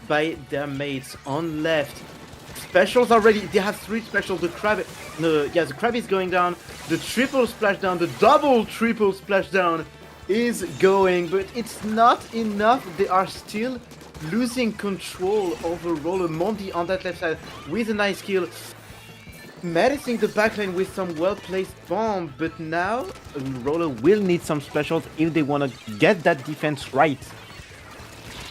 by their mates on left. Specials already, they have 3 specials. The crab is going down. The triple splashdown, the double triple splashdown is going, but it's not enough. They are still losing control over Roller. Mondi on that left side with a nice kill, menacing the backline with some well-placed bomb, but now Roller will need some specials if they want to get that defense right.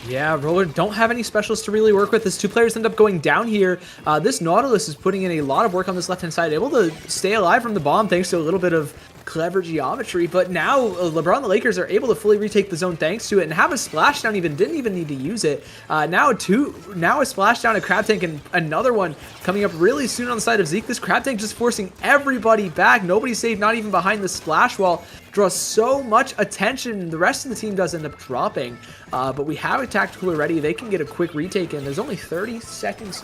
Yeah, Roller don't have any specials to really work with as 2 players end up going down here. This Nautilus is putting in a lot of work on this left-hand side, able to stay alive from the bomb thanks to a little bit of clever geometry, but now LeBron and the Lakers are able to fully retake the zone thanks to it and have a splashdown. Didn't even need to use it. Now a splashdown, a Crab Tank, and another one coming up really soon on the side of Zeke. This Crab Tank just forcing everybody back. Nobody saved, not even behind the splash wall. Draws so much attention. The rest of the team does end up dropping, but we have a tactical already. They can get a quick retake in. There's only 30 seconds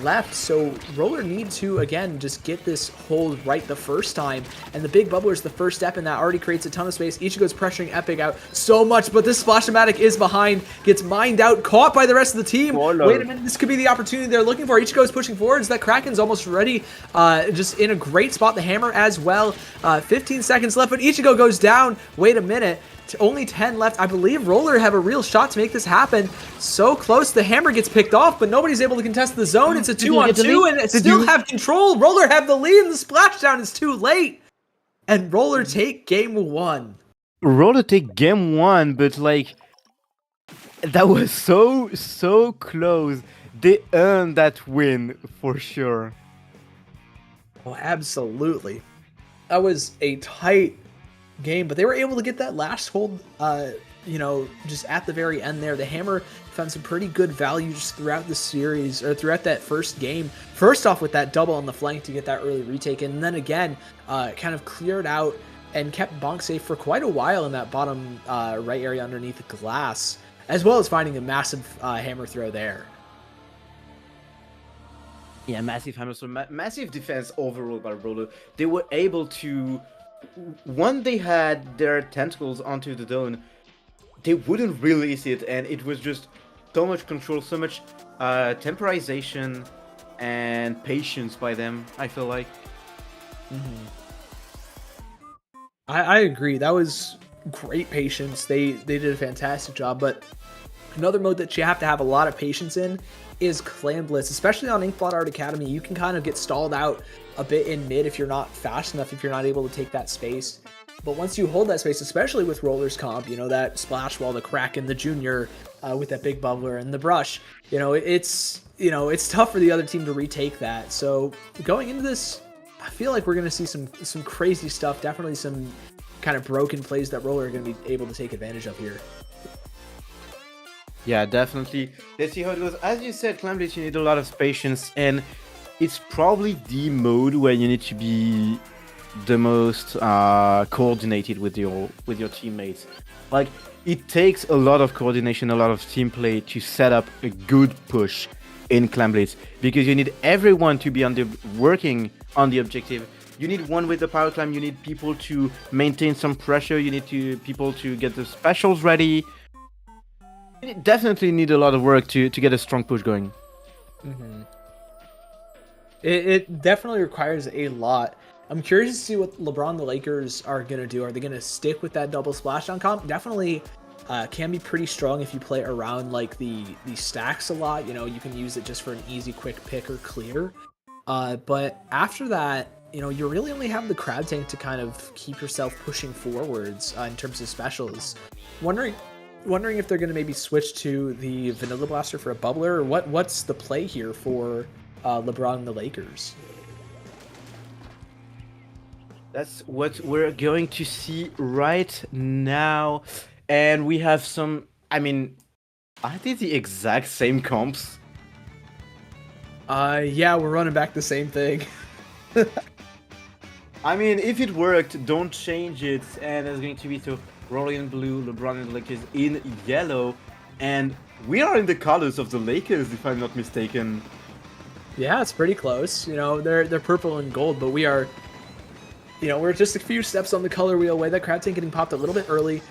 left, so Roller need to again just get this hold right the first time, and the big bubbler is the first step, and that already creates a ton of space. Ichigo's pressuring Epic out so much, but this Splash-O-Matic is behind, gets mined out, caught by the rest of the team. Wait a minute, this could be the opportunity they're looking for. Ichigo's pushing forwards. That Kraken's almost ready, just in a great spot. The Hammer as well. 15 seconds left, but Ichigo goes down. Wait a minute. Only 10 left. I believe Roller have a real shot to make this happen. So close. The Hammer gets picked off, but nobody's able to contest the zone. It's a 2-on-2, and still have control. Roller have the lead, and the splashdown is too late. And Roller take game 1. Roller take game 1, but like, that was so close. They earned that win for sure. Oh, absolutely. That was a tight game, but they were able to get that last hold, just at the very end there. The Hammer found some pretty good value just throughout the series, or throughout that first game. First off with that double on the flank to get that early retake, and then again, kind of cleared out and kept Bonk safe for quite a while in that bottom right area underneath the glass, as well as finding a massive Hammer throw there. Yeah, massive Hammer, so massive defense overall by Roller. They were able to, when they had their tentacles onto the zone, they wouldn't release it, and it was just so much control, so much temporization and patience by them, I feel like. I agree. That was great patience. They did a fantastic job, but another mode that you have to have a lot of patience in is Clan Blitz, especially on Inkblot Art Academy. You can kind of get stalled out a bit in mid if you're not fast enough, if you're not able to take that space. But once you hold that space, especially with Roller's comp, that splash wall, the Kraken, the Junior, with that big bubbler and the Brush, it's tough for the other team to retake that. So going into this, I feel like we're going to see some crazy stuff, definitely some kind of broken plays that Roller are going to be able to take advantage of here. Yeah, definitely. Let's see how it goes. As you said, Clan Blitz, you need a lot of patience, and it's probably the mode where you need to be the most coordinated with your teammates. Like, it takes a lot of coordination, a lot of team play to set up a good push. in Clan Blitz, because you need everyone to be working on the objective. You need one with the power climb, you need people to maintain some pressure, you need people to get the specials ready. You definitely need a lot of work to get a strong push going. Mm-hmm. It definitely requires a lot. I'm curious to see what LeBron the Lakers are going to do. Are they going to stick with that double splashdown comp? Definitely can be pretty strong if you play around like the stacks a lot. You know, you can use it just for an easy quick pick or clear. But after that, you know, you really only have the crab tank to kind of keep yourself pushing forwards in terms of specials. Wondering if they're going to maybe switch to the Vanilla Blaster for a bubbler, or what's the play here for LeBron and the Lakers? That's what we're going to see right now. And we have some, I mean, are they the exact same comps? Yeah, we're running back the same thing. I mean, if it worked, don't change it. And it's going to be so Rolly in blue, LeBron and the Lakers in yellow. And we are in the colors of the Lakers, if I'm not mistaken. Yeah, it's pretty close. You know, they're purple and gold, but we are, you know, we're just a few steps on the color wheel away. That crab tank getting popped a little bit early.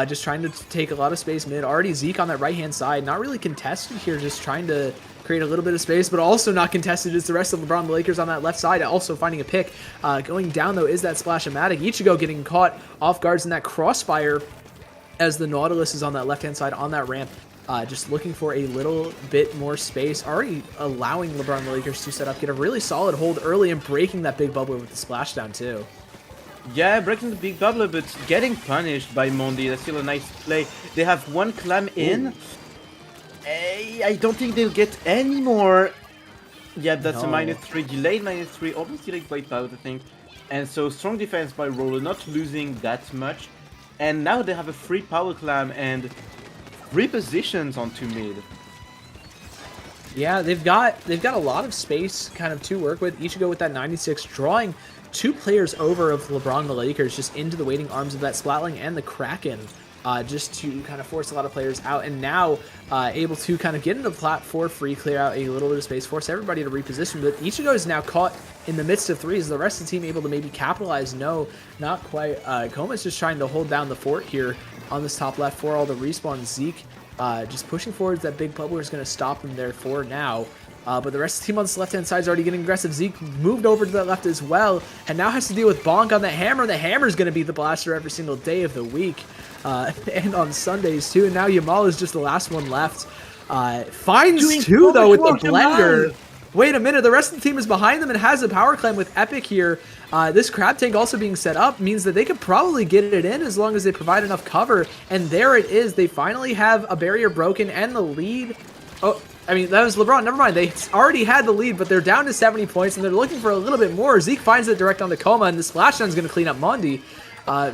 Just trying to take a lot of space mid. Already Zeke on that right-hand side. Not really contested here, just trying to create a little bit of space, but also not contested is the rest of LeBron and the Lakers on that left side, also finding a pick. Going down, though, is that Splash-O-Matic. Ichigo getting caught off guards in that crossfire as the Nautilus is on that left-hand side on that ramp. Just looking for a little bit more space. Already allowing LeBron and the Lakers to set up, get a really solid hold early and breaking that big bubbler with the splashdown, too. Yeah, breaking the big bubbler, but getting punished by Mondi. That's still a nice play. They have one clam in. I don't think they'll get any more. Yeah, that's a -3, delayed -3, almost delayed wipe out, I think. And so strong defense by Roller, not losing that much. And now they have a free power clam and 3 positions onto mid. Yeah, they've got a lot of space kind of to work with. Ichigo with that 96, drawing 2 players over of LeBron and the Lakers just into the waiting arms of that Splatling and the Kraken, just to kind of force a lot of players out. And now able to kind of get into the plat for free, clear out a little bit of space, force everybody to reposition. But Ichigo is now caught in the midst of 3s. The rest of the team able to maybe capitalize? No, not quite. Koma's just trying to hold down the fort here on this top left for all the respawn. Zeke just pushing forwards. That big bubbler is going to stop him there for now. But the rest of the team on this left-hand side is already getting aggressive. Zeke moved over to the left as well, and now has to deal with Bonk on the hammer. The hammer is going to be the blaster every single day of the week, and on Sundays too. And now Yamal is just the last one left. Finds 2 though with the blender. Wait a minute, the rest of the team is behind them and has a power climb with Epic here. This crab tank also being set up means that they could probably get it in as long as they provide enough cover. And there it is. They finally have a barrier broken and the lead. Oh, I mean, that was LeBron. Never mind. They already had the lead, but they're down to 70 points, and they're looking for a little bit more. Zeke finds it direct onto Koma, and the splashdown is going to clean up Mondi.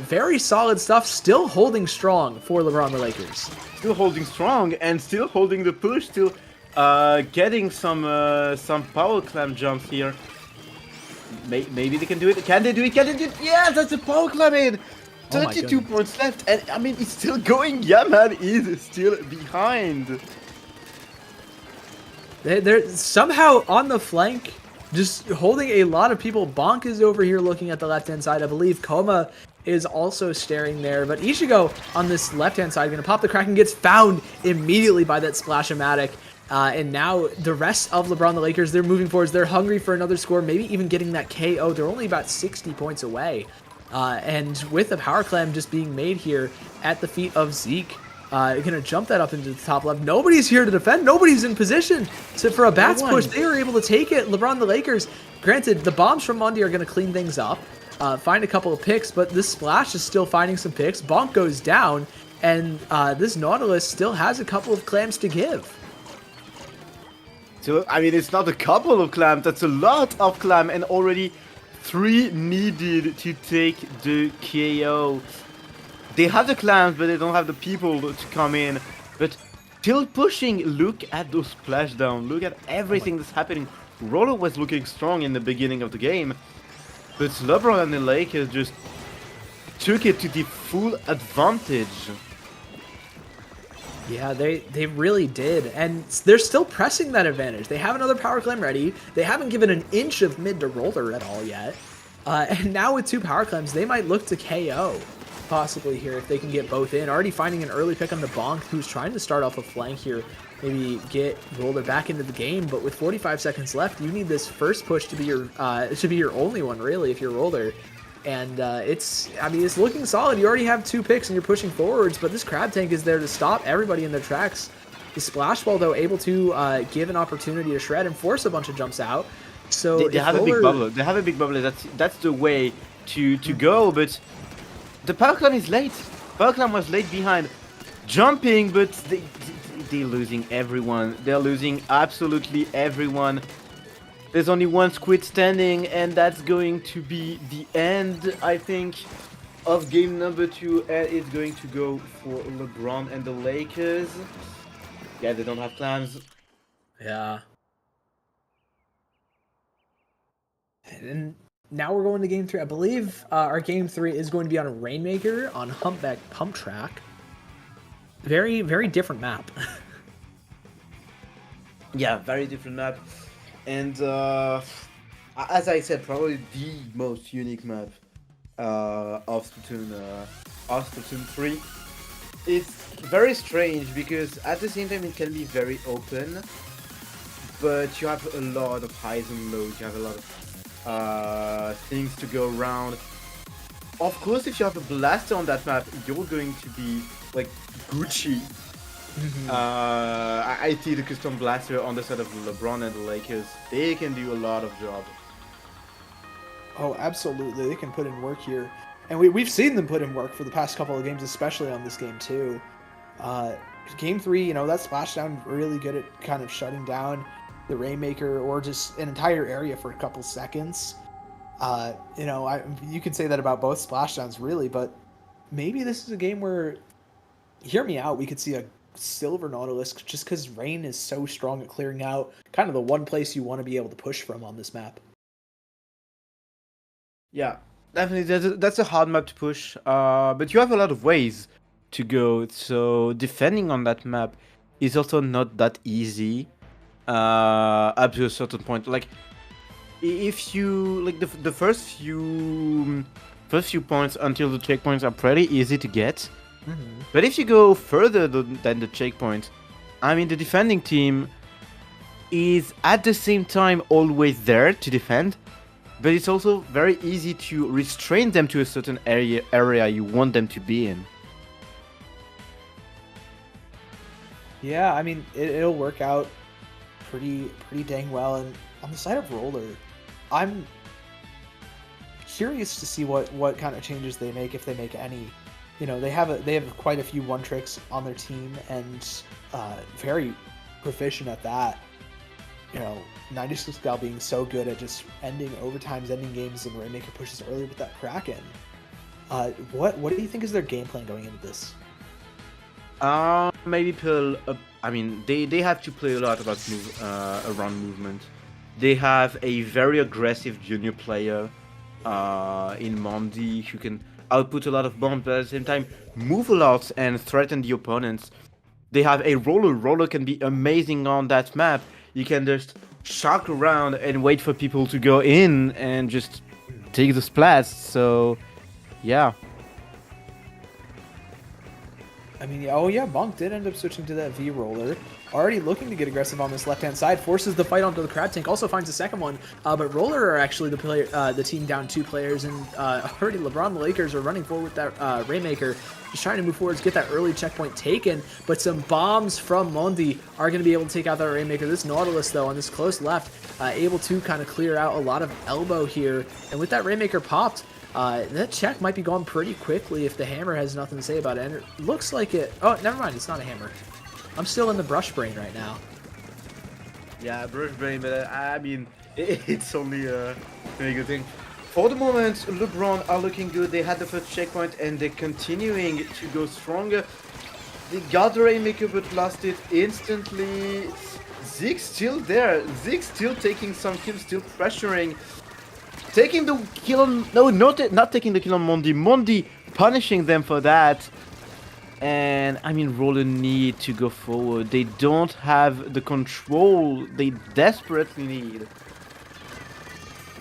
Very solid stuff. Still holding strong for LeBron and the Lakers. Still holding strong and still holding the push. Still getting some power clam jumps here. Maybe they can do it. Can they do it? Can they do it? Yeah, that's a power clam in. 32 points left, and I mean, it's still going. Yaman is still behind. They're somehow on the flank, just holding a lot of people. Bonk is over here looking at the left-hand side. I believe Koma is also staring there. But Ichigo on this left-hand side, going to pop the Kraken, gets found immediately by that Splash-O-Matic. And now the rest of LeBron, the Lakers, they're moving forwards. They're hungry for another score, maybe even getting that KO. They're only about 60 points away. And with the power clam just being made here at the feet of Zeke, gonna jump that up into the top left. Nobody's here to defend. Nobody's in position for a bats push. They were able to take it. LeBron, the Lakers, granted, the bombs from Mondi are gonna clean things up, find a couple of picks, but this Splash is still finding some picks. Bonk goes down, and this Nautilus still has a couple of clams to give. So, I mean, it's not a couple of clams, that's a lot of clam, and already 3 needed to take the KO. They have the clams, but they don't have the people to come in. But still pushing. Look at those splashdown. Look at everything that's happening. Roller was looking strong in the beginning of the game, but LeBron and the Lakers just took it to the full advantage. Yeah, they really did, and they're still pressing that advantage. They have another power climb ready. They haven't given an inch of mid to Roller at all yet. And now with 2 power climbs, they might look to KO possibly here if they can get both in. Already finding an early pick on the Bonk, who's trying to start off a flank here, maybe get Roller back into the game. But with 45 seconds left, you need this first push to be your only one really if you're Roller. And it's looking solid. You already have 2 picks and you're pushing forwards, but this Crab Tank is there to stop everybody in their tracks. The Splash Ball, though, able to give an opportunity to Shred and force a bunch of jumps out. So they have a big bubble. They have a big bubble. That's the way to go. But the Power Climb is late. Power Climb was late behind, jumping, but they're losing everyone. They're losing absolutely everyone. There's only one squid standing, and that's going to be the end, I think, of game number 2. And it's going to go for LeBron and the Lakers. Yeah, they don't have clams. Yeah. And now we're going to game 3. I believe our game 3 is going to be on a Rainmaker on Humpback Pump Track. Very, very different map. Yeah, very different map. And as I said, probably the most unique map of Splatoon 3. It's very strange because at the same time it can be very open, but you have a lot of highs and lows. You have a lot of things to go around. Of course, if you have a blaster on that map, you're going to be like Gucci. I see the custom blaster on the side of LeBron and the Lakers. They can do a lot of job. Oh, absolutely. They can put in work here. And we've seen them put in work for the past couple of games, especially on this game too. Game 3, you know, that splashdown really good at kind of shutting down the Rainmaker or just an entire area for a couple seconds. You know, you could say that about both splashdowns really, but maybe this is a game where, hear me out, we could see a Silver Nautilus just because Rain is so strong at clearing out kind of the one place you want to be able to push from on this map. Yeah, definitely that's a hard map to push, but you have a lot of ways to go, so defending on that map is also not that easy up to a certain point. Like if you like the first few points until the checkpoints are pretty easy to get. But if you go further than the checkpoint, I mean, the defending team is at the same time always there to defend, but it's also very easy to restrain them to a certain area you want them to be in. Yeah, I mean, it'll work out pretty dang well. And on the side of Roller, I'm curious to see what kind of changes they make, if they make any. You know, they have quite a few one tricks on their team and very proficient at that. You know, 96 Gal being so good at just ending overtimes, ending games, and Rainmaker pushes early with that Kraken. What do you think is their game plan going into this? Maybe I mean, they have to play a lot about around movement. They have a very aggressive junior player in Mondi who can output a lot of bombs, but at the same time move a lot and threaten the opponents. They have a Roller. Roller can be amazing on that map. You can just shock around and wait for people to go in and just take the splash. So, yeah. I mean, oh yeah, Bonk did end up switching to that V-Roller. Already looking to get aggressive on this left-hand side, forces the fight onto the Crab Tank, also finds a second one, but Roller are actually the team down 2 players, and already LeBron and the Lakers are running forward with that Rainmaker, just trying to move forward to get that early checkpoint taken, but some bombs from Mondi are going to be able to take out that Rainmaker. This Nautilus, though, on this close left, able to kind of clear out a lot of elbow here, and with that Rainmaker popped, that check might be gone pretty quickly if the hammer has nothing to say about it. And it looks like it... Oh, never mind. It's not a hammer. I'm still in the brush brain right now. Yeah, brush brain, but I mean, it's only a very good thing. For the moment, LeBron are looking good. They had the first checkpoint and they're continuing to go stronger. They got the Rainmaker but lost it instantly. Zig's still there. Zig's still taking some kills, still pressuring. Taking the kill on... No, not taking the kill on Mondi. Mondi punishing them for that. And I mean, Roller need to go forward. They don't have the control they desperately need.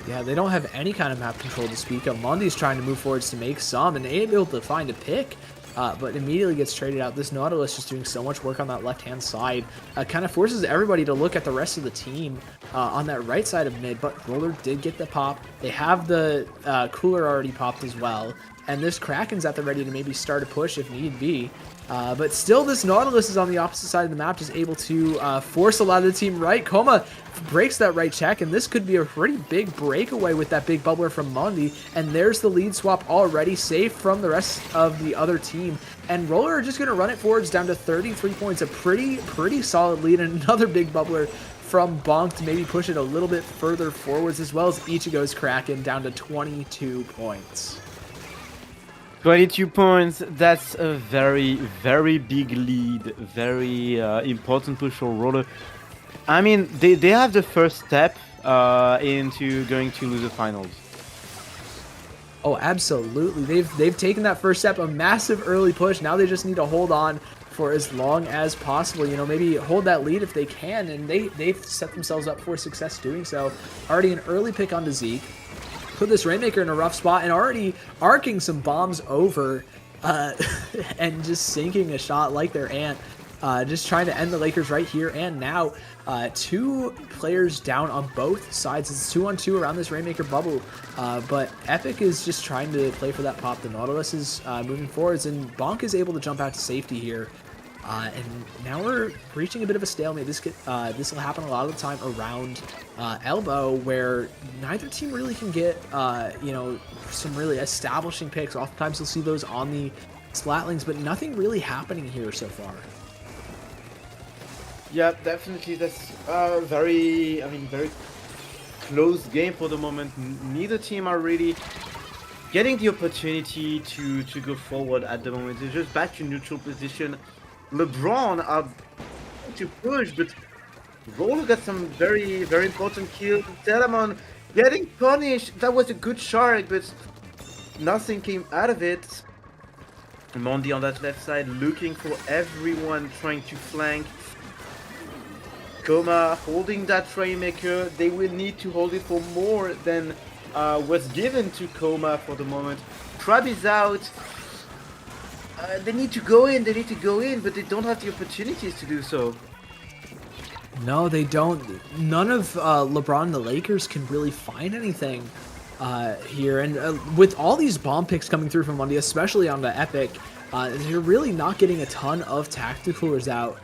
Yeah, they don't have any kind of map control to speak of. Mondi's trying to move forwards to make some, and able to find a pick, but immediately gets traded out. This Nautilus just doing so much work on that left-hand side. Kind of forces everybody to look at the rest of the team on that right side of mid, but Roller did get the pop. They have the cooler already popped as well, and this Kraken's at the ready to maybe start a push if need be. But still, this Nautilus is on the opposite side of the map, just able to force a lot of the team right. Coma breaks that right check, and this could be a pretty big breakaway with that big bubbler from Mondi. And there's the lead swap already, safe from the rest of the other team. And Roller are just going to run it forwards down to 33 points, a pretty solid lead, and another big bubbler from Bonk to maybe push it a little bit further forwards, as well as Ichigo's Kraken down to 22 points. 22 points, that's a very, very big lead. Very important push for Roller. I mean, they have the first step into going to lose the finals. Oh, absolutely. They've taken that first step, a massive early push. Now they just need to hold on for as long as possible. You know, maybe hold that lead if they can, and they've set themselves up for success doing so. Already an early pick onto Zeke. Put this Rainmaker in a rough spot and already arcing some bombs over and just sinking a shot like their aunt. Just trying to end the Lakers right here and now. Two players down on both sides. It's 2-on-2 around this Rainmaker bubble. But Epic is just trying to play for that pop. The Nautilus is moving forwards, and Bonk is able to jump out to safety here. And now we're reaching a bit of a stalemate. This will happen a lot of the time around Elbow, where neither team really can get you know, some really establishing picks. Oftentimes you'll see those on the Splatlings, but nothing really happening here so far. Yeah, definitely. That's very close game for the moment. Neither team are really getting the opportunity to go forward at the moment. They're just back to neutral position. LeBron are to push, but Roller got some very, very important kills. Telamon getting punished. That was a good shark, but nothing came out of it. Mondi on that left side looking for everyone trying to flank. Coma holding that Rainmaker. They will need to hold it for more than was given to Coma for the moment. Crab is out. They need to go in, but they don't have the opportunities to do so. No, they don't. None of LeBron and the Lakers can really find anything here. And with all these bomb picks coming through from Monday, especially on the Epic, they're really not getting a ton of tacticalers out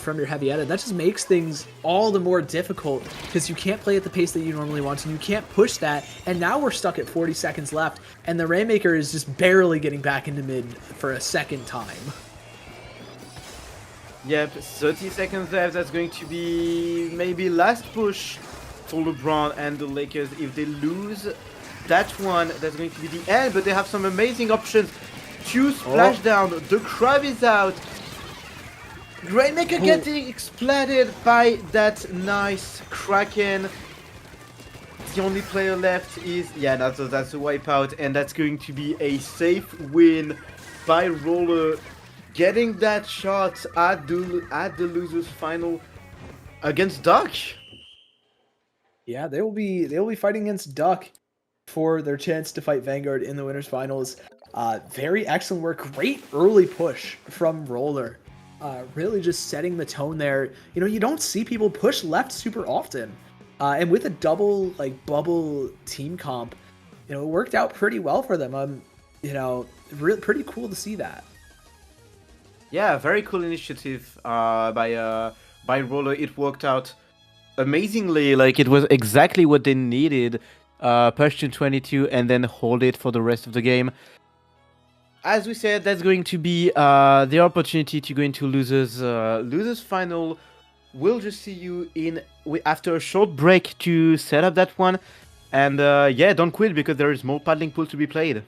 from your heavy edit. That just makes things all the more difficult because you can't play at the pace that you normally want to. You can't push that. And now we're stuck at 40 seconds left, and the Rainmaker is just barely getting back into mid for a second time. Yep, 30 seconds left. That's going to be maybe last push for LeBron and the Lakers. If they lose that one, that's going to be the end. But they have some amazing options to splash down. The Crab is out. Rainmaker getting exploded by that nice Kraken. The only player left is... yeah, that's a wipeout, and that's going to be a safe win by Roller. Getting that shot at the losers final against Duck. Yeah, they will be fighting against Duck for their chance to fight Vanguard in the winners finals. Very excellent work. Great early push from Roller. Really just setting the tone there. You know, you don't see people push left super often. And with a double like bubble team comp, you know, it worked out pretty well for them. You know, pretty cool to see that. Yeah, very cool initiative by Roller. It worked out amazingly. Like, it was exactly what they needed. Push to 22 and then hold it for the rest of the game. As we said, that's going to be the opportunity to go into losers final. We'll just see you in after a short break to set up that one. And yeah, don't quit because there is more paddling pool to be played.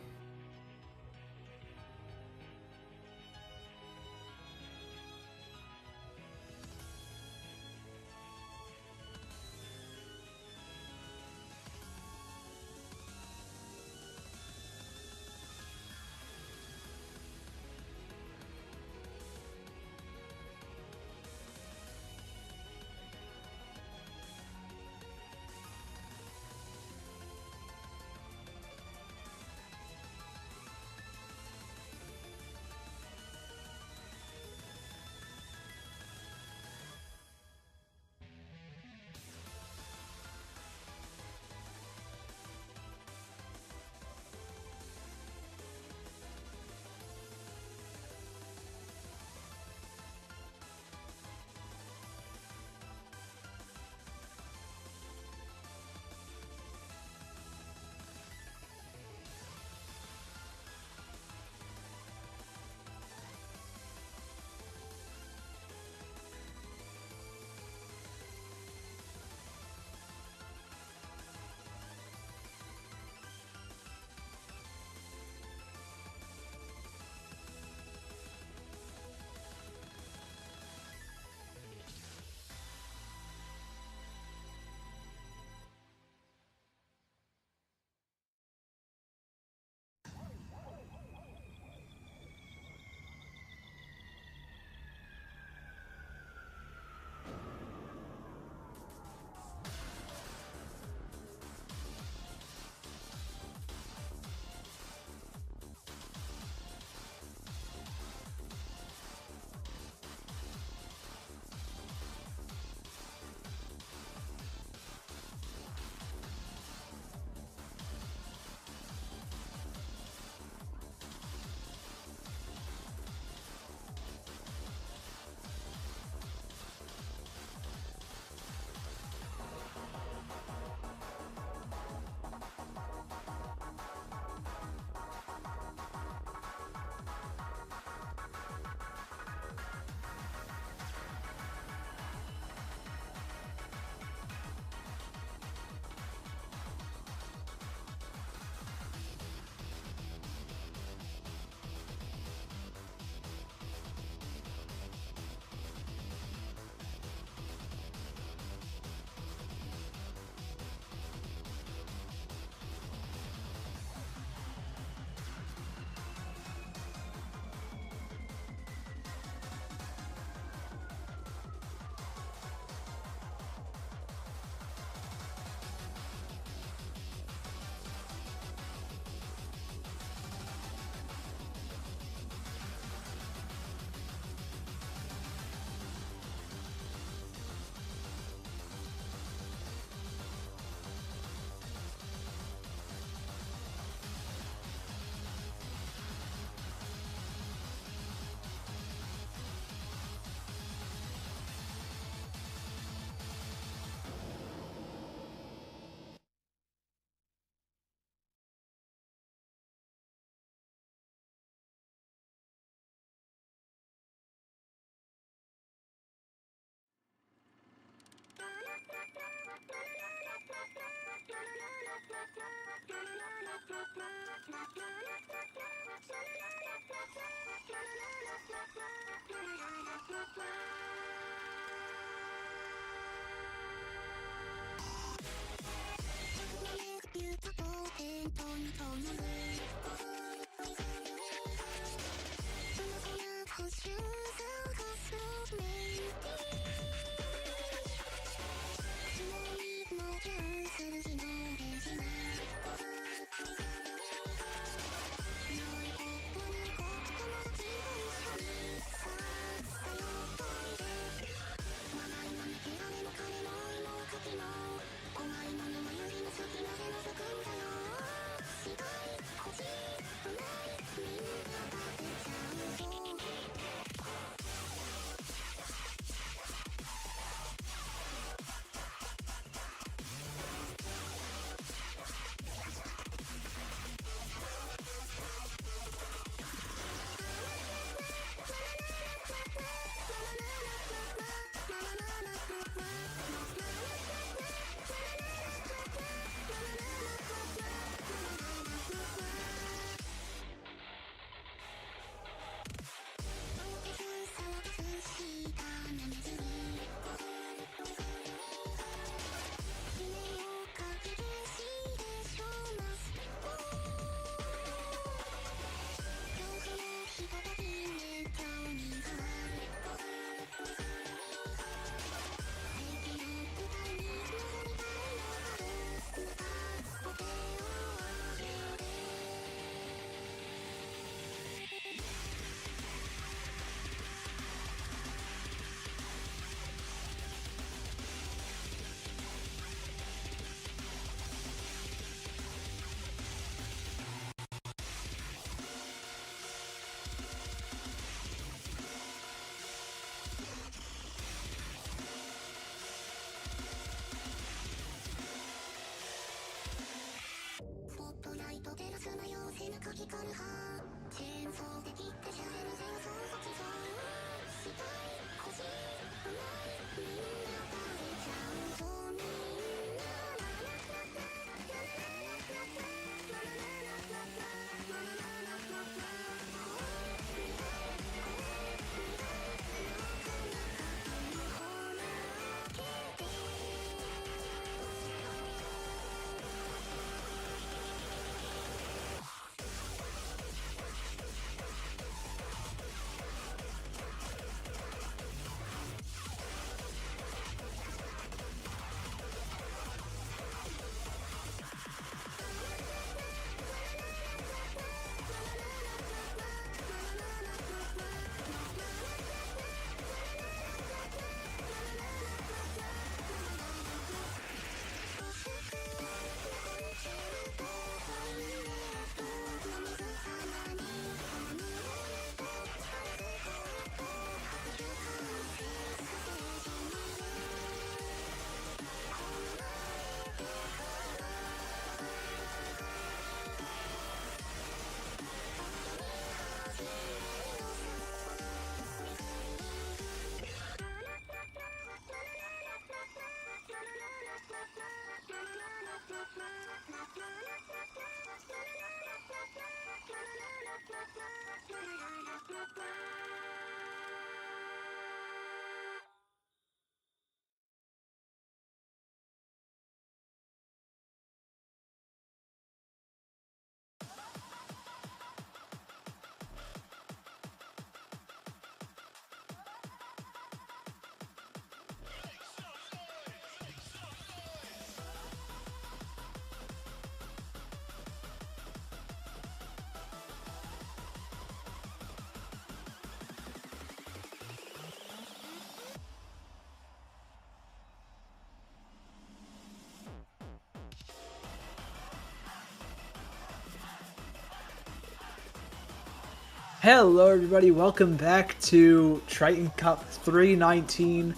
Hello everybody, welcome back to Triton Cup 319.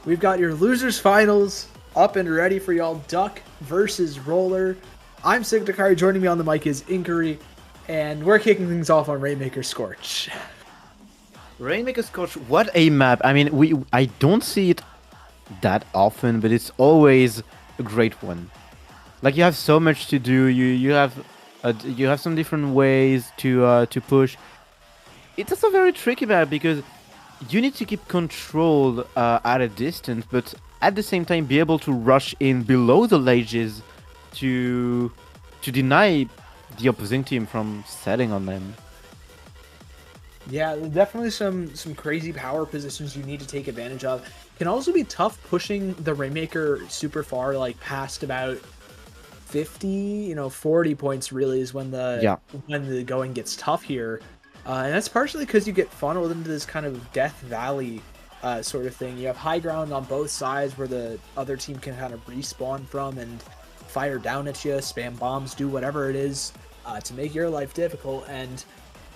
We've got your losers finals up and ready for y'all. Duck versus Roller. I'm Sigdakari, joining me on the mic is Inquiry, and we're kicking things off on Rainmaker Scorch. Rainmaker Scorch, what a map. I mean, I don't see it that often, but it's always a great one. Like you have so much to do. You have some different ways to push. It's also very tricky about it because you need to keep control at a distance, but at the same time be able to rush in below the ledges to deny the opposing team from setting on them. Yeah, definitely some crazy power positions you need to take advantage of. Can also be tough pushing the Rainmaker super far, like past about 50, 40 points really is when the going gets tough here. And that's partially because you get funneled into this kind of Death Valley sort of thing. You have high ground on both sides where the other team can kind of respawn from and fire down at you, spam bombs, do whatever it is to make your life difficult. And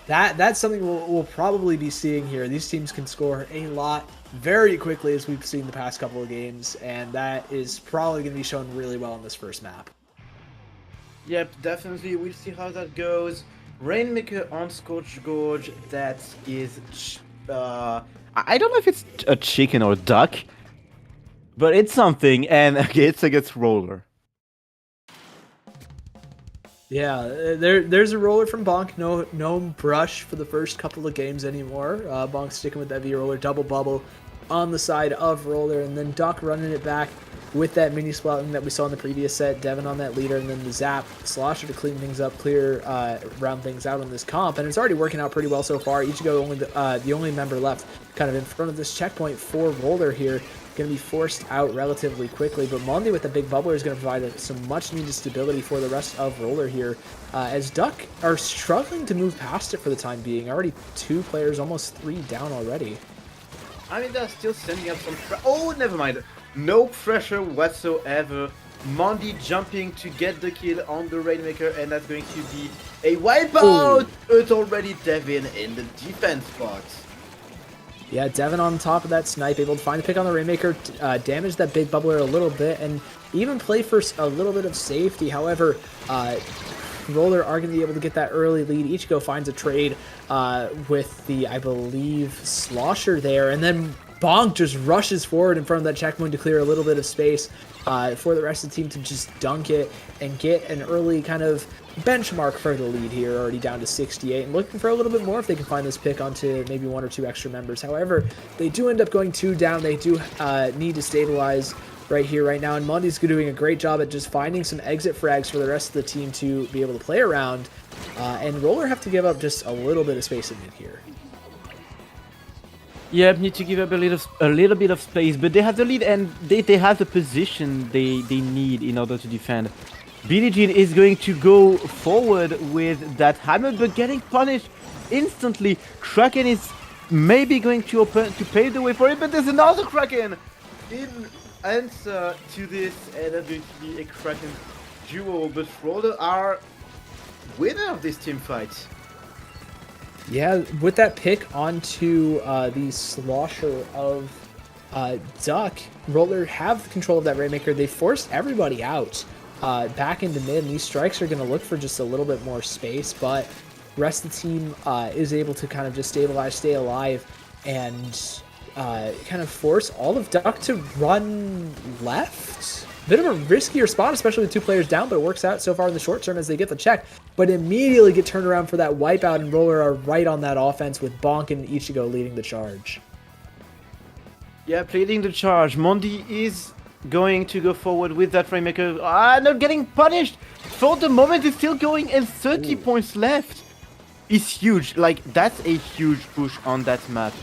that's something we'll probably be seeing here. These teams can score a lot very quickly, as we've seen the past couple of games, and that is probably going to be shown really well in this first map. Yep, definitely. We'll see how that goes. Rainmaker on Scorch Gorge. That is, I don't know if it's a chicken or a duck, but it's something, and it's against Roller. Yeah, there's a roller from Bonk. No brush for the first couple of games anymore. Bonk sticking with that V roller, double bubble on the side of Roller, and then Duck running it back with that mini splatting that we saw in the previous set. Devin on that leader, and then the zap Slosher to clean things up, round things out on this comp, and it's already working out pretty well so far. Ichigo only the only member left, kind of in front of this checkpoint for Roller here. Going to be forced out relatively quickly, but Mondi with the big bubbler is going to provide some much needed stability for the rest of Roller here, as Duck are struggling to move past it for the time being. Already 2 players, almost 3 down already. I mean, they're still sending up some oh, never mind. No pressure whatsoever. Mondi jumping to get the kill on the Rainmaker, and that's going to be a wipeout. It's already Devin in the defense box. Yeah, Devin on top of that snipe, able to find the pick on the Rainmaker, damage that big bubbler a little bit, and even play for a little bit of safety. However, Roller are going to be able to get that early lead. Ichigo finds a trade with the, I believe, Slosher there, and then Bonk just rushes forward in front of that checkpoint to clear a little bit of space for the rest of the team to just dunk it and get an early kind of benchmark for the lead here, already down to 68, and looking for a little bit more if they can find this pick onto maybe 1 or 2 extra members. However, they do end up going 2 down. They do need to stabilize right here, right now, and Mondi's doing a great job at just finding some exit frags for the rest of the team to be able to play around, and Roller have to give up just a little bit of space in mid here. Yep, need to give up a little bit of space, but they have the lead and they have the position they need in order to defend. Billie Jean is going to go forward with that hammer, but getting punished instantly. Kraken is maybe going to pave the way for it, but there's another Kraken in answer to this, and that's going to be a Kraken duo. But Roller are winner of this team fight. Yeah, with that pick onto the Slosher of Duck, Roller have control of that Rainmaker. They forced everybody out back into mid, and these strikes are going to look for just a little bit more space, but the rest of the team is able to kind of just stabilize, stay alive, and kind of force all of Duck to run left. Bit of a riskier spot, especially with 2 players down, but it works out so far in the short term as they get the check, but immediately get turned around for that wipeout, and Roller are right on that offense with Bonk and Ichigo leading the charge. Yeah, leading the charge. Mondi is going to go forward with that Rainmaker. Not getting punished! For the moment, it's still going, and 30 points left. It's huge. Like, that's a huge push on that map.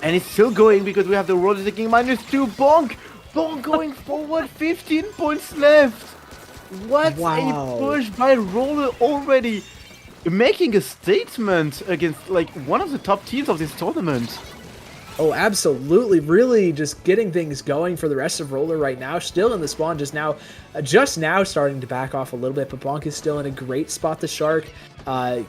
And it's still going because we have the Roller taking -2. Bonk! Bonk going forward, 15 points left. What a push by Roller already. Making a statement against, like, one of the top teams of this tournament. Oh, absolutely. Really just getting things going for the rest of Roller right now. Still in the spawn, just now starting to back off a little bit, but Bonk is still in a great spot. The Shark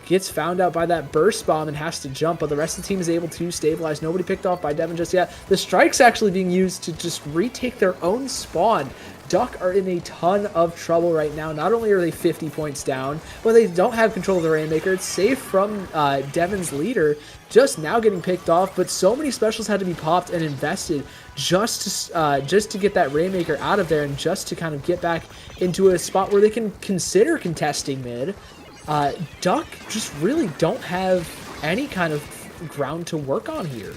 gets found out by that burst bomb and has to jump, but the rest of the team is able to stabilize. Nobody picked off by Devin just yet. The strike's actually being used to just retake their own spawn. Duck are in a ton of trouble right now. Not only are they 50 points down, but they don't have control of the Rainmaker. It's safe from Devon's leader, just now getting picked off, but so many specials had to be popped and invested just to get that Rainmaker out of there and just to kind of get back into a spot where they can consider contesting mid. Duck just really don't have any kind of ground to work on here.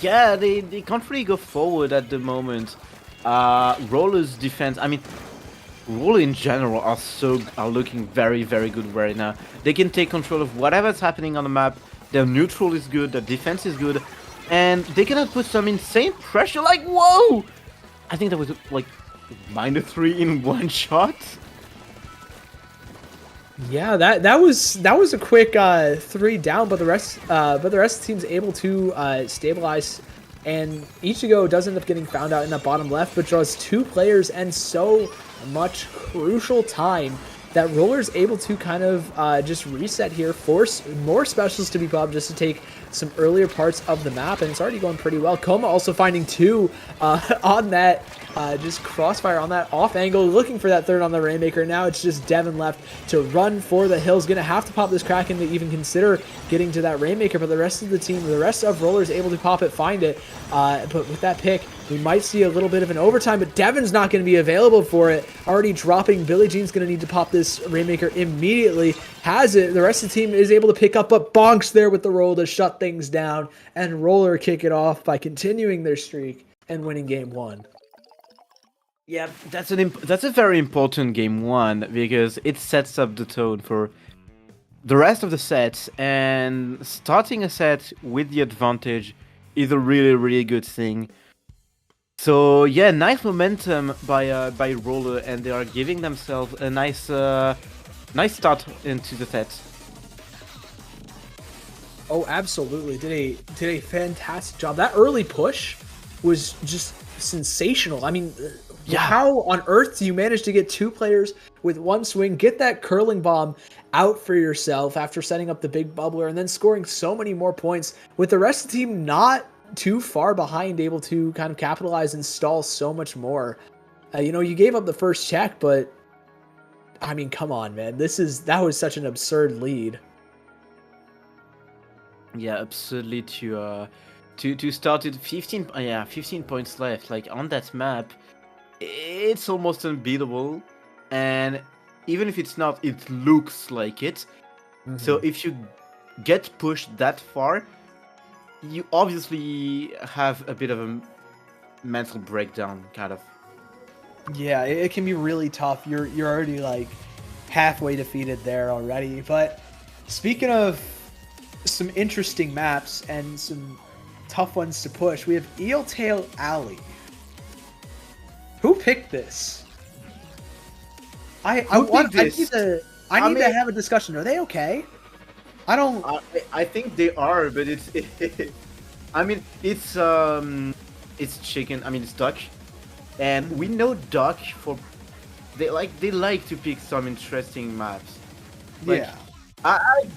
Yeah, they can't really go forward at the moment. Roller's defense, I mean, Roller in general are looking very, very good right now. They can take control of whatever's happening on the map. Their neutral is good, their defense is good, and they can put some insane pressure. Like, whoa! I think that was like -3 in one shot. Yeah, that was a quick 3 down, but the rest of the team's able to stabilize, and Ichigo does end up getting found out in that bottom left, but draws 2 players and so much crucial time that Roller's able to kind of just reset here, force more specials to be popped just to take some earlier parts of the map, and it's already going pretty well. Coma also finding 2 on that just crossfire on that off angle, looking for that third on the Rainmaker. Now it's just Devon left to run for the hills. Gonna have to pop this Kraken to even consider getting to that Rainmaker, but the rest of the team, the rest of Roller is able to pop it, find it. But with that pick, we might see a little bit of an overtime, but Devon's not going to be available for it. Already dropping. Billie Jean's going to need to pop this Rainmaker immediately. Has it. The rest of the team is able to pick up, but Bonks there with the roll to shut things down, and Roller kick it off by continuing their streak and winning game 1. Yeah, that's a very important game 1 because it sets up the tone for the rest of the sets, and starting a set with the advantage is a really, really good thing. So yeah, nice momentum by Roller, and they are giving themselves a nice start into the set. Oh, absolutely. Did a fantastic job. That early push was just sensational. I mean, yeah. How on earth do you manage to get 2 players with 1 swing, get that curling bomb out for yourself after setting up the big bubbler, and then scoring so many more points with the rest of the team not too far behind, able to kind of capitalize and stall so much more. You know, you gave up the first check, but I mean, come on, man. That was such an absurd lead. Yeah, absurdly to start at 15 points left, like on that map. It's almost unbeatable, and even if it's not, it looks like it. Mm-hmm. So if you get pushed that far, you obviously have a bit of a mental breakdown, kind of. Yeah, it can be really tough. You're already like halfway defeated there already. But speaking of some interesting maps and some tough ones to push, we have Eel Tail Alley. Who picked this? I need to have a discussion. Are they okay? I think they are, but it's I mean, it's chicken. I mean, it's Duck, and we know Duck for they like to pick some interesting maps. Like, yeah, I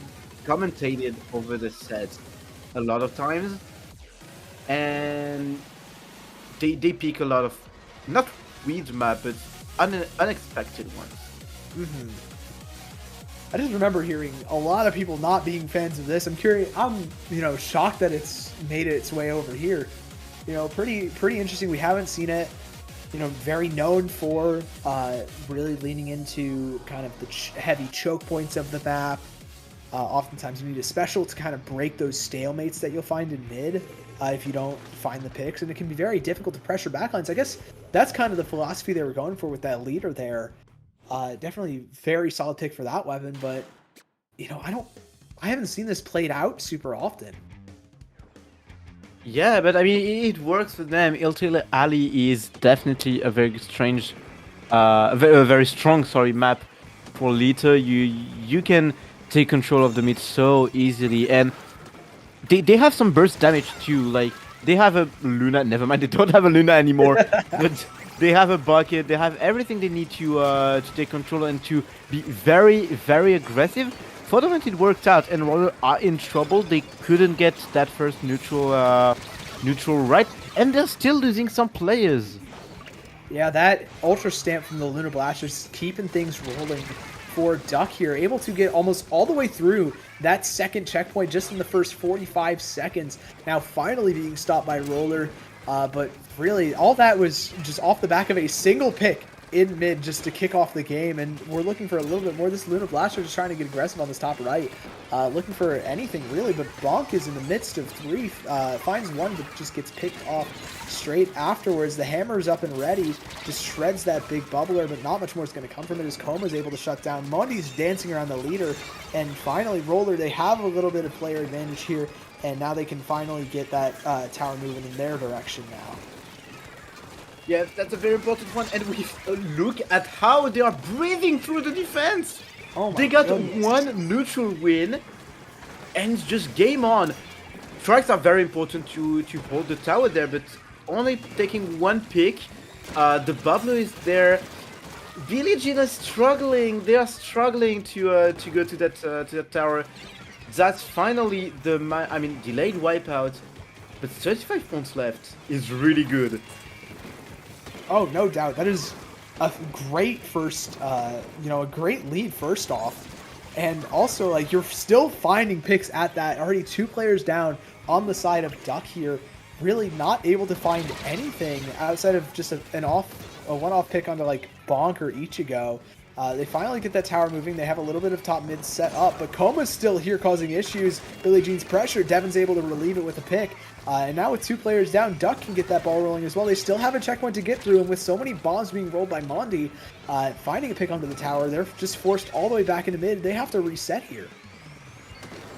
commentated over the set a lot of times, and they pick a lot of not weird map, but unexpected ones. Mm-hmm. I just remember hearing a lot of people not being fans of this. I'm curious. I'm shocked that it's made its way over here. Pretty interesting. We haven't seen it. Very known for really leaning into kind of the heavy choke points of the map. Oftentimes you need a special to kind of break those stalemates that you'll find in mid if you don't find the picks, and it can be very difficult to pressure backlines. I guess that's kind of the philosophy they were going for with that leader there. Definitely very solid pick for that weapon, but I haven't seen this played out super often. Yeah, but I mean, it works for them. Eel Tail Alley is definitely a very strange, a very strong map for Lita. You can take control of the mid so easily, and they have some burst damage too. Like, they have a Luna. Never mind, they don't have a Luna anymore. But they have a bucket. They have everything they need to take control and to be very, very aggressive. For the moment, it worked out, and Roller are in trouble. They couldn't get that first neutral right, and they're still losing some players. Yeah, that Ultra Stamp from the Luna Blasters keeping things rolling for Duck here. Able to get almost all the way through that second checkpoint just in the first 45 seconds. Now finally being stopped by Roller. But really, all that was just off the back of a single pick in mid just to kick off the game, and we're looking for a little bit more. This Luna Blaster just trying to get aggressive on this top right, looking for anything really, but Bonk is in the midst of three, finds one but just gets picked off straight afterwards. The hammer's up and ready, just shreds that big bubbler, but not much more is going to come from it as Koma's able to shut down. Mondi's dancing around the leader, and finally Roller, they have a little bit of player advantage here, and now they can finally get that tower moving in their direction now. Yeah, that's a very important one, and we look at how they are breathing through the defense. Oh my they got goodness. one neutral win, and it's just game on. Strikes are very important to hold the tower there, but only taking one pick. The bubbler is there. Billie Jean is struggling. They are struggling to go to that tower. That's finally the delayed wipeout, but 35 points left is really good. Oh, no doubt. That is a great first, a great lead first off. And also, like, you're still finding picks at that. Already 2 players down on the side of Duck here. Really not able to find anything outside of just a one-off pick onto, like, Bonk or Ichigo. They finally get that tower moving. They have a little bit of top mid set up, but Koma's still here causing issues. Billie Jean's pressure. Devin's able to relieve it with a pick. And now with 2 players down, Duck can get that ball rolling as well. They still have a checkpoint to get through, and with so many bombs being rolled by Mondi, finding a pick onto the tower, they're just forced all the way back into mid. They have to reset here.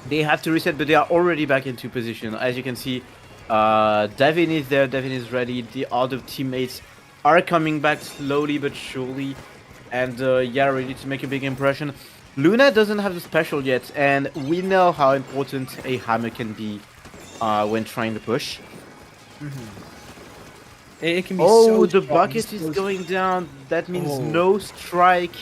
They have to reset, but they are already back into position. As you can see, Devin is there, Devin is ready. The other teammates are coming back slowly but surely. And ready to make a big impression. Luna doesn't have the special yet, and we know how important a hammer can be when trying to push. Mm-hmm. It can be so the bucket is going down. That means no strike.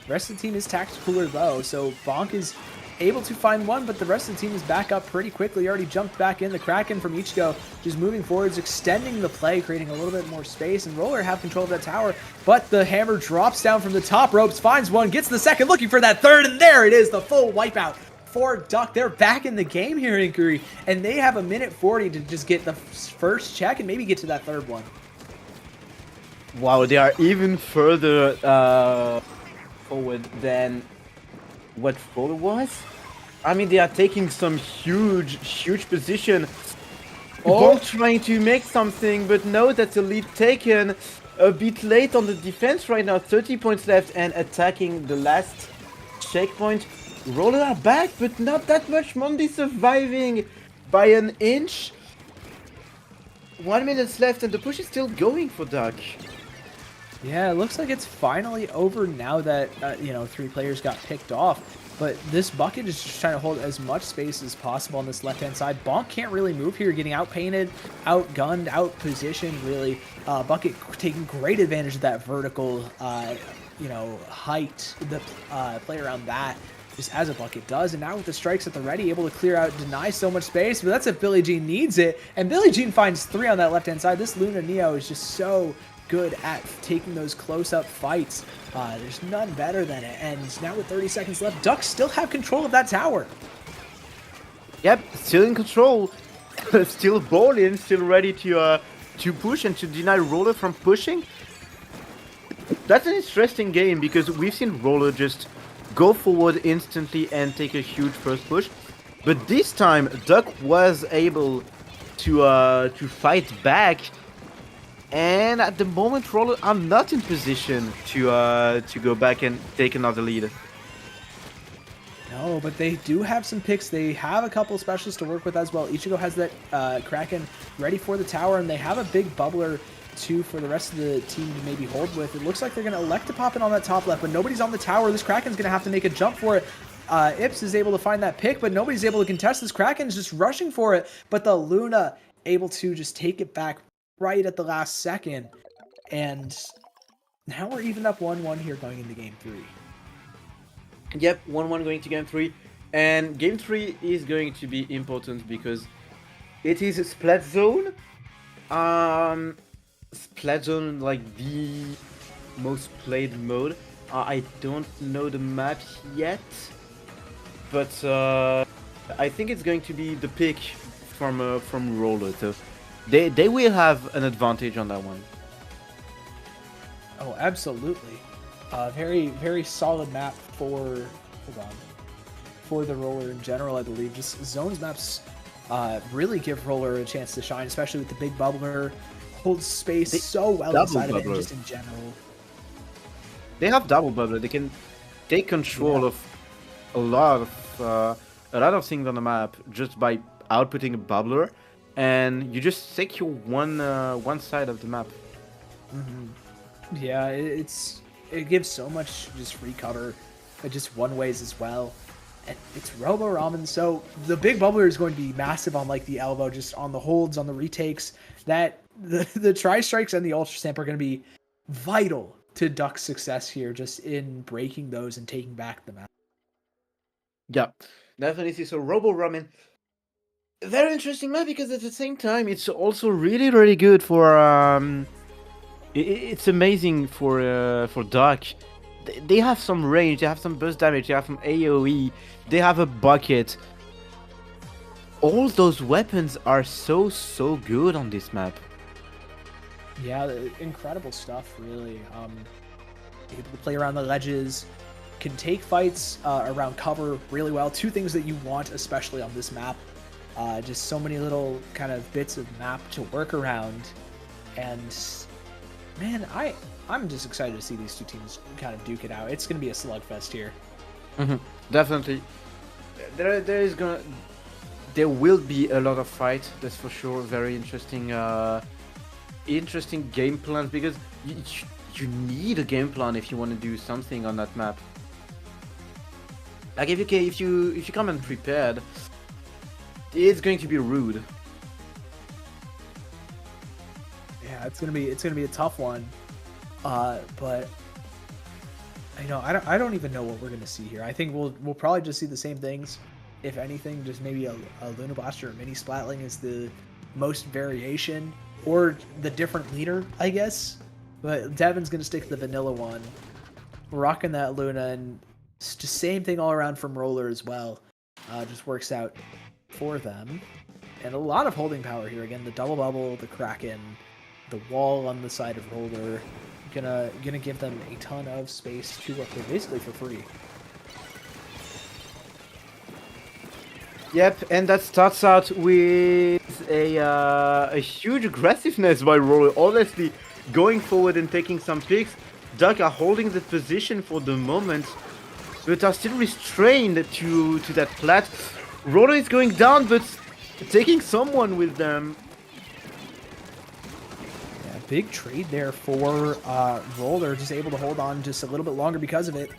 The rest of the team is tacticaler though, so Bonk is able to find one, but the rest of the team is back up pretty quickly. Already jumped back in. The Kraken from Ichigo just moving forwards, extending the play, creating a little bit more space, and Roller have control of that tower, but the hammer drops down from the top ropes, finds one, gets the second, looking for that third, and there it is, the full wipeout for Duck. They're back in the game here, Inquiry, and they have a minute 40 to just get the first check and maybe get to that third one. Wow, they are even further forward than what Roller was. I mean, they are taking some huge position. Both trying to make something, but no, that's a lead taken. A bit late on the defense right now. 30 points left and attacking the last checkpoint. Roller are back, but not that much. Mondi surviving by an inch. 1 minute left and the push is still going for Duck. Yeah, it looks like it's finally over now that, 3 players got picked off. But this bucket is just trying to hold as much space as possible on this left-hand side. Bonk can't really move here, getting out-painted, outgunned, out-positioned, really. Bucket taking great advantage of that vertical, height, the play around that, just as a Bucket does. And now with the strikes at the ready, able to clear out, deny so much space, but that's if Billie Jean needs it. And Billie Jean finds 3 on that left-hand side. This Luna Neo is just so good at taking those close-up fights. There's none better than it. And now with 30 seconds left, Ducks still have control of that tower. Yep, still in control. Still balling, still ready to push and to deny Roller from pushing. That's an interesting game because we've seen Roller just go forward instantly and take a huge first push. But this time, Duck was able to fight back. And at the moment, Roller are not in position to go back and take another lead. No, but they do have some picks. They have a couple specialists to work with as well. Ichigo has that Kraken ready for the tower, and they have a big bubbler too for the rest of the team to maybe hold with. It looks like they're going to elect to pop it on that top left, but nobody's on the tower. This Kraken's going to have to make a jump for it. Ips is able to find that pick, but nobody's able to contest. This Kraken's just rushing for it, but the Luna able to just take it back right at the last second. And now we're even up 1-1 here going into game 3. Yep, 1-1 going to game 3. And game 3 is going to be important because it is a split zone. Splat Zone like the most played mode. I don't know the map yet, but I think it's going to be the pick from Roller. So they will have an advantage on that one. Oh, absolutely. Very, very solid map for the Roller in general, I believe. Just zones maps really give Roller a chance to shine, especially with the big bubbler. Holds space so well inside of it, and just in general. They have double bubbler. They can take control of a lot of things on the map just by outputting a bubbler, and you just secure one side of the map. Yeah, it gives so much just free cover, just one ways as well. And it's Robo Ramen, so the big bubbler is going to be massive on like the elbow, just on the holds, on the retakes. That the tri-strikes and the ultra stamp are going to be vital to Duck's success here, just in breaking those and taking back the map. Yeah, definitely. So Robo Ramen, very interesting map, because at the same time it's also really, really good for it's amazing for Duck. They have some range, they have some burst damage, they have some AoE, they have a bucket. All those weapons are so good on this map. Yeah, incredible stuff, really. Able to play around the ledges, can take fights around cover really well. Two things that you want, especially on this map. Just so many little kind of bits of map to work around. And man, I'm just excited to see these two teams kind of duke it out. It's going to be a slugfest here. Definitely. There will be a lot of fight, that's for sure. Very interesting game plans, because you need a game plan if you want to do something on that map. Like if you come unprepared, it's going to be rude. Yeah, it's gonna be a tough one. But I don't even know what we're gonna see here. I think we'll probably just see the same things. If anything, just maybe a Luna Blaster or Mini Splatling is the most variation, or the different leader, I guess. But Devin's gonna stick to the vanilla one, rocking that Luna, and it's just same thing all around from Roller as well. Just works out for them, and a lot of holding power here. Again, the double bubble, the Kraken, the wall on the side of Roller, gonna give them a ton of space to work with, basically for free. Yep, and that starts out with a huge aggressiveness by Roller. Honestly, going forward and taking some picks. Duck are holding the position for the moment, but are still restrained to that plat. Roller is going down, but taking someone with them. Yeah, big trade there for Roller, just able to hold on just a little bit longer because of it.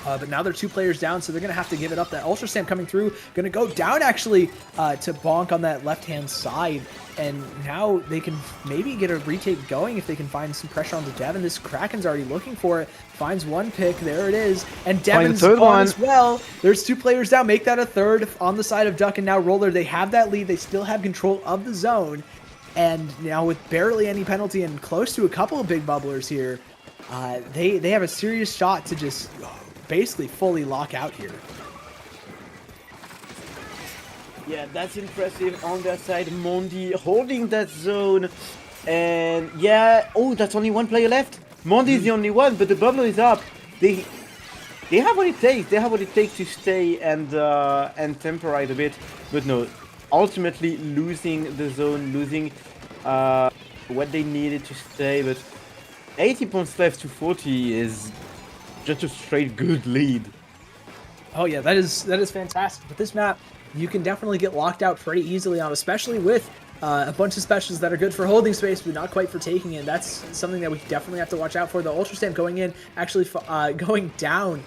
But now they're 2 players down, so they're going to have to give it up. That Ultra Stamp coming through, going to go down actually to Bonk on that left-hand side. And now they can maybe get a retake going if they can find some pressure onto Devin. This Kraken's already looking for it. Finds one pick. There it is. And Devin's on as well. There's 2 players down. Make that a third on the side of Duck. And now Roller, they have that lead. They still have control of the zone. And now with barely any penalty and close to a couple of big bubblers here, they have a serious shot to just basically fully lock out here. Yeah, that's impressive on their side. Mondi holding that zone. And yeah, oh, that's only 1 player left. Mondi is the only one, but the bubbler is up. They have what it takes. They have what it takes to stay and temporite a bit. But no, ultimately losing the zone, losing what they needed to stay. But 80 points left to 40 is just a straight good lead. Oh yeah, that is fantastic. But this map, you can definitely get locked out pretty easily on, especially with a bunch of specials that are good for holding space, but not quite for taking it. That's something that we definitely have to watch out for. The Ultra Stamp going in, actually going down.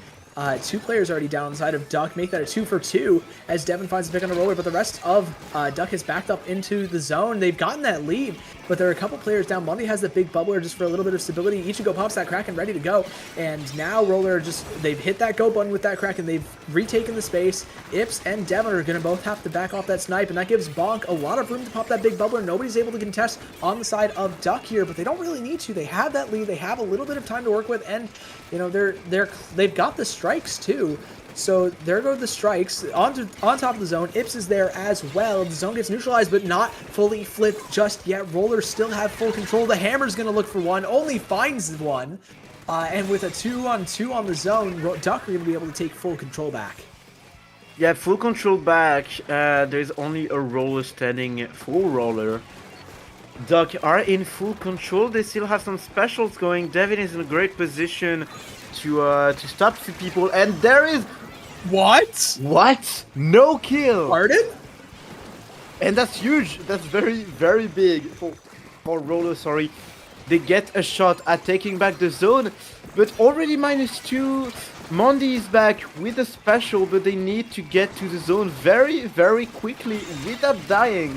2 players already down on the side of Duck. Make that a 2 for 2 as Devin finds a pick on the Roller, but the rest of Duck is backed up into the zone. They've gotten that lead, but there are a couple players down. Monday has the big bubbler just for a little bit of stability. Ichigo pops that Kraken ready to go, and now Roller they've hit that go button with that Kraken. They've retaken the space. Ips and Devon are going to both have to back off that snipe, and that gives Bonk a lot of room to pop that big bubbler. Nobody's able to contest on the side of Duck here, but they don't really need to. They have that lead. They have a little bit of time to work with, and you know they've got the strikes too. So there go the strikes on top of the zone. Ips is there as well. The zone gets neutralized, but not fully flipped just yet. Rollers still have full control. The Hammer's going to look for one, only finds one. And with a 2-on-2 on the zone, Duck are going to be able to take full control back. Yeah, full control back. There's only a Roller standing full Roller. Duck are in full control. They still have some specials going. Devin is in a great position to stop two people, and there is what? No kill. Pardon? And that's huge. That's very, very big for Roller. Sorry, they get a shot at taking back the zone, but already -2. Mondi is back with a special, but they need to get to the zone very, very quickly without dying.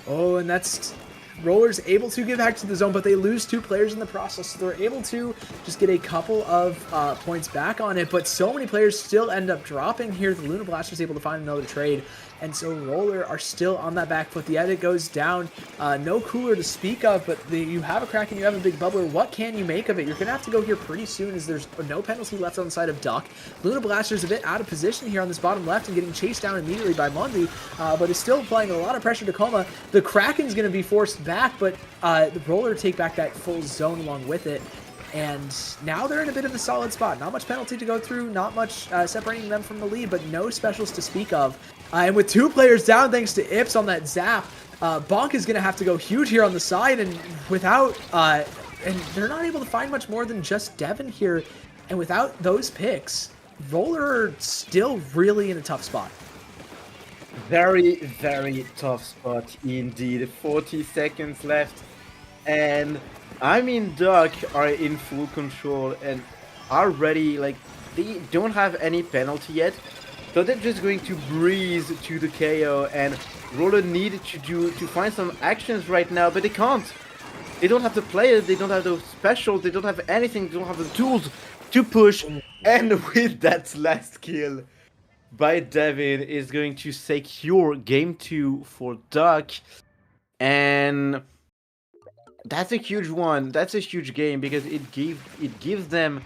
Oh, and that's Roller's able to get back to the zone, but they lose 2 players in the process, so they're able to just get a couple of points back on it, but so many players still end up dropping here. The Luna Blaster's able to find another trade, and so Roller are still on that back foot. The edit goes down. No cooler to speak of, but you have a Kraken, you have a big bubbler. What can you make of it? You're going to have to go here pretty soon, as there's no penalty left on the side of Duck. Luna Blaster's a bit out of position here on this bottom left and getting chased down immediately by Mundi, but is still applying a lot of pressure to Coma. The Kraken's going to be forced back, but the Roller take back that full zone along with it. And now they're in a bit of a solid spot. Not much penalty to go through, not much separating them from the lead, but no specials to speak of. And with 2 players down thanks to Ips on that zap, Bonk is going to have to go huge here on the side, and without, and they're not able to find much more than just Devin here. And without those picks, Roller are still really in a tough spot. Very, very tough spot indeed. 40 seconds left, and I mean Duck are in full control and are ready. Like, they don't have any penalty yet, so they're just going to breeze to the KO, and Roller need to find some actions right now, but they can't. They don't have the players, they don't have those specials, they don't have anything, they don't have the tools to push. And with that last kill by Devin is going to secure game 2 for Duck, and that's a huge one. That's a huge game because it gives them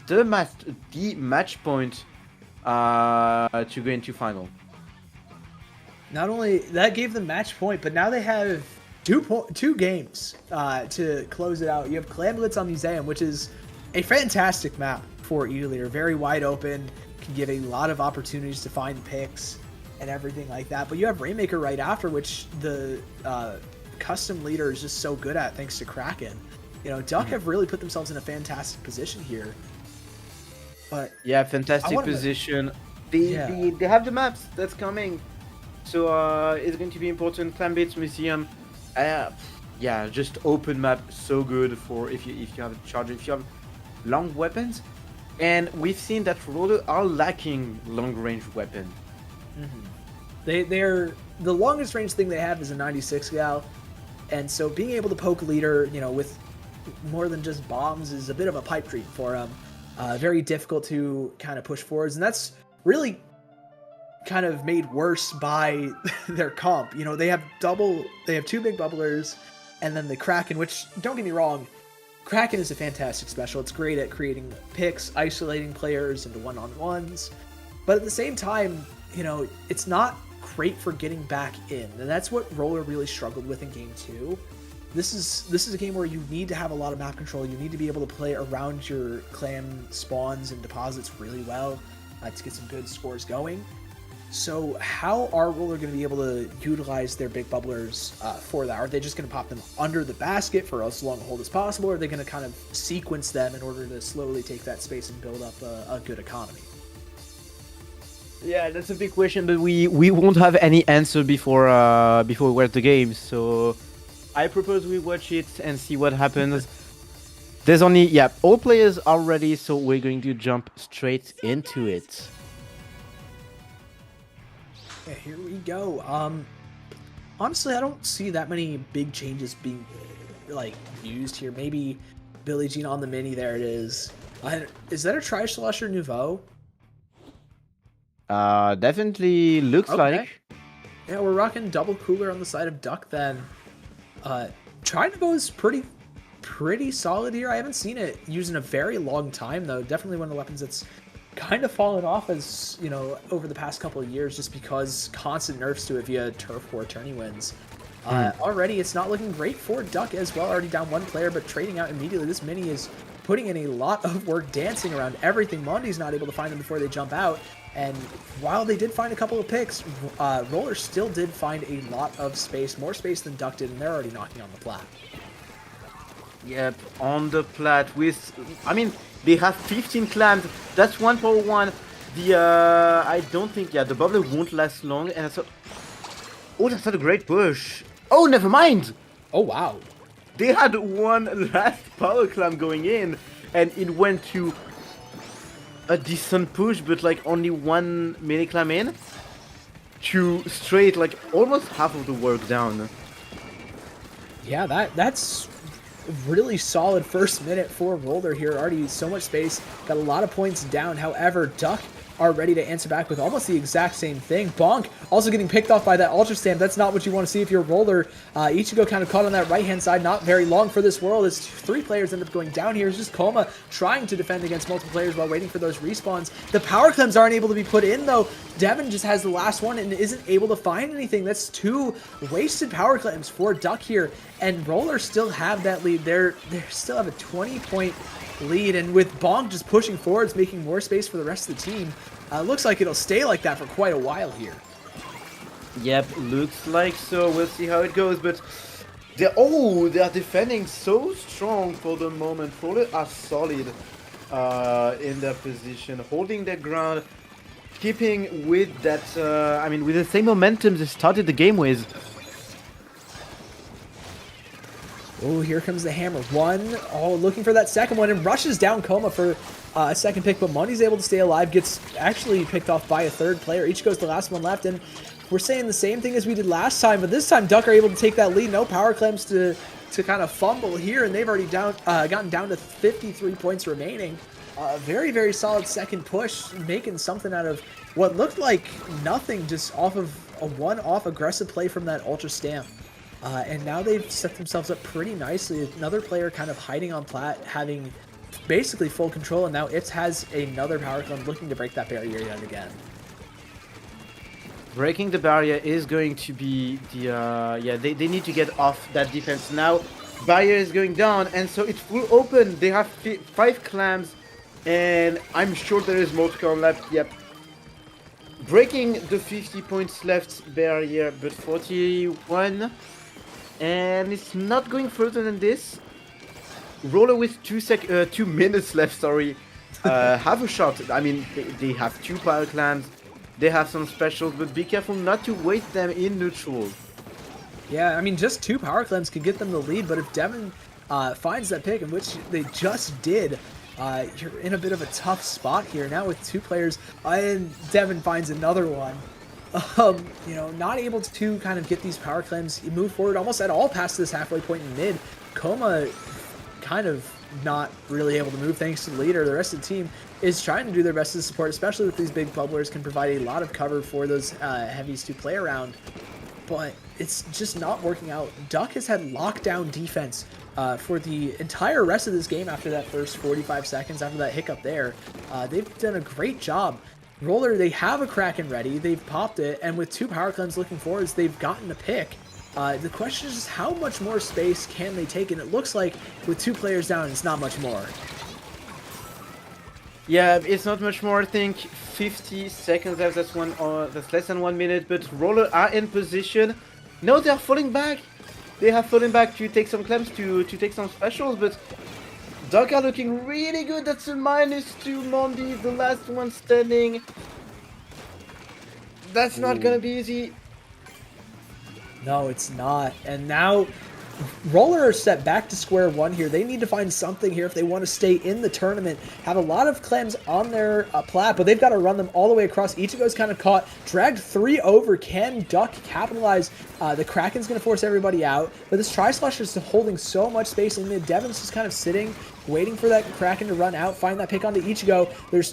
the match point to go into final. Not only that gave them match point, but now they have two games to close it out. You have Clam Blitz on Museum, which is a fantastic map for E-Leader. Very wide open, can give a lot of opportunities to find picks and everything like that. But you have Rainmaker right after, which the custom leader is just so good at thanks to Kraken. You know, Duck have really put themselves in a fantastic position here. But yeah, fantastic position. They have the maps that's coming, so it's going to be important. Clam Blitz Museum, yeah, just open map, so good for if you have a charger, if you have long weapons. And we've seen that Roller are lacking long range weapon. They're the longest range thing they have is a 96 gal, and so being able to poke leader, you know, with more than just bombs is a bit of a pipe dream for them. Very difficult to kind of push forwards, and that's really kind of made worse by their comp. You know, they have 2 big bubblers, and then the Kraken, which, don't get me wrong, Kraken is a fantastic special. It's great at creating picks, isolating players into one-on-ones, but at the same time, you know, it's not great for getting back in, and that's what Roller really struggled with in game 2. This is a game where you need to have a lot of map control. You need to be able to play around your clan spawns and deposits really well to get some good scores going. So how are Roller going to be able to utilize their big bubblers for that? Are they just going to pop them under the basket for as long a hold as possible, or are they going to kind of sequence them in order to slowly take that space and build up a good economy? Yeah, that's a big question, but we won't have any answer before we watch the game. So I propose we watch it and see what happens. There's only all players are ready, so we're going to jump straight into it. Yeah, here we go. honestly, I don't see that many big changes being like used here. Maybe Billie Jean on the mini. There it is. Is that a Tri-Slosher Nouveau? Definitely looks Okay. like. Yeah, we're rocking double cooler on the side of Duck then. Tri-Nouveau is pretty solid here. I haven't seen it used in a very long time though. Definitely one of the weapons that's kind of fallen off as, you know, over the past couple of years just because constant nerfs to it via Turf War tourney wins. Already it's not looking great for Duck as well, already down one player, but trading out immediately. This mini is putting in a lot of work dancing around everything. Mondi's not able to find them before they jump out, and while they did find a couple of picks, Roller still did find a lot of space, more space than Duck did, and they're already knocking on the plat. Yep, on the plat with, I mean, they have 15 clams. That's 1-1. The I don't think, yeah, the bubble won't last long. And I thought, oh, that's not a great push. Oh, never mind. Oh wow, they had one last power clam going in, and it went to a decent push, but like only one mini clam in to straight like almost half of the work down. Yeah, that's really solid first minute for Roller here. Already so much space, got a lot of points down. However, Duck are ready to answer back with almost the exact same thing. Bonk also getting picked off by that Ultra Stamp. That's not what you want to see if you're Roller. Ichigo kind of caught on that right-hand side. Not very long for this world as 3 players end up going down here. It's just Koma trying to defend against multiple players while waiting for those respawns. The power clems aren't able to be put in, though. Devin just has the last one and isn't able to find anything. That's 2 wasted power clems for Duck here. And Roller still have that lead. They still have a 20-point lead, and with Bonk just pushing forwards, making more space for the rest of the team, looks like it'll stay like that for quite a while here. Yep, looks like so. We'll see how it goes, but they are defending so strong for the moment. Roller are solid in their position, holding their ground, keeping with that, I mean, with the same momentum they started the game with. Oh, here comes the hammer. One, oh, looking for that second one, and rushes down Koma for a second pick, but Money's able to stay alive, gets actually picked off by a third player. Each goes the last one left, and we're saying the same thing as we did last time, but this time Duck are able to take that lead. No power claims to kind of fumble here, and they've already gotten down to 53 points remaining. Very, very solid second push, making something out of what looked like nothing, just off of a one-off aggressive play from that Ultra Stamp. And now they've set themselves up pretty nicely. Another player kind of hiding on plat, having basically full control, and now it has another power clone looking to break that barrier yet again. Breaking the barrier is going to be the, yeah, they need to get off that defense now. Barrier is going down, and so it's full open. They have 5 clams, and I'm sure there is more to come left. Yep. Breaking the 50 points left barrier, but 41. And it's not going further than this. Roller with 2 minutes left, sorry. Have a shot. I mean, they have 2 power clans. They have some specials, but be careful not to waste them in neutral. Yeah, I mean, just 2 power clans could get them the lead, but if Devin finds that pick, in which they just did, you're in a bit of a tough spot here. Now with 2 players, and Devin finds another one. You know, not able to kind of get these power claims. You move forward almost at all past this halfway point in mid. Koma kind of not really able to move thanks to the leader. The rest of the team is trying to do their best to support, especially with these big bubblers can provide a lot of cover for those heavies to play around. But it's just not working out. Duck has had lockdown defense for the entire rest of this game after that first 45 seconds, after that hiccup there. They've done a great job. Roller, they have a Kraken ready, they've popped it, and with 2 power cleanses looking forwards, they've gotten a pick. The question is just how much more space can they take, and it looks like with 2 players down, it's not much more. Yeah, it's not much more. I think 50 seconds left. That's less than 1 minute. But Roller are in position. No, they are falling back. They have fallen back to take some claims, to take some specials, but Duck are looking really good. That's a -2 Mondi, the last one standing. That's not gonna be easy. No, it's not. And now Roller are set back to square one here. They need to find something here if they want to stay in the tournament. Have a lot of clams on their plat, but they've got to run them all the way across. Ichigo's kind of caught, dragged 3 over. Can Duck capitalize? The Kraken's going to force everybody out, but this Tri-Slash is holding so much space in mid. Devon's just kind of sitting, waiting for that Kraken to run out, find that pick onto Ichigo. There's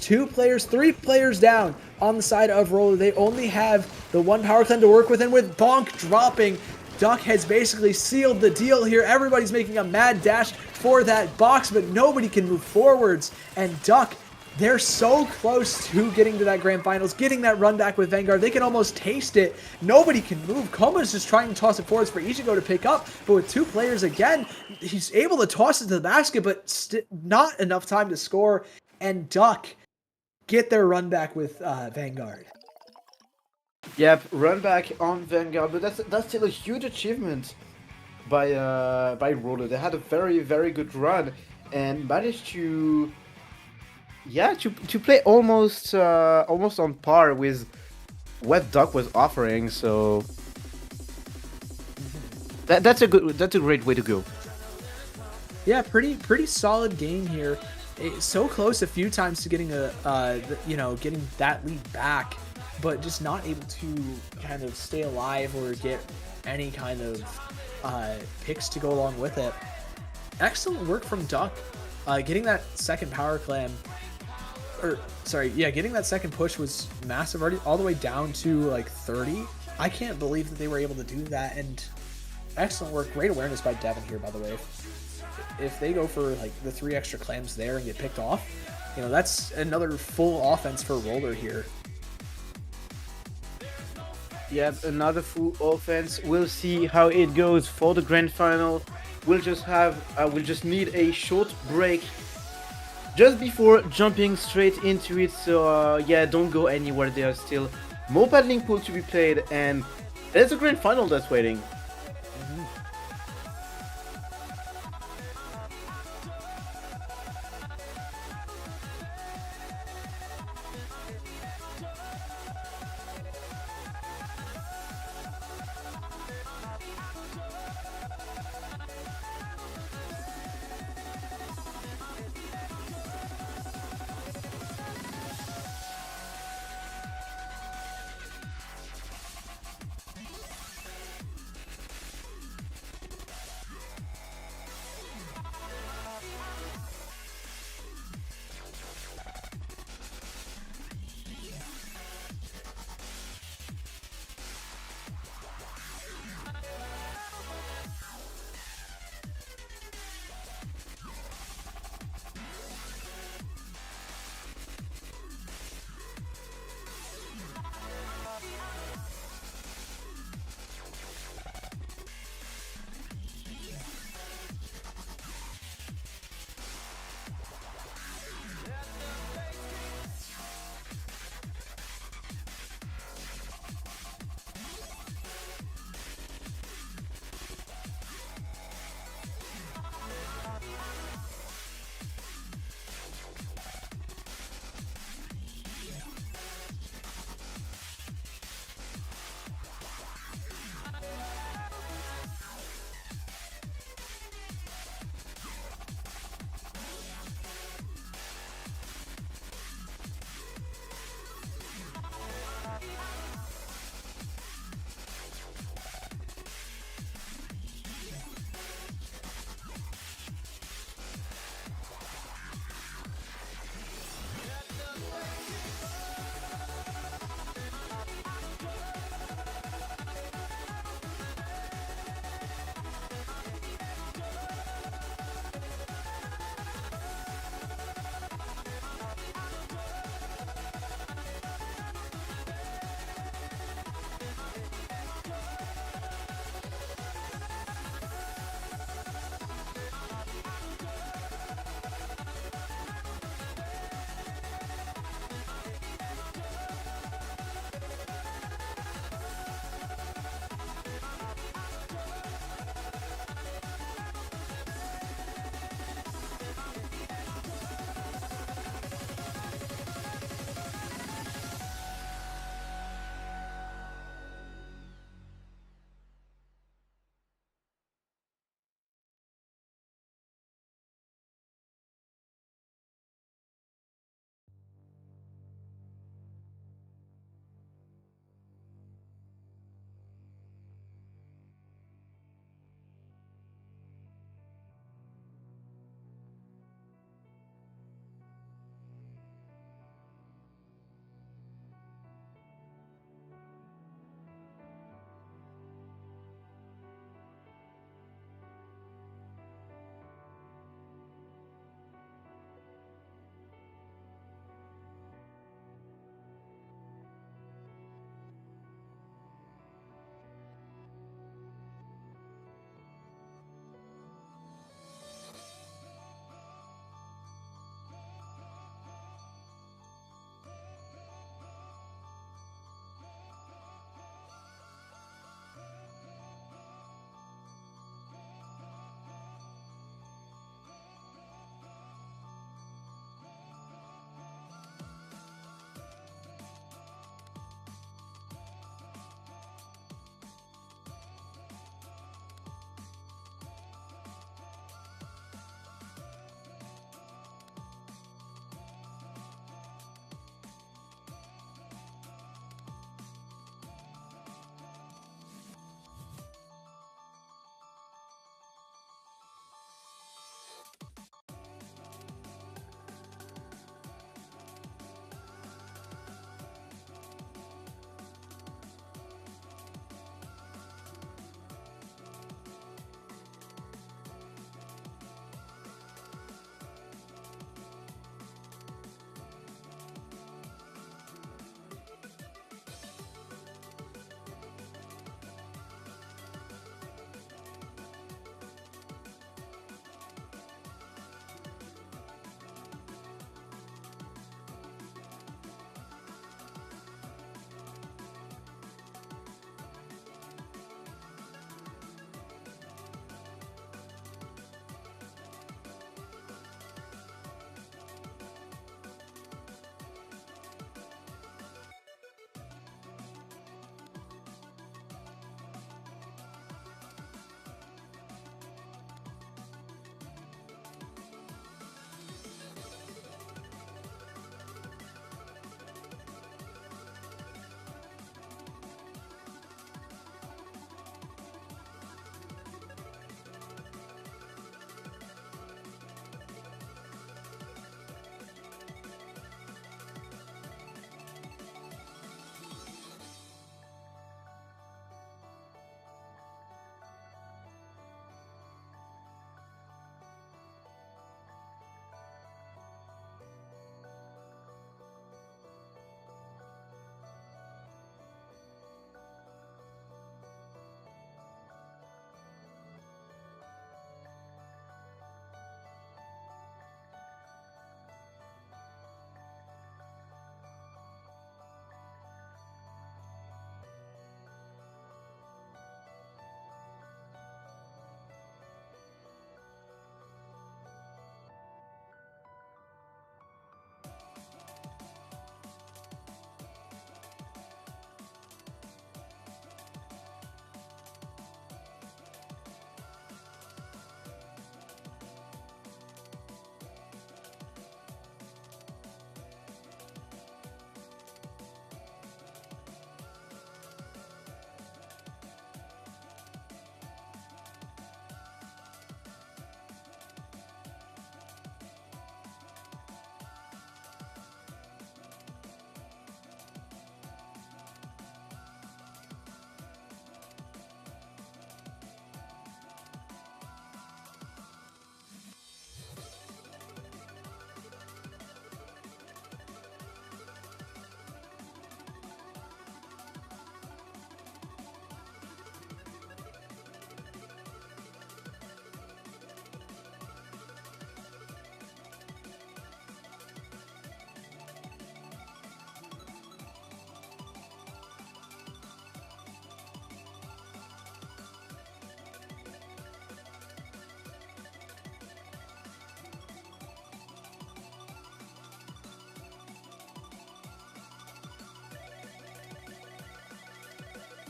3 players down on the side of Roller. They only have the 1 power clan to work with, and with Bonk dropping, Duck has basically sealed the deal here. Everybody's making a mad dash for that box, but nobody can move forwards. And Duck, they're so close to getting to that grand finals, getting that run back with Vanguard. They can almost taste it. Nobody can move. Koma's just trying to toss it forwards for Ichigo to pick up, but with 2 players again, he's able to toss it to the basket, but not enough time to score. And Duck get their run back with Vanguard. Yep, run back on Vanguard, but that's still a huge achievement by Roller. They had a very, very good run and managed to play almost on par with what Duck was offering. So that's a great way to go. Yeah, pretty solid game here. It's so close a few times to getting getting that lead back, but just not able to kind of stay alive or get any kind of picks to go along with it. Excellent work from Duck, getting that second power clam, getting that second push was massive, already all the way down to like 30. I can't believe that they were able to do that, and excellent work, great awareness by Devon here, by the way. If they go for like the 3 extra clams there and get picked off, that's another full offense for Roller here. Yep, another full offense. We'll see how it goes for the grand final. We'll just need a short break just before jumping straight into it. So don't go anywhere. There are still more paddling pool to be played, and there's a grand final that's waiting.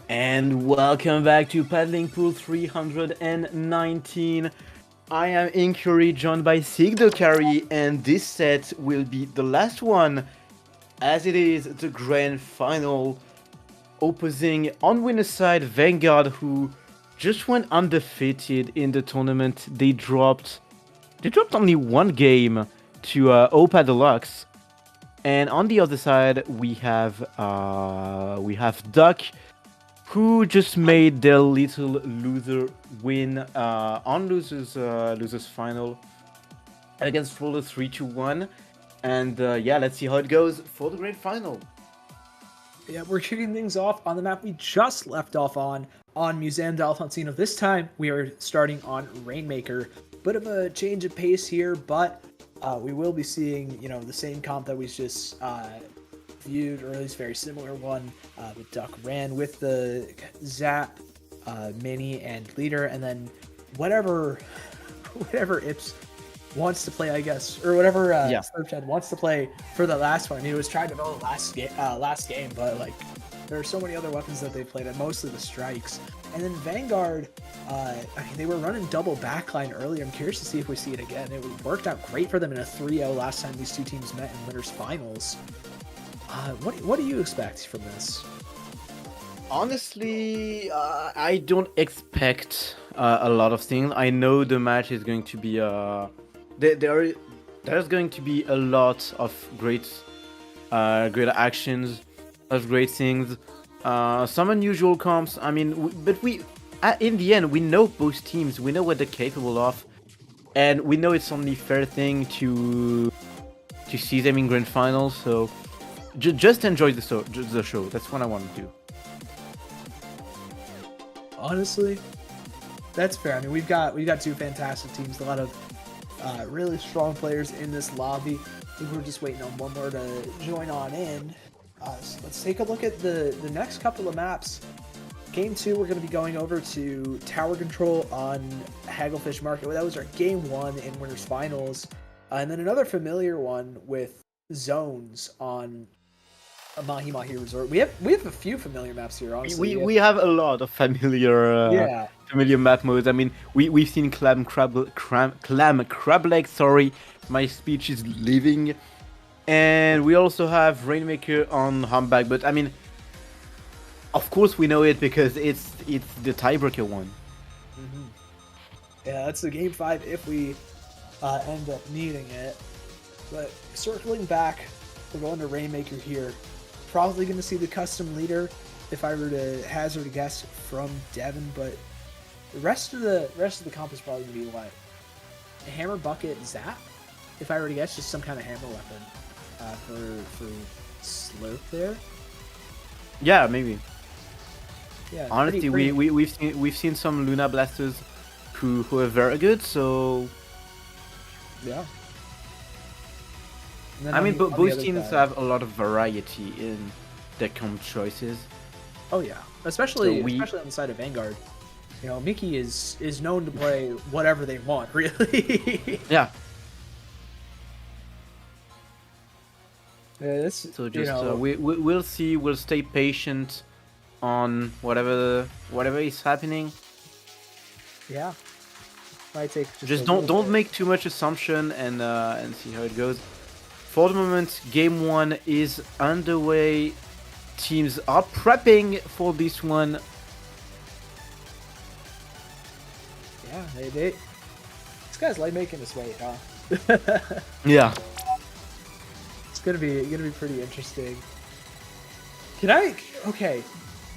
And welcome back to Paddling Pool 319. I am Inquiry, joined by Sigdokari, and this set will be the last one, as it is the grand final, opposing on winner side Vanguard, who just went undefeated in the tournament. They dropped only one game to Opa Deluxe, and on the other side we have Duck, who just made their little loser win on losers final against Roller 3-1. And yeah, let's see how it goes for the grand final. Yeah, we're kicking things off on the map we just left off on Museum d'Alfonsino. This time we are starting on Rainmaker. Bit of a change of pace here, but we will be seeing, the same comp that we just viewed, or at least very similar one, with Duck Ran with the Zap, Mini, and Leader, and then whatever Ips wants to play, I guess, or whatever Slurpshed wants to play for the last one. He was trying to go the last game, but like there are so many other weapons that they played, and mostly the strikes. And then Vanguard, they were running double backline earlier. I'm curious to see if we see it again. It worked out great for them in a 3-0 last time these two teams met in winners finals. What do you expect from this? Honestly, I don't expect a lot of things. I know the match is going to be there's going to be a lot of great actions, of great things, some unusual comps. I mean, but in the end we know both teams. We know what they're capable of, and we know it's only fair thing to see them in grand finals. So just enjoy the show. That's what I want to do. Honestly, that's fair. I mean, we've got two fantastic teams, a lot of really strong players in this lobby. I think we're just waiting on one more to join on in. So let's take a look at the next couple of maps. Game 2, we're going to be going over to Tower Control on Hagglefish Market. That was our Game 1 in Winners Finals. And then another familiar one with Zones on Mahi Mahi Resort. We have a few familiar maps here, honestly. We have a lot of familiar map modes. I mean, we've seen Clam Crab Leg. Sorry, my speech is leaving. And we also have Rainmaker on Humbug. But I mean, of course we know it because it's the tiebreaker one. Mm-hmm. Yeah, that's the Game 5 if we end up needing it. But circling back, we're going to Rainmaker here. Probably going to see the custom leader if I were to hazard a guess from Devin, but the rest of the comp is probably going to be what? A hammer, bucket, zap? If I were to guess, just some kind of hammer weapon for Slurp there. Yeah, maybe. Yeah. Honestly, we've seen some Luna Blasters who are very good. So yeah. I mean, both teams have a lot of variety in their comp choices. Oh yeah, especially on the side of Vanguard. Mickey is known to play whatever they want, really. Yeah. Yeah, so just we'll see. We'll stay patient on whatever is happening. Yeah. Might take just don't make too much assumption and see how it goes. For the moment, Game 1 is underway. Teams are prepping for this one. Yeah, these guys like making us wait, huh? Yeah. It's gonna be pretty interesting. Okay.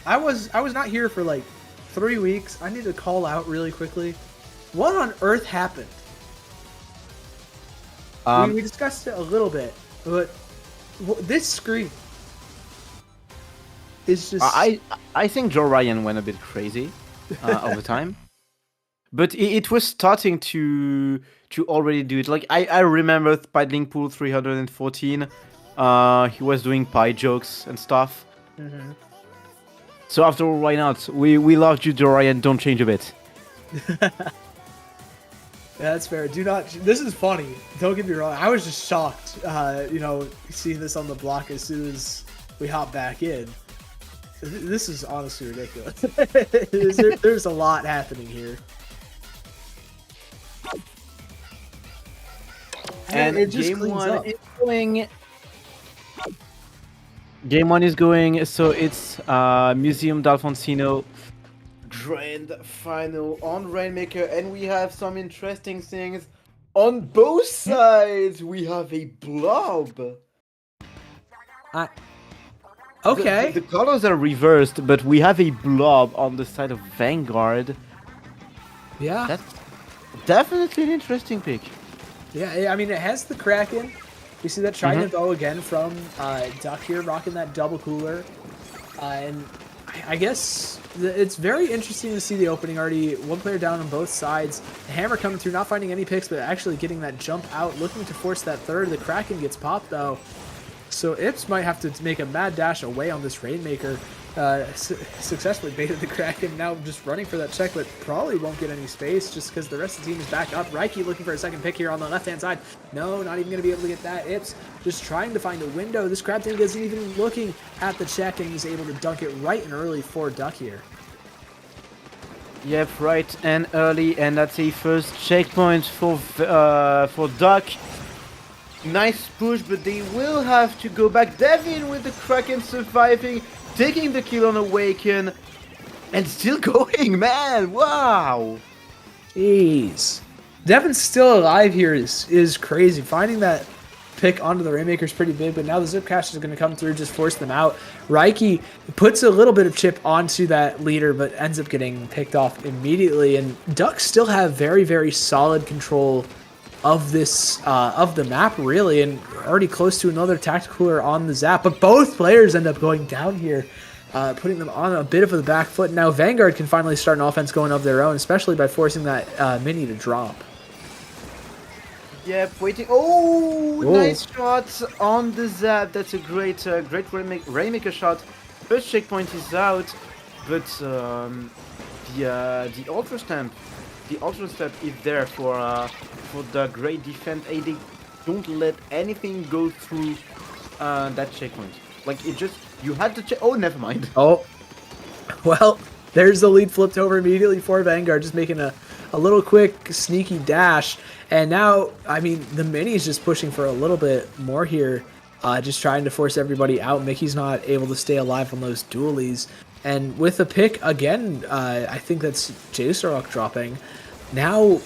I was not here for like 3 weeks. I need to call out really quickly. What on earth happened? We discussed it a little bit, but this screen is just... I think Joe Ryan went a bit crazy over time, but it was starting to already do it. Like I remember Paddling Pool 314. He was doing pie jokes and stuff. Mm-hmm. So after all, why not? We love you, Joe Ryan. Don't change a bit. Yeah, that's fair. This is funny. Don't get me wrong. I was just shocked, seeing this on the block as soon as we hop back in. This is honestly ridiculous. There's a lot happening here. And it just game cleans one up. is going. Game one is going. So it's Museum d'Alfonsino grand final on Rainmaker, and we have some interesting things on both sides. We have a blob. Okay. The colors are reversed, but we have a blob on the side of Vanguard. Yeah. That's definitely an interesting pick. Yeah, I mean, it has the Kraken. We see that Trident bow again from Duck here, rocking that double cooler. And I guess it's very interesting to see the opening already. One player down on both sides. The Hammer coming through, not finding any picks, but actually getting that jump out, looking to force that third. The Kraken gets popped, though. So Ips might have to make a mad dash away on this Rainmaker. Successfully baited the Kraken, now just running for that check, but probably won't get any space just because the rest of the team is back up. Reiki looking for a second pick here on the left-hand side. No, not even going to be able to get that. Ips just trying to find a window. This Crab Tank isn't even looking at the check, and he's able to dunk it right and early for Duck here. Yep, right and early, and that's a first checkpoint for Duck. Nice push, but they will have to go back. Devin with the Kraken surviving, taking the kill on Awaken, and still going, man! Wow! Jeez. Devin's still alive here is crazy. Finding that pick onto the Rainmaker is pretty big, but now the Zip Cash is going to come through, just force them out. Reiki puts a little bit of chip onto that leader, but ends up getting picked off immediately, and Ducks still have very, very solid control of this of the map, really, and already close to another tactical cooler on the Zap, but both players end up going down here, putting them on a bit of the back foot. Now Vanguard can finally start an offense going of their own, especially by forcing that mini to drop. Yep, waiting. Oh, nice shot on the Zap. That's a great Rainmaker shot. First checkpoint is out, but the Ultra Stamp. The Ultra Step is there for the great defense. They don't let anything go through that checkpoint. Like, it just, you had to check. Oh, never mind. Oh, well, there's the lead flipped over immediately for Vanguard, just making a little quick sneaky dash. And now, I mean, the mini is just pushing for a little bit more here, just trying to force everybody out. Mickey's not able to stay alive on those dualies. And with the pick again, I think that's Jacerok dropping. Now,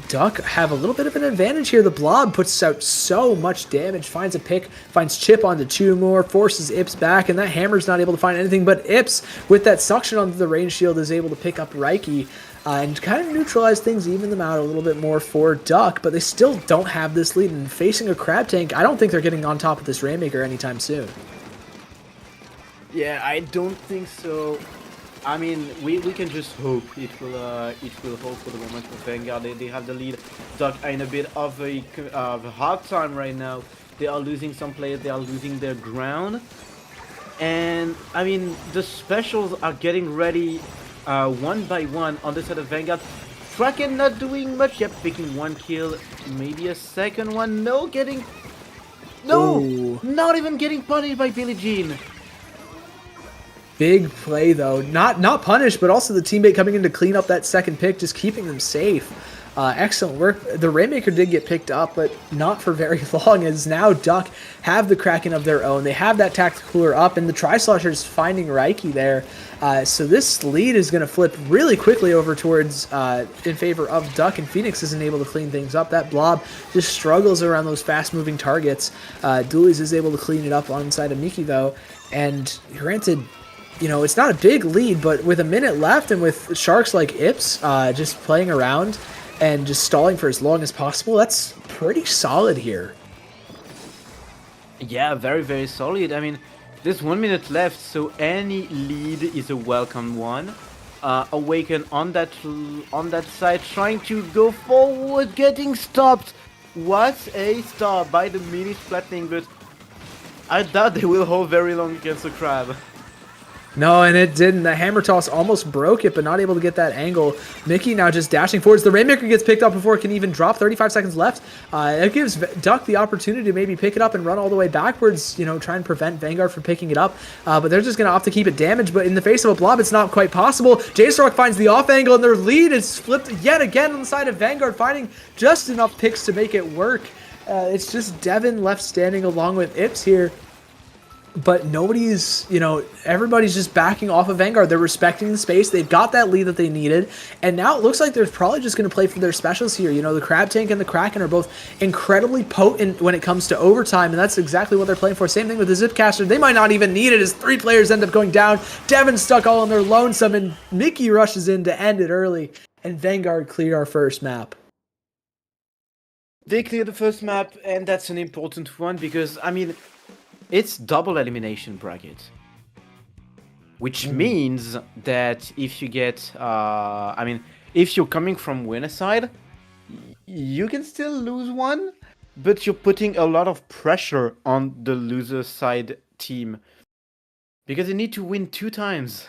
Duck have a little bit of an advantage here. The Blob puts out so much damage, finds a pick, finds Chip onto two more, forces Ips back, and that Hammer's not able to find anything. But Ips, with that suction onto the range shield, is able to pick up Reiki and kind of neutralize things, even them out a little bit more for Duck. But they still don't have this lead, and facing a Crab Tank, I don't think they're getting on top of this Rainmaker anytime soon. Yeah, I don't think so. I mean, we can just hope it will hold for the moment for Vanguard. They have the lead. Duck are in a bit of a hard time right now. They are losing some players. They are losing their ground. And I mean, the specials are getting ready one by one on the side of Vanguard. Kraken not doing much. Yep, picking one kill, maybe a second one. No, not even getting punished by Billie Jean. Big play, though. Not punished, but also the teammate coming in to clean up that second pick, just keeping them safe. Excellent work. The Rainmaker did get picked up, but not for very long, as now Duck have the Kraken of their own. They have that tactical cooler up, and the Tri-Sloshers finding Reiki there. So this lead is going to flip really quickly over towards in favor of Duck, and Phoenix isn't able to clean things up. That Blob just struggles around those fast-moving targets. Doolies is able to clean it up on the side of Miki, though, and granted, you know, it's not a big lead, but with a minute left and with sharks like Ips just playing around and just stalling for as long as possible, that's pretty solid here. Yeah, very, very solid. I mean, there's 1 minute left, so any lead is a welcome one. Awaken on that side, trying to go forward, getting stopped. What a stop by the mini flattening, but I doubt they will hold very long against the Crab. No, and it didn't. The hammer toss almost broke it, but not able to get that angle. Mickey now just dashing forwards. The Rainmaker gets picked up before it can even drop. 35 seconds left. It gives Duck the opportunity to maybe pick it up and run all the way backwards, you know, try and prevent Vanguard from picking it up. But they're just going to opt to keep it damaged. But in the face of a blob, it's not quite possible. JSRock finds the off angle, and their lead is flipped yet again on the side of Vanguard, finding just enough picks to make it work. It's just Devin left standing along with Ips here. But nobody's, you know, everybody's just backing off of Vanguard. They're respecting the space. They've got that lead that they needed. And now it looks like they're probably just going to play for their specials here. You know, the Crab Tank and the Kraken are both incredibly potent when it comes to overtime. And that's exactly what they're playing for. Same thing with the Zipcaster. They might not even need it as 3 players end up going down. Devin's stuck all on their lonesome. And Mickey rushes in to end it early. And Vanguard cleared our first map. They clear the first map, and that's an important one because, I mean, it's double elimination bracket. Which means that if you get, I mean, if you're coming from winner side, you can still lose one, but you're putting a lot of pressure on the loser side team. Because they need to win 2 times.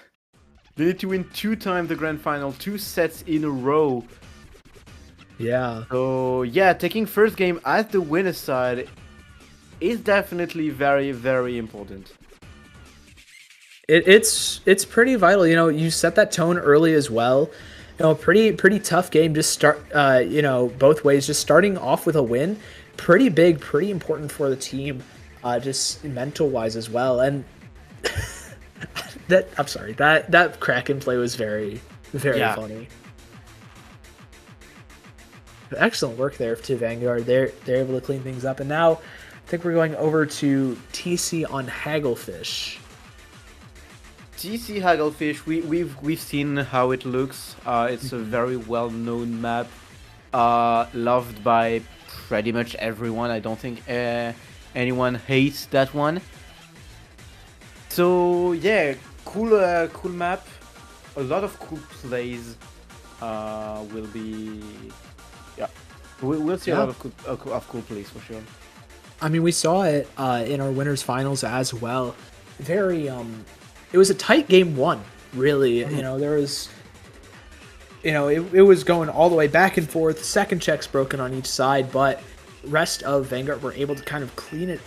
They need to win 2 times the grand final, 2 sets in a row. Yeah. So, yeah, taking first game as the winner side is definitely very, very important. It's pretty vital. You know, you set that tone early as well. You know, pretty tough game. Just start, you know, both ways. Just starting off with a win, pretty big, pretty important for the team, just mental wise as well. And I'm sorry, that Kraken play was very, very funny. Excellent work there to Vanguard. They're able to clean things up, and now I think we're going over to TC on Hagglefish. TC Hagglefish, we've seen how it looks. It's a very well-known map, loved by pretty much everyone. I don't think anyone hates that one. So yeah, cool map. A lot of cool plays. Will be. Yeah, we'll see a lot of cool plays for sure. I mean, we saw it in our winners finals as well. Very it was a tight game 1, really. You know, there was, you know, it was going all the way back and forth. Second checks broken on each side, but rest of Vanguard were able to kind of clean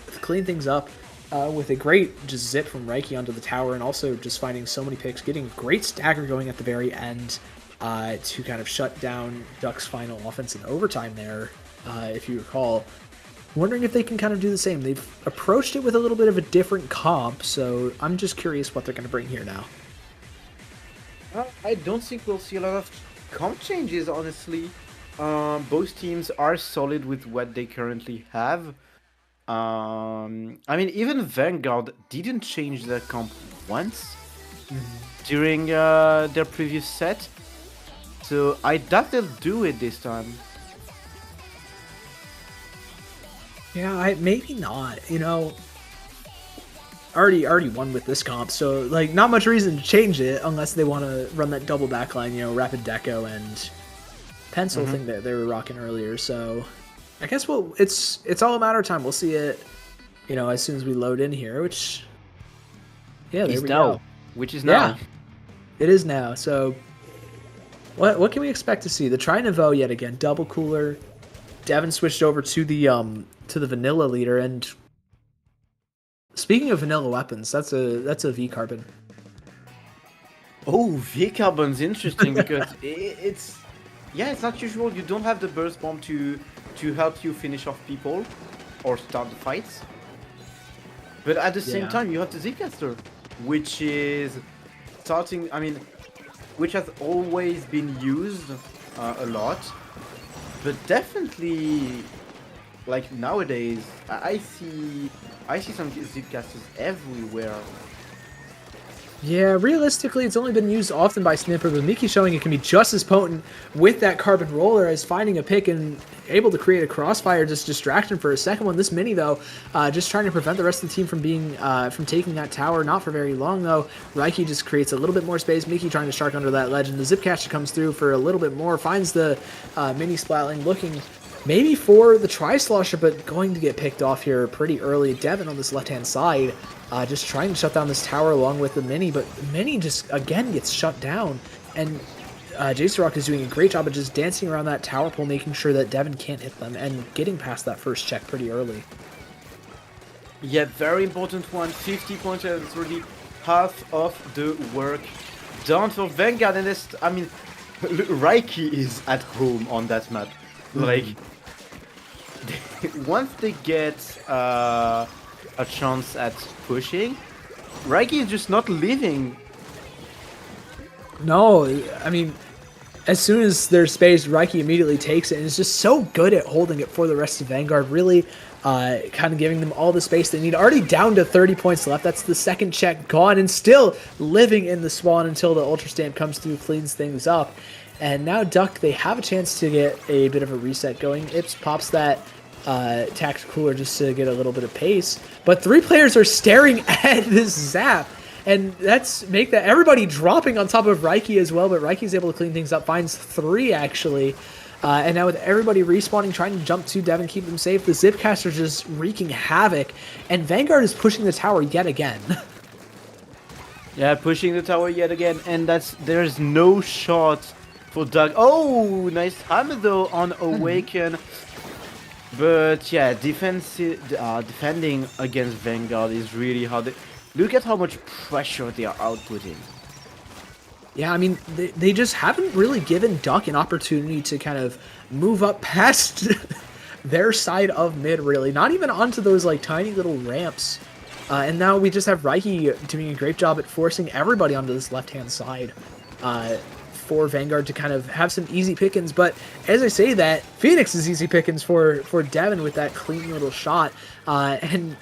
things up with a great just zip from Reiki onto the tower, and also just finding so many picks, getting a great stagger going at the very end. To kind of shut down Duck's final offense in overtime there, if you recall. Wondering if they can kind of do the same. They've approached it with a little bit of a different comp, so I'm just curious what they're going to bring here now. I don't think we'll see a lot of comp changes, honestly. Both teams are solid with what they currently have. I mean, even Vanguard didn't change their comp once during their previous set. So I doubt they'll do it this time. Yeah, maybe not. You know, already won with this comp, so like not much reason to change it unless they want to run that double backline. You know, Rapid Deco and Pencil thing that they were rocking earlier. So I guess it's all a matter of time. We'll see it, you know, as soon as we load in here. Which, yeah, there we go. Which is now. Yeah, it is now. So. What can we expect to see? The Tri-Nouveau yet again, double cooler. Devin switched over to the vanilla leader, and speaking of vanilla weapons, that's a V carbon. Oh, V carbon's interesting because it's not usual. You don't have the burst bomb to help you finish off people or start the fights. But at the same time, you have the Zcaster, which is starting. I mean, which has always been used a lot, but definitely, like nowadays, I see some Zipcasters everywhere. Yeah, realistically, it's only been used often by Snipper, but Miki showing it can be just as potent with that carbon roller as finding a pick and able to create a crossfire just distraction for a second one. This Mini, though, just trying to prevent the rest of the team from being from taking that tower. Not for very long, though. Reiki just creates a little bit more space. Miki trying to shark under that ledge, and the Zipcaster comes through for a little bit more. Finds the Mini Splatling, looking maybe for the Tri-Slosher, but going to get picked off here pretty early. Devin on this left-hand side, just trying to shut down this tower along with the Mini, but Mini just, again, gets shut down. And JaceRock is doing a great job of just dancing around that tower pole, making sure that Devin can't hit them, and getting past that first check pretty early. Yeah, very important one. 50 points, it's already half of the work done for Vanguard. And this, I mean, Reiki is at home on that map. Like, once they get a chance at pushing, Reiki is just not leaving. No, I mean, as soon as there's space, Reiki immediately takes it and is just so good at holding it for the rest of Vanguard, really kind of giving them all the space they need. Already down to 30 points left. That's the second check gone and still living in the spawn until the Ultra Stamp comes through, cleans things up. And now Duck, they have a chance to get a bit of a reset going. Ips pops that Tactical Cooler just to get a little bit of pace. But 3 players are staring at this Zap. And that's make that everybody dropping on top of Reiki as well, but Reiki's able to clean things up, finds 3 actually. And now with everybody respawning, trying to jump to Devin, keep them safe, the Zipcaster's just wreaking havoc, and Vanguard is pushing the tower yet again. Yeah, pushing the tower yet again, and there's no shot for Doug. Oh, nice hammer though on Awaken. But yeah, defending against Vanguard is really hard. Look at how much pressure they are outputting. Yeah, I mean, they just haven't really given Duck an opportunity to kind of move up past their side of mid, really. Not even onto those, like, tiny little ramps. And now we just have Reiki doing a great job at forcing everybody onto this left-hand side for Vanguard to kind of have some easy pickings. But as I say that, Phoenix is easy pickings for Devin with that clean little shot. And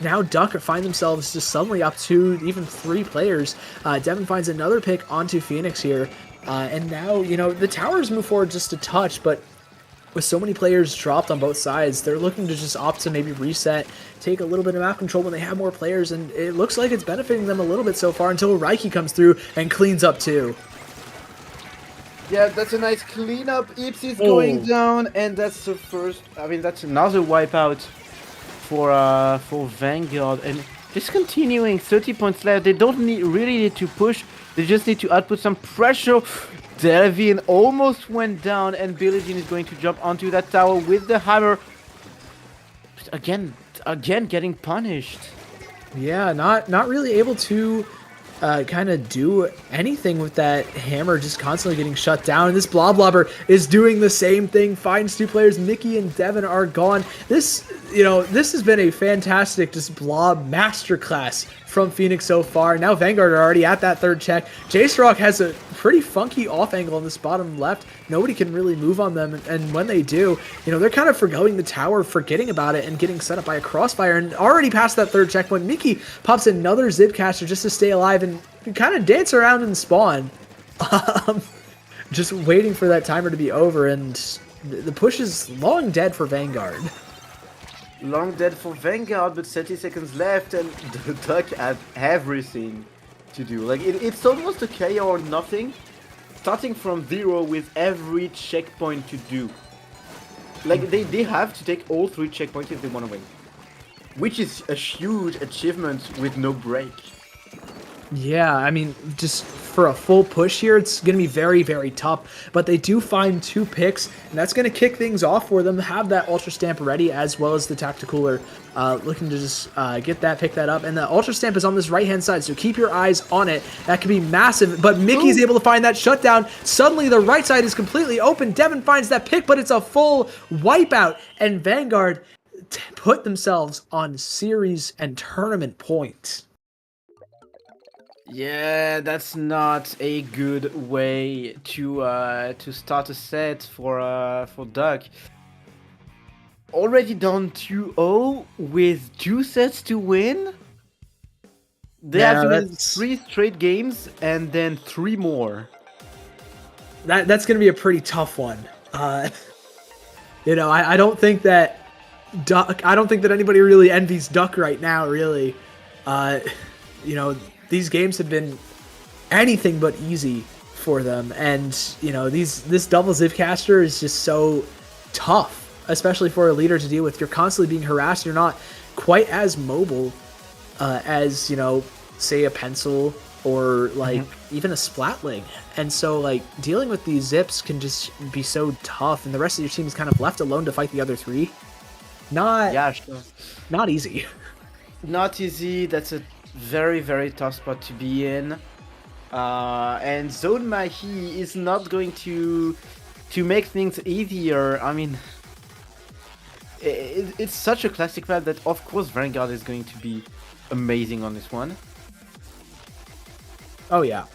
now Duck find themselves just suddenly up to even 3 players. Devin finds another pick onto Phoenix here. And now, you know, the towers move forward just a touch, but with so many players dropped on both sides, they're looking to just opt to maybe reset, take a little bit of map control when they have more players, and it looks like it's benefiting them a little bit so far until Reiki comes through and cleans up too. Yeah, that's a nice cleanup. Ips is going down, and that's the first, I mean, that's another wipeout for Vanguard, and just continuing. 30 points left. They don't really need to push. They just need to output some pressure. Devin almost went down, and Billie Jean is going to jump onto that tower with the hammer. But again getting punished. Yeah, not really able to kind of do anything with that hammer, just constantly getting shut down. And this Bloblobber is doing the same thing, finds 2 players. Mickey and Devin are gone. This, you know, this has been a fantastic just blob masterclass from Phoenix so far. Now Vanguard are already at that 3rd check. JaceRock has a pretty funky off angle on this bottom left. Nobody can really move on them, and when they do, you know, they're kind of forgoing the tower, forgetting about it, and getting set up by a crossfire, and already past that 3rd checkpoint. Mickey pops another Zipcaster just to stay alive and kind of dance around and spawn. Just waiting for that timer to be over, and the push is long dead for Vanguard. Long dead for Vanguard, but 30 seconds left, and the Duck has everything to do. Like, it's almost a KO or nothing, starting from 0 with every checkpoint to do. Like, they have to take all 3 checkpoints if they want to win, which is a huge achievement with no break. Yeah, I mean, just for a full push here, it's going to be very, very tough. But they do find 2 picks, and that's going to kick things off for them. Have that Ultra Stamp ready, as well as the Tactical Cooler, looking to just get that, pick that up. And the Ultra Stamp is on this right-hand side, so keep your eyes on it. That could be massive, but Mickey's able to find that shutdown. Suddenly, the right side is completely open. Devin finds that pick, but it's a full wipeout, and Vanguard put themselves on series and tournament points. Yeah, that's not a good way to start a set for Duck. Already down 2-0 with 2 sets to win. They have to win 3 straight games and then 3 more. That's going to be a pretty tough one. You know, I don't think that Duck. I don't think that anybody really envies Duck right now. Really, you know. These games have been anything but easy for them, and you know this double Zipcaster is just so tough especially for a leader to deal with. You're constantly being harassed. You're not quite as mobile as, you know, say a Pencil or like even a Splatling. And so like dealing with these zips can just be so tough, and the rest of your team is kind of left alone to fight the other three. Not easy. Not easy. That's a very, very tough spot to be in. And Zone Mahi is not going to make things easier. I mean, it's such a classic map that of course Vanguard is going to be amazing on this one. Oh yeah,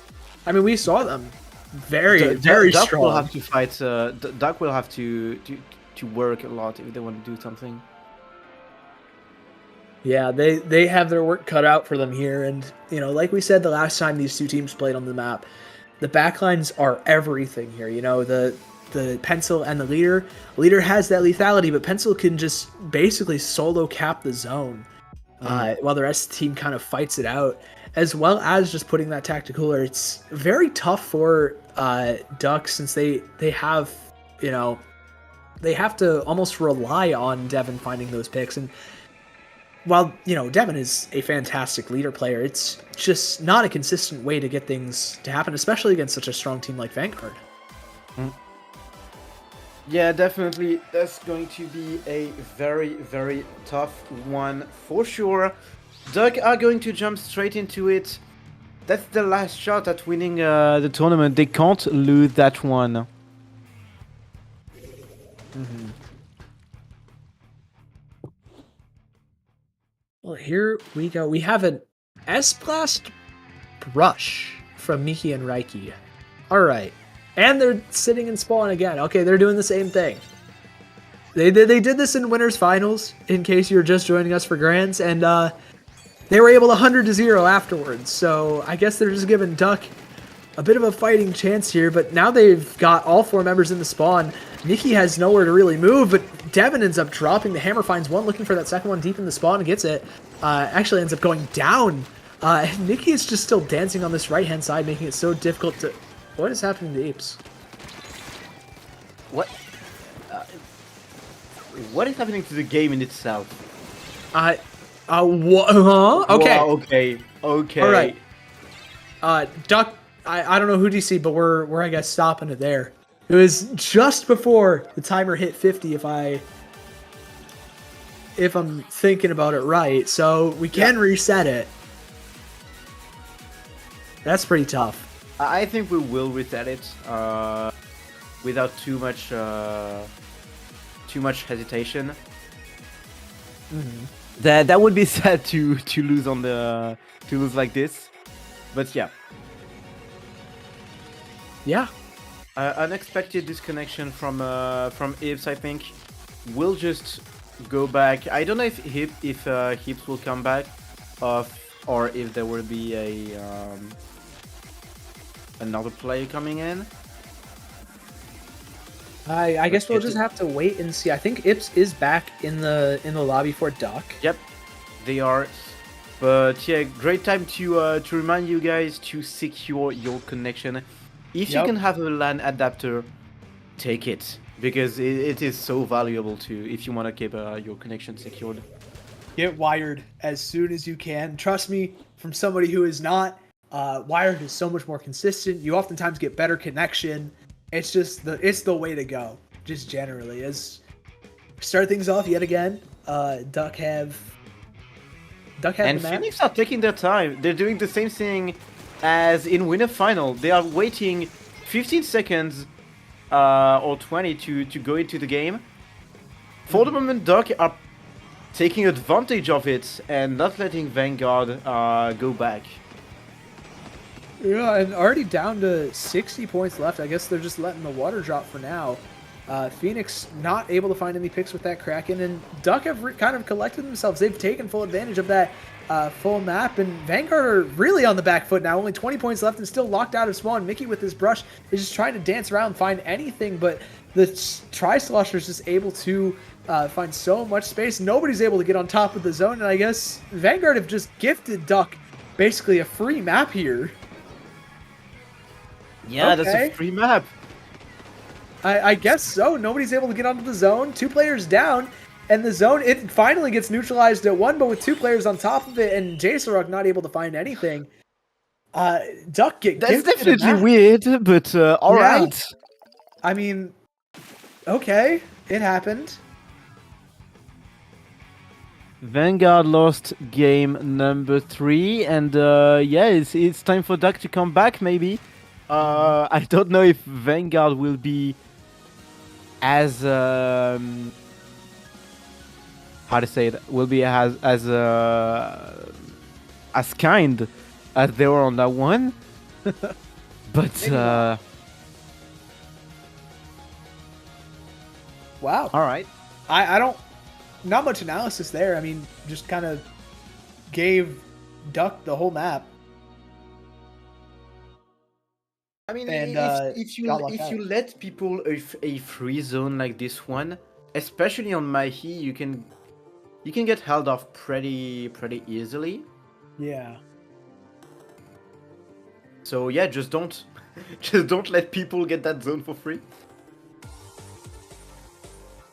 I mean we saw them very Duck strong. will have to fight. Duck will have to work a lot if they want to do something. Yeah, they have their work cut out for them here, and you know, like we said the last time these two teams played on the map, the backlines are everything here. You know, the Pencil and the leader. Leader has that lethality, but Pencil can just basically solo cap the zone, while the rest of the team kind of fights it out, as well as just putting that tactical cooler. It's very tough for Duck, since they have, you know, they have to almost rely on Devin finding those picks. And while, you know, Devin is a fantastic leader player, it's just not a consistent way to get things to happen, especially against such a strong team like Vanguard. Yeah, definitely. That's going to be a very, very tough one for sure. Duck are going to jump straight into it. That's the last shot at winning the tournament. They can't lose that one. Well, here we go. We have an S-Blast Brush from Miki and Reiki. All right. And they're sitting in spawn again. Okay, they're doing the same thing. They did this in Winners Finals, in case you were just joining us for Grands, and they were able to 100-0 afterwards. So I guess they're just giving Duck a bit of a fighting chance here, but now they've got all 4 members in the spawn. Nikki has nowhere to really move, but Devin ends up dropping. The hammer finds one, looking for that second one deep in the spawn, and gets it. Actually ends up going down. Nikki is just still dancing on this right-hand side, making it so difficult to... What is happening to Apes? What? What is happening to the game in itself? What? Huh? Okay. Wow, okay. All right. Duck. I don't know who DC, but we're I guess stopping it there. It was just before the timer hit 50, if I'm thinking about it right. So we can reset it. That's pretty tough. I think we will reset it without too much hesitation. That would be sad to lose on the like this, but yeah. Yeah. Unexpected disconnection from Ibs, I think. We'll just go back. I don't know if Hips will come back, or if there will be a another player coming in. I guess we'll just have to wait and see. I think Ips is back in the lobby for Duck. Yep, they are. But yeah, great time to remind you guys to secure your connection. If you can have a LAN adapter, take it, because it is so valuable if you want to keep your connection secured. Get wired as soon as you can. Trust me, from somebody who is not, wired is so much more consistent. You oftentimes get better connection. It's just it's the way to go, just generally. As start things off yet again, Duck have and Phoenix are taking their time. They're doing the same thing as in Winner Final. They are waiting 15 seconds or 20 to go into the game. For the moment, Duck are taking advantage of it and not letting Vanguard go back. Yeah, and already down to 60 points left. I guess they're just letting the water drop for now. Phoenix not able to find any picks with that Kraken, and Duck have kind of collected themselves. They've taken full advantage of that full map, and Vanguard are really on the back foot now. Only 20 points left and still locked out of spawn. Mickey with his brush is just trying to dance around, find anything, but the Tri-Slosher is just able to find so much space. Nobody's able to get on top of the zone, and I guess Vanguard have just gifted Duck basically a free map here. Yeah, that's a free map. I guess so. Nobody's able to get onto the zone. 2 players down, and the zone, it finally gets neutralized at 1, but with 2 players on top of it, and Jacerok not able to find anything. Duck get That's gifted a definitely map. weird, but all Yeah. right. I mean, okay, it happened. Vanguard lost game number 3, and yeah, it's time for Duck to come back. Maybe. I don't know if Vanguard will be as how to say it, will be as kind as they were on that one. But Wow. all right. I don't, not much analysis there. I mean, just kind of gave Duck the whole map. I mean, And, if you got locked out. let people a free zone like this one, especially on Mahi, you can get held off pretty easily. Yeah. So yeah, just don't let people get that zone for free.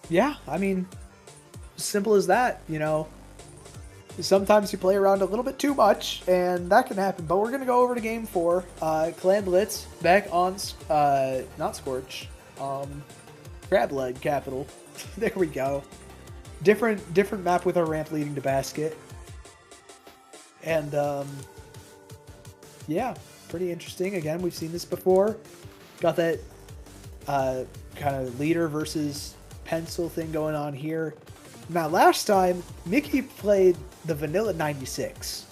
Yeah, I mean, simple as that, you know. Sometimes you play around a little bit too much, and that can happen. But we're going to go over to game 4. Clan Blitz back on, not Scorch, Crab Leg Capital. There we go. Different map with our ramp leading to basket. And, yeah, pretty interesting. Again, we've seen this before. Got that kind of leader versus pencil thing going on here. Now, last time, Mickey played the Vanilla 96.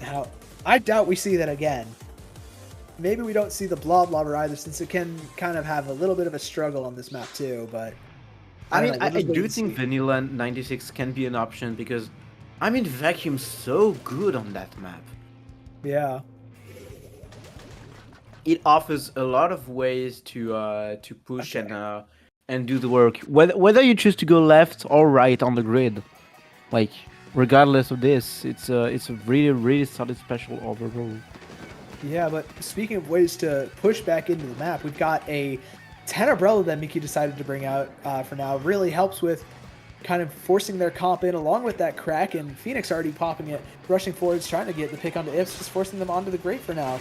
Now, I doubt we see that again. Maybe we don't see the Blob Lobber either, since it can kind of have a little bit of a struggle on this map too, but... I mean, don't know, I we'll just wait do and think see. Vanilla 96 can be an option because, I mean, Vacuum's so good on that map. Yeah. It offers a lot of ways to push and do the work. Whether you choose to go left or right on the grid, like regardless of this, it's a really solid special overall. Yeah, but speaking of ways to push back into the map, we've got a Tenebrella that Mickey decided to bring out for now. Really helps with kind of forcing their comp in, along with that crack, and Phoenix already popping it, rushing forwards, trying to get the pick onto Ips, just forcing them onto the Great for now.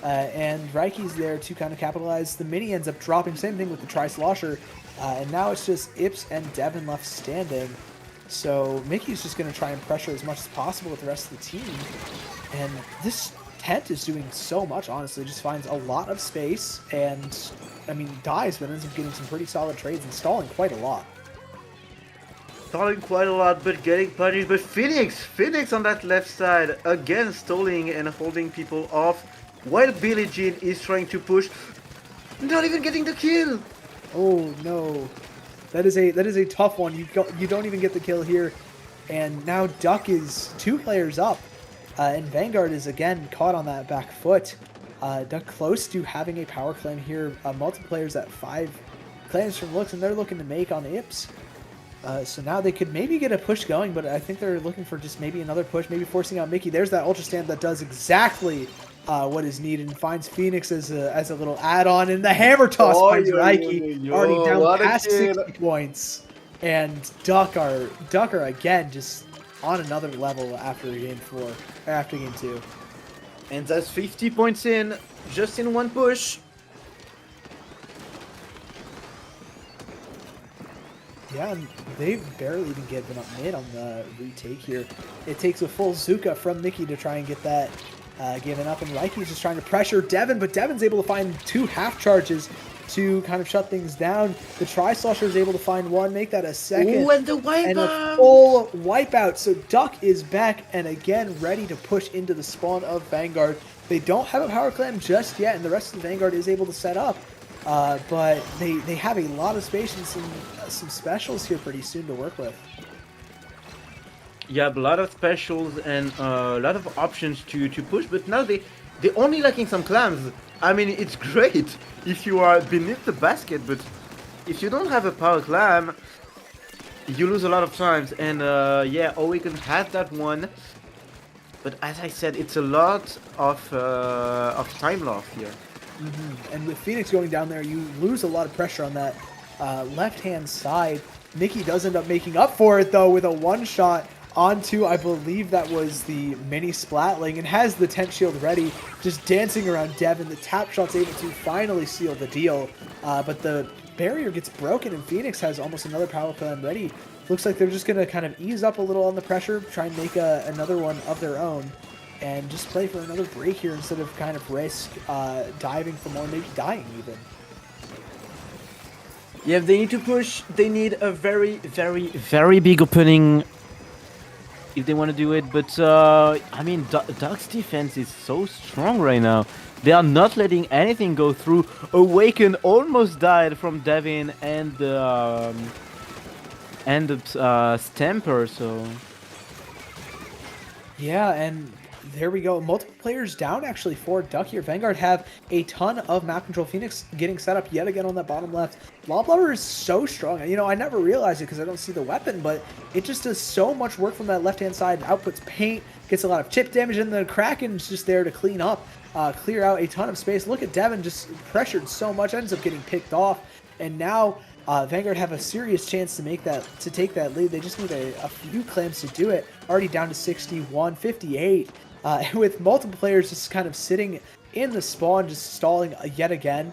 And Reiki's there to kind of capitalize. The mini ends up dropping, same thing with the Tri-Slosher, and now it's just Ips and Devin left standing. So Mickey's just going to try and pressure as much as possible with the rest of the team. And this tent is doing so much, honestly. Just finds a lot of space, and I mean, dies, but ends up getting some pretty solid trades and stalling quite a lot. Stalling quite a lot, but getting punished. But Phoenix on that left side, again stalling and holding people off, while Billie Jean is trying to push, not even getting the kill. Oh no, that is a tough one. You don't even get the kill here, and now Duck is 2 players up, and Vanguard is again caught on that back foot. Duck close to having a power claim here. Multiplayers at 5 claims from Looks, and they're looking to make on Ips. So now they could maybe get a push going, but I think they're looking for just maybe another push, maybe forcing out Mickey. There's that Ultra Stand that does exactly what is needed and finds Phoenix as a little add-on, and the hammer toss finds Reiki, already down past 60 points. And Duck are again just on another level after game 4, or after game 2. And that's 50 points in, just in one push. Yeah, and they've barely even given up mid on the retake here. It takes a full Zuka from Mickey to try and get that given up, and Reiki's just trying to pressure Devin, but Devin's able to find 2 half charges to kind of shut things down. The Tri-Slosher is able to find 1, make that a second. Ooh, and the wipeout! And a full wipeout. So Duck is back and again ready to push into the spawn of Vanguard. They don't have a power clam just yet, and the rest of the Vanguard is able to set up. But they have a lot of space and some specials here pretty soon to work with. You have a lot of specials and a lot of options to push, but now they're only lacking some clams. I mean, it's great if you are beneath the basket, but if you don't have a power clam, you lose a lot of times. And yeah, Awaken has that one, but as I said, it's a lot of time loss here. And with Phoenix going down there, you lose a lot of pressure on that left-hand side. Mickey does end up making up for it, though, with a one-shot onto, I believe that was the mini Splatling, and has the tent shield ready, just dancing around Devin. The tap shot's able to finally seal the deal, but the barrier gets broken, and Phoenix has almost another power plan ready. Looks like they're just going to kind of ease up a little on the pressure, try and make another one of their own, and just play for another break here instead of kind of risk diving for more, maybe dying even. Yeah, they need to push. They need a very, very, very big opening if they want to do it. But, I mean, Duck's defense is so strong right now. They are not letting anything go through. Awaken almost died from Devin and the Stamper, so... Yeah, and there we go. Multiple players down, actually, for Duck here. Vanguard have a ton of map control. Phoenix getting set up yet again on that bottom left. Loblubber is so strong. You know, I never realized it because I don't see the weapon, but it just does so much work from that left-hand side. Outputs paint, gets a lot of chip damage, and the Kraken's just there to clean up, clear out a ton of space. Look at Devin, just pressured so much, ends up getting picked off, and now Vanguard have a serious chance to take that lead. They just need a few clams to do it. Already down to 61, 58. With multiple players just kind of sitting in the spawn, just stalling yet again.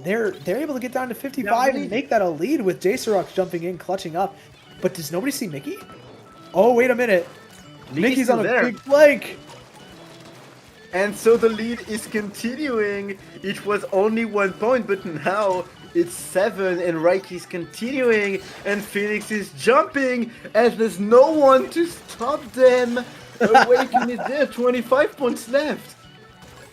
They're able to get down to 55 and make that a lead with Jacerok jumping in, clutching up. But does nobody see Mickey? Oh, wait a minute. Mickey's on a big flank. And so the lead is continuing. It was only 1 point, but now it's 7, and Raiki's continuing, and Phoenix is jumping, and there's no one to stop them. Awaken is there, 25 points left.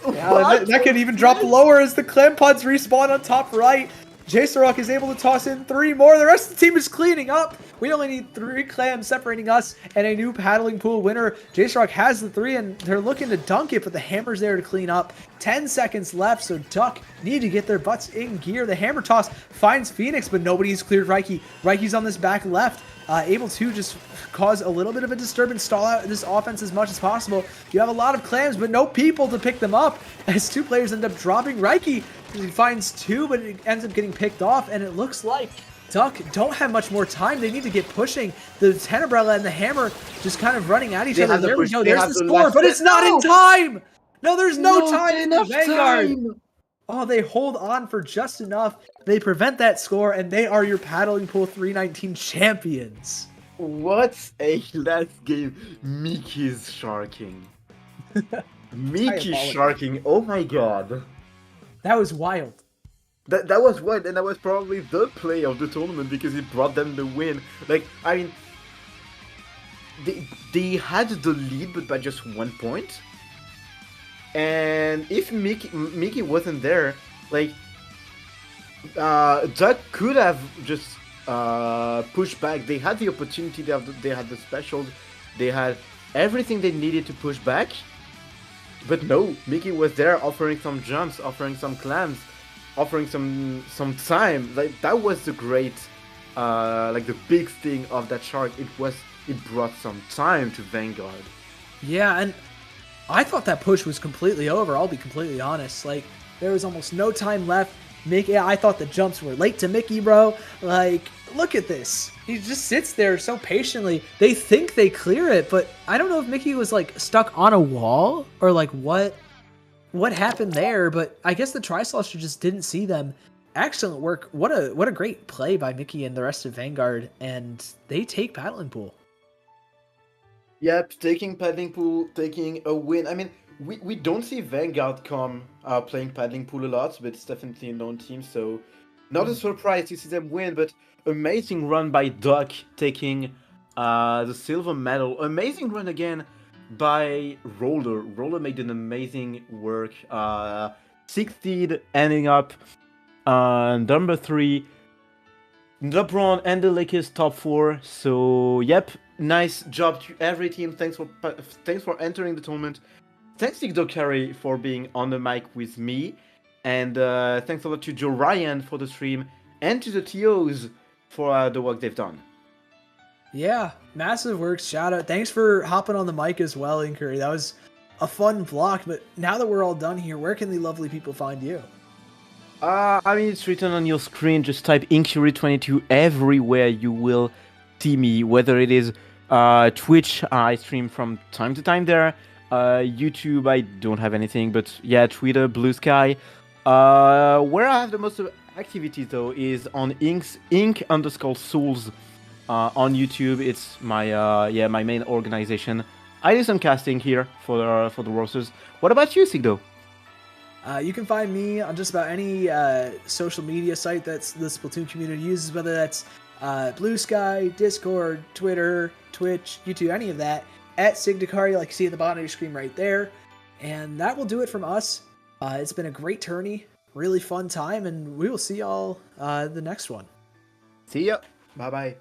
Yeah, that could even drop lower as the Clem Pods respawn on top right. Jacerok is able to toss in 3 more. The rest of the team is cleaning up. We only need 3 clams separating us and a new paddling pool winner. Jacerok has the 3, and they're looking to dunk it, but the hammer's there to clean up. 10 seconds left, so Duck need to get their butts in gear. The hammer toss finds Phoenix, but nobody's cleared Raiki. Raiki's on this back left, able to just cause a little bit of a disturbance, stall out this offense as much as possible. You have a lot of clams, but no people to pick them up, as 2 players end up dropping. Raiki, he finds 2, but it ends up getting picked off, and it looks like Duck don't have much more time. They need to get pushing. The Tenebrella and the hammer just kind of running at each other. There we go. There's the score, but it's not in time. No, there's no time in the Vanguard. Oh, they hold on for just enough. They prevent that score, and they are your Paddling Pool 319 champions. What a last game. Mickey's sharking. Mickey sharking. Oh my god. That was wild. That was wild, and that was probably the play of the tournament because it brought them the win. Like, I mean, they had the lead, but by just 1 point. And if Mickey wasn't there, like, Duck could have just pushed back. They had the opportunity, they had the specials, they had everything they needed to push back. But no, Mickey was there offering some jumps, offering some clams, offering some time. Like, that was the great, like, the big thing of that shark. It brought some time to Vanguard. Yeah, and I thought that push was completely over. I'll be completely honest. Like, there was almost no time left. Mickey, I thought the jumps were late to Mickey, bro. Like, look at this. He just sits there so patiently. They think they clear it, but I don't know if Mickey was, like, stuck on a wall or, like, what happened there. But I guess the Tri-Celestial just didn't see them. Excellent work. What a great play by Mickey and the rest of Vanguard, and they take Paddling Pool. Yep, taking Paddling Pool, taking a win. I mean, we don't see Vanguard come playing Paddling Pool a lot, but it's definitely a known team, so not a surprise to see them win, but amazing run by Duck taking the silver medal. Amazing run again by Roller. Roller made an amazing work. 16th, ending up number 3. LeBron and the Lakers top 4, so yep. Nice job to every team. Thanks for entering the tournament. Thanks to Dokari for being on the mic with me. And thanks a lot to Joe Ryan for the stream. And to the TOs for the work they've done. Yeah, massive work. Shout out. Thanks for hopping on the mic as well, Inquiry. That was a fun vlog. But now that we're all done here, where can the lovely people find you? I mean, it's written on your screen. Just type Inkfury22 everywhere. You will see me. Whether it is Twitch, I stream from time to time there. YouTube, I don't have anything, but yeah, Twitter, Blue Sky. Where I have the most activity though is on Ink_Souls on YouTube. It's my my main organization. I do some casting here for the rosters. What about you, Sigdo? You can find me on just about any social media site that's the Splatoon community uses, whether that's Blue Sky, Discord, Twitter, Twitch, YouTube, any of that, at Sigdakari, like you see at the bottom of your screen right there. And that will do it from us. It's been a great tourney, really fun time, and we will see y'all the next one. See ya. Bye-bye.